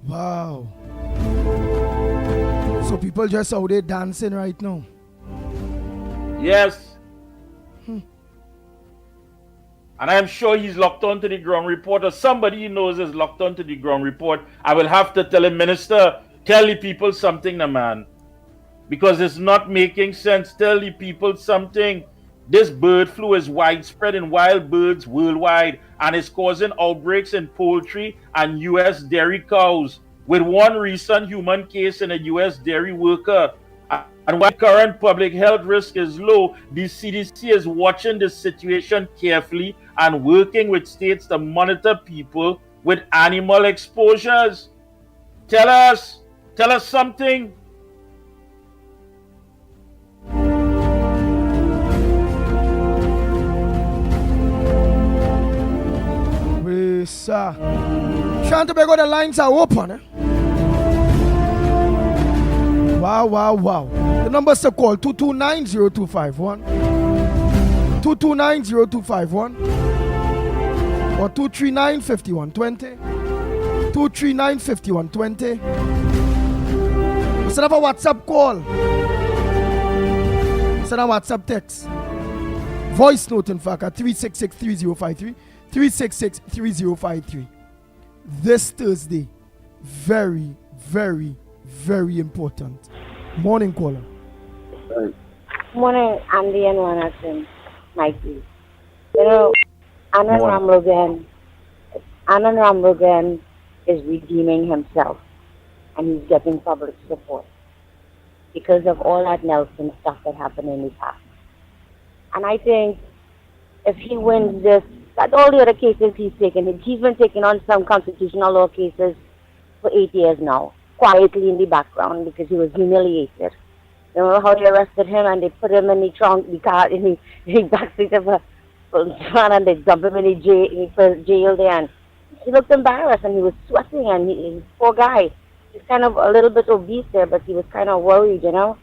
Wow. So people just out there dancing right now. Yes. And I'm sure he's locked on to the ground report, or somebody he knows is locked on to the ground report. I will have to tell him, Minister, tell the people something, the man. Because it's not making sense. Tell the people something. This bird flu is widespread in wild birds worldwide, and it's causing outbreaks in poultry and U.S. dairy cows, with one recent human case in a U.S. dairy worker. And while current public health risk is low, the CDC is watching the situation carefully and working with states to monitor people with animal exposures. Tell us something. We sir. Shantabago, the lines are open. Wow. The numbers to call 229-0251, 229-0251, or 239-5120, 239-5120. Send up a WhatsApp call. Send a WhatsApp text. Voice note, in fact, at 366-3053, 366-3053. This Thursday, very, very, very important. Morning caller. Morning, Andy and Lennox, Mikey. You know, Anand Ramlogan is redeeming himself, and he's getting public support because of all that Nelson stuff that happened in the past. And I think if he wins this, that all the other cases he's taken, he's been taking on some constitutional law cases for 8 years now, quietly in the background because he was humiliated. You know how they arrested him and they put him in the trunk, the car, in the backseat of a police van, and they dumped him in the jail there. And he looked embarrassed and he was sweating, and he poor guy. He's kind of a little bit obese there, but he was kind of worried, you know.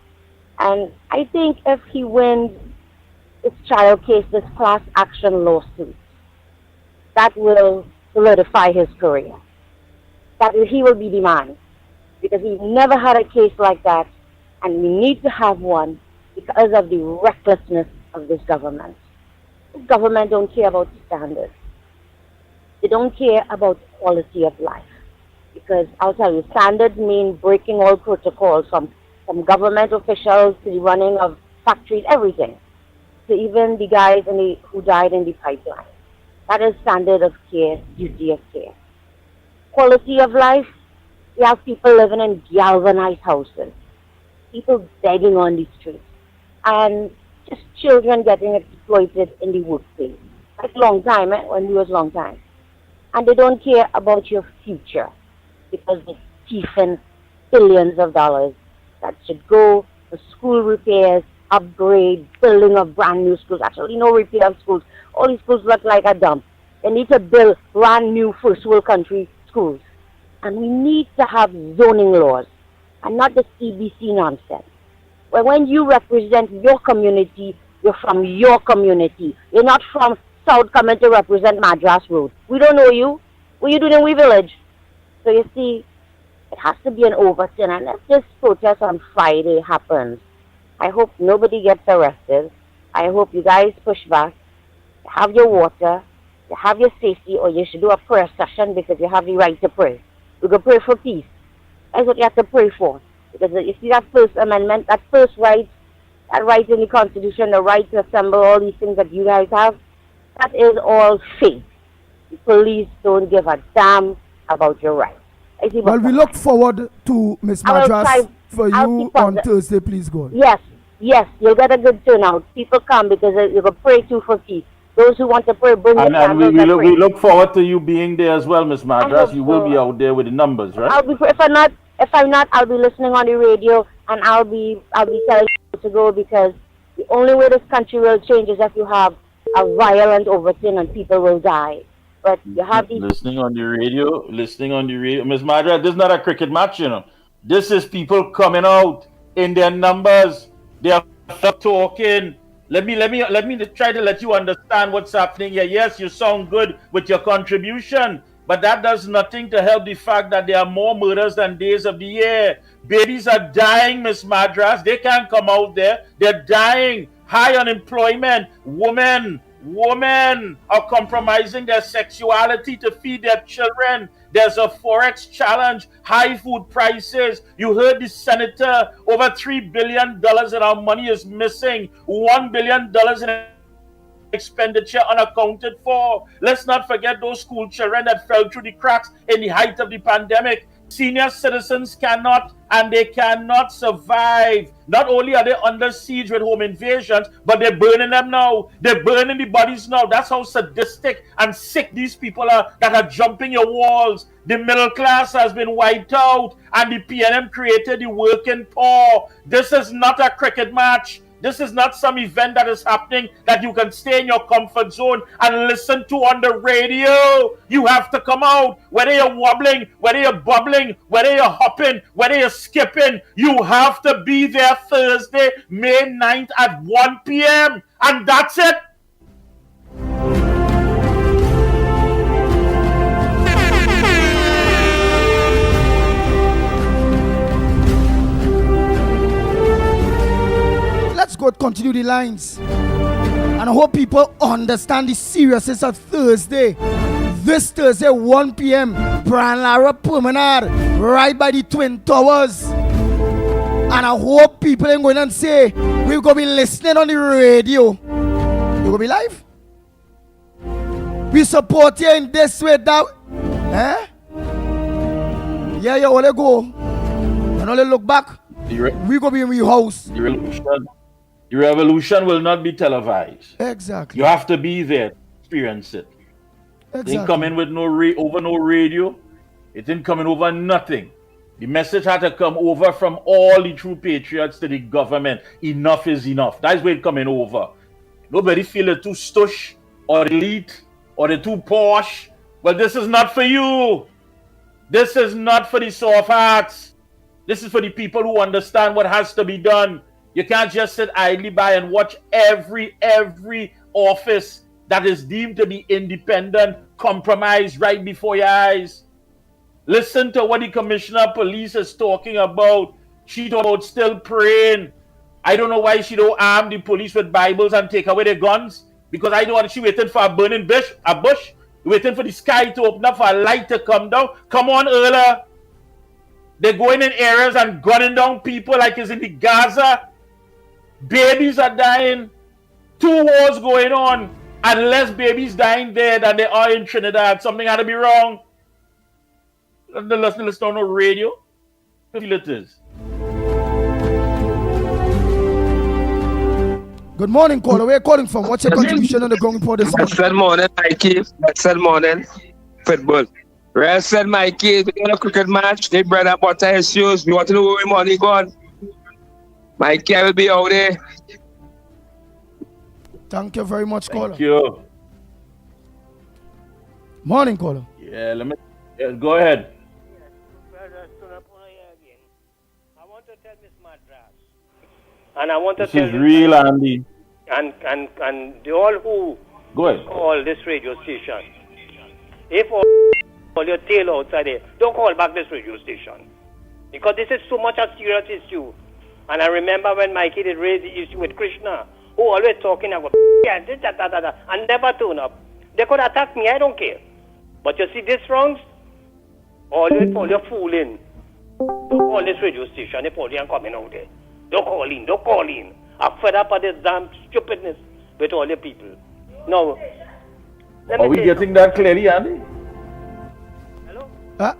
And I think if he wins this child case, this class action lawsuit, that will solidify his career. That he will be the man, because we've never had a case like that, and we need to have one because of the recklessness of this government. This government don't care about standards. They don't care about quality of life. Because I'll tell you, standards mean breaking all protocols from government officials to the running of factories, everything. To even the guys who died in the pipeline. That is standard of care, duty of care. Quality of life, we have people living in galvanized houses. People begging on the streets, and just children getting exploited in the workplace. Like long time, when we was long time. And they don't care about your future because they're thieving billions of dollars that should go for school repairs, upgrade, building of brand new schools. Actually, no repair of schools. All these schools look like a dump. They need to build brand new first world country schools. And we need to have zoning laws. And not this EBC nonsense. Well, when you represent your community, you're from your community. You're not from South coming to represent Madras Road. We don't know you. What you doing in we village? So you see, it has to be an overturn. And if this protest on Friday happens, I hope nobody gets arrested. I hope you guys push back. You have your water. You have your safety, or you should do a prayer session because you have the right to pray. We go pray for peace. That's what you have to pray for. Because you see that First Amendment, that first right, that right in the Constitution, the right to assemble, all these things that you guys have, that is all fake. The police don't give a damn about your rights. I see Well, we look forward to Miss I will Madras try- for I'll you keep on positive. Thursday, please, God. Yes, you'll get a good turnout. People come because you will pray too for peace. Those who want to pray, bring the And candles and pray. we look forward to you being there as well, Miss Madras. hope You will so. be out there with the numbers, right? I'll be if I'm not, I'll be listening on the radio and I'll be telling you to go because the only way this country will change is if you have a violent overthrow and people will die. But you have these Listening on the radio. Miss Madras, this is not a cricket match, you know. This is people coming out in their numbers. They are talking. Let me try to let you understand what's happening here. Yes, you sound good with your contribution, but that does nothing to help the fact that there are more murders than days of the year. Babies are dying, Miss Madras. They can't come out there. They're dying. High unemployment. Women are compromising their sexuality to feed their children. There's a forex challenge, high food prices. You heard the senator, over $3 billion in our money is missing. $1 billion in expenditure unaccounted for. Let's not forget those school children that fell through the cracks in the height of the pandemic. Senior citizens cannot survive. Not only are they under siege with home invasions, but they're burning them now. They're burning the bodies now. That's how sadistic and sick these people are that are jumping your walls. The middle class has been wiped out, and the PNM created the working poor. This is not a cricket match. This is not some event that is happening that you can stay in your comfort zone and listen to on the radio. You have to come out, whether you're wobbling, whether you're bubbling, whether you're hopping, whether you're skipping. You have to be there Thursday, May 9th at 1 p.m. And that's it. Let's go continue the lines. And I hope people understand the seriousness of Thursday. This Thursday, 1 p.m., Brand Lara Promenade, right by the Twin Towers. And I hope people ain't going to say, we're going to be listening on the radio. You're going to be live? We support you in this way, that eh? Yeah, you only go. And only look back. We're going to be in your house. The revolution will not be televised. Exactly. You have to be there to experience it. It didn't come in with over no radio. It didn't come in over nothing. The message had to come over from all the true patriots to the government. Enough is enough. That's where it's coming over. Nobody feel it too stush or elite or the too posh. Well, this is not for you. This is not for the soft hearts. This is for the people who understand what has to be done. You can't just sit idly by and watch every office that is deemed to be independent compromised right before your eyes. Listen to what the commissioner of police is talking about. She talking about still praying. I don't know why she don't arm the police with Bibles and take away their guns. Because I don't want she waiting for a burning bush, waiting for the sky to open up, for a light to come down. Come on, earlier. They're going in areas and gunning down people like it's in the Gaza. Babies are dying. 2 wars going on. And less babies dying there than they are in Trinidad. Something had to be wrong. Listen on the radio. Feel it is. Good morning, caller. Where are you calling from? What's your contribution on the ground report this morning? Good morning, Mikey. Good morning, football. Rest said Mikey, we got a cricket match. They bread and butter issues. We want to know where my money gone. Mikey, I will be out there. Thank you very much, caller. Thank you. Morning, caller. Yeah, go ahead. And I want to This tell is you, real, Andy. and the all who Go ahead. call this radio station, if all your tail outside there, don't call back this radio station. Because this is so much a serious issue. And I remember when Mikey did raise the issue with Krishna, who always talking about and never turn up. They could attack me, I don't care. But you see this wrongs? All you're fooling. Don't call this radio station if all you're coming out there. Don't call in. I'm fed up of this damn stupidness with all the people. No. Are we getting that clearly, Andy? Hello? Huh?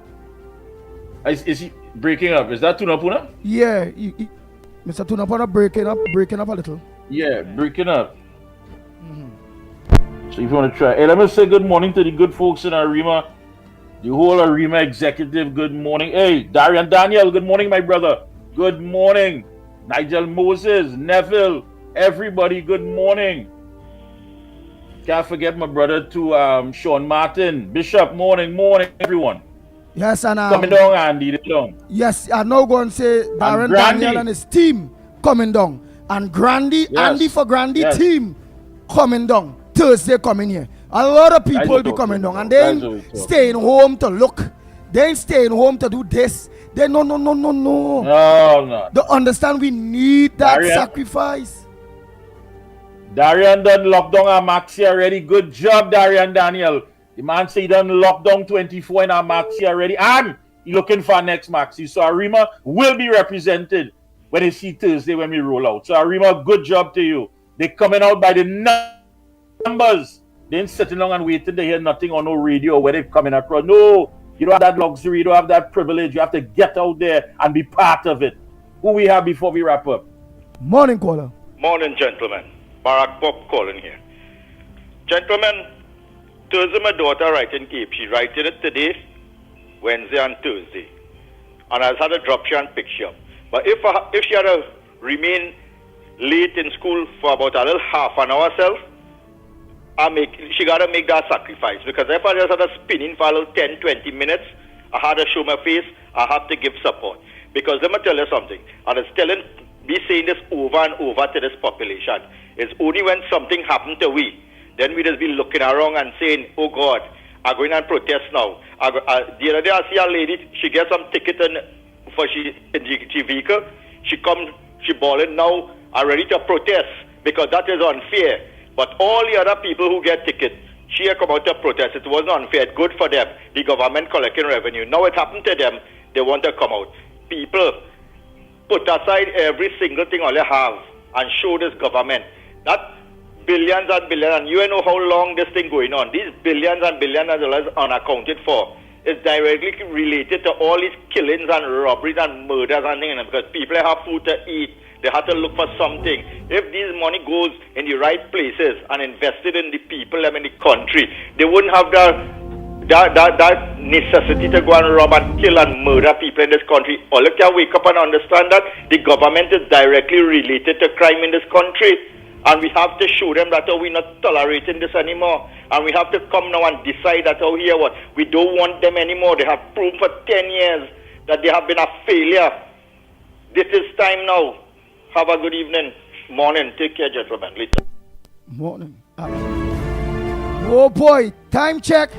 Is he breaking up? Is that Tunapuna? Yeah, Mr. Tunapana breaking up a little. Yeah, breaking up. So if you want to try. Hey, let me say good morning to the good folks in Arima. The whole Arima executive, good morning. Hey, Darian Daniel, good morning, my brother. Good morning. Nigel Moses, Neville, everybody, good morning. Can't forget my brother to Sean Martin. Bishop, morning, everyone. Yes, and coming down, Andy, down. Yes, I'm now going to say Darren Daniel and his team coming down. And Grandy, Yes. Andy for Grandy Yes. team coming down. Thursday coming here. A lot of people will be coming down. And they ain't staying home to look. They ain't staying home to do this. They no. No. They understand we need that Darian. sacrifice. Darian done lock down our Maxi already. Good job, Darian Daniel. The man say he done lock down 24 in our Maxi already. And he looking for next Maxi. So Arima will be represented when they see Thursday when we roll out. So Arima, good job to you. They coming out by the numbers. They ain't sitting down and waiting to hear nothing on no radio where they coming across. No, you don't have that luxury. You don't have that privilege. You have to get out there and be part of it. Who we have before we wrap up? Morning, caller. Morning, gentlemen. Barack Bob calling here. Gentlemen, Thursday my daughter writing Cape. She writing it today, Wednesday and Thursday. And I had to drop she and pick she up. But if she had to remain late in school for about a little half an hour herself, she got to make that sacrifice. Because if I just had a spinning for a little 10, 20 minutes, I had to show my face, I have to give support. Because let me tell you something, and it's be saying this over and over to this population. It's only when something happened to we, then we just be looking around and saying, oh God, I'm going and protest now. The other day I see a lady, she gets some ticket in the vehicle, she bawling now, are ready to protest because that is unfair. But all the other people who get tickets, she come out to protest. It wasn't unfair. Good for them. The government collecting revenue. Now it happened to them. They want to come out. People, put aside every single thing all you have and show this government that billions and billions, and you know how long this thing going on. These billions and billions of dollars unaccounted for is directly related to all these killings and robberies and murders and things, because people have food to eat. They have to look for something. If this money goes in the right places and invested in the people in the country, they wouldn't have that necessity to go and rob and kill and murder people in this country. All of you wake up and understand that the government is directly related to crime in this country. And we have to show them that we're not tolerating this anymore. And we have to come now and decide that, here what, we don't want them anymore. They have proved for 10 years that they have been a failure. This is time now. Have a good evening, morning. Take care, gentlemen. Later. Morning. Oh boy, time check.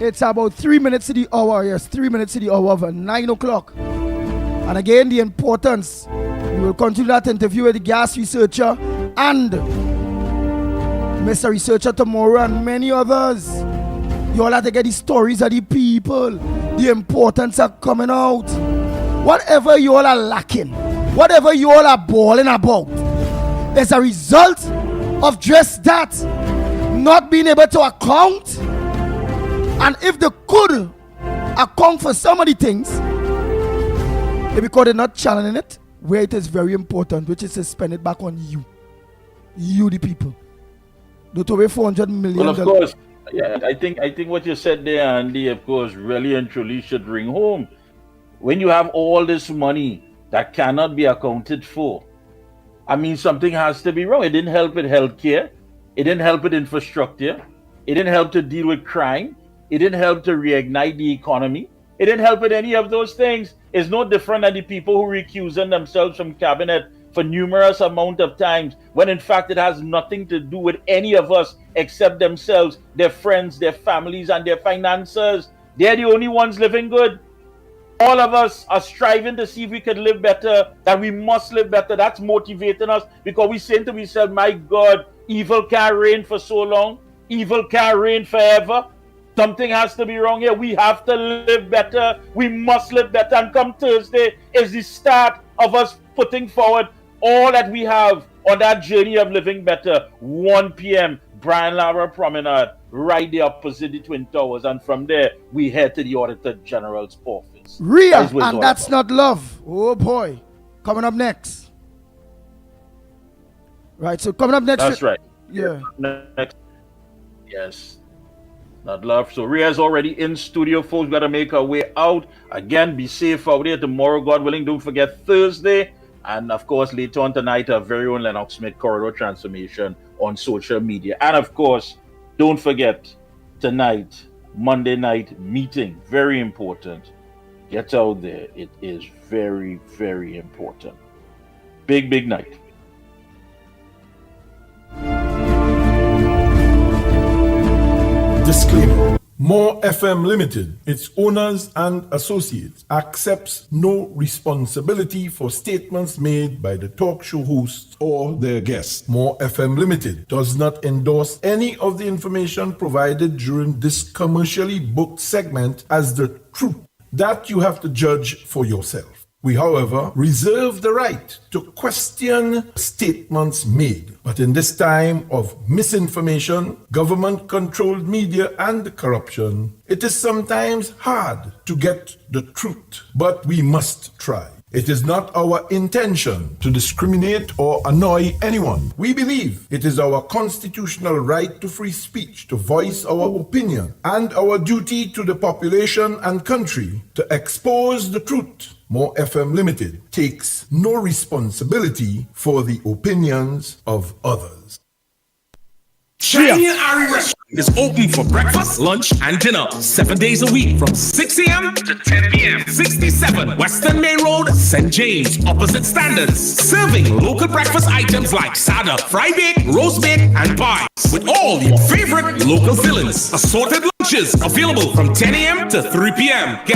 It's about 3 minutes to the hour. Yes, 3 minutes to the hour of 9 o'clock. And again, the importance. We will continue that interview with the gas researcher and Mr. Researcher tomorrow and many others. You all have to get the stories of the people. The importance of coming out. Whatever you all are lacking, whatever you all are bawling about, there's a result of just that. Not being able to account. And if they could account for some of the things, because they're not channeling it where it is very important, which is to spend it back on you. You, the people. Don't away $400 million. Well, of course, yeah, I think what you said there, Andy, of course, really and truly should ring home. When you have all this money that cannot be accounted for, I mean, something has to be wrong. It didn't help with healthcare. It didn't help with infrastructure. It didn't help to deal with crime. It didn't help to reignite the economy. It didn't help with any of those things. It's no different than the people who recusing themselves from cabinet for numerous amount of times, when in fact it has nothing to do with any of us except themselves, their friends, their families, and their finances. They're the only ones living good. All of us are striving to see if we can live better, that we must live better. That's motivating us, because we saying to ourselves, my God, evil can't reign for so long. Evil can't reign forever. Something has to be wrong here. We have to live better. We must live better. And come Thursday is the start of us putting forward all that we have on that journey of living better. 1 p.m., Brian Lara Promenade, right there opposite the Twin Towers. And from there, we head to the Auditor General's office. Rhea, That's what it's and all That's about. Not Love. Oh boy. Coming up next. Right, so coming up next. That's right. Yeah. Next. Yes. Not Love. So Rhea's already in studio, folks. Got to make our way out. Again, be safe out there tomorrow, God willing. Don't forget Thursday. And of course, later on tonight, our very own Lennox Smith Corridor Transformation on social media. And of course, don't forget tonight, Monday night meeting. Very important. Get out there. It is very, very important. Big, big night. Disclaimer. More FM Limited, its owners and associates, accepts no responsibility for statements made by the talk show hosts or their guests. More FM Limited does not endorse any of the information provided during this commercially booked segment as the truth. That you have to judge for yourself. We, however, reserve the right to question statements made. But in this time of misinformation, government-controlled media, and corruption, it is sometimes hard to get the truth. But we must try. It is not our intention to discriminate or annoy anyone. We believe it is our constitutional right to free speech, to voice our opinion, and our duty to the population and country to expose the truth. More FM Limited takes no responsibility for the opinions of others. Shiny Ari Restaurant is open for breakfast, lunch, and dinner 7 days a week from 6 a.m. to 10 p.m. 67 Western Main Road, St. James, opposite Standards. Serving local breakfast items like sada, fry bake, roast bake, and pies. With all your favorite local fillings. Assorted lunches available from 10 a.m. to 3 p.m.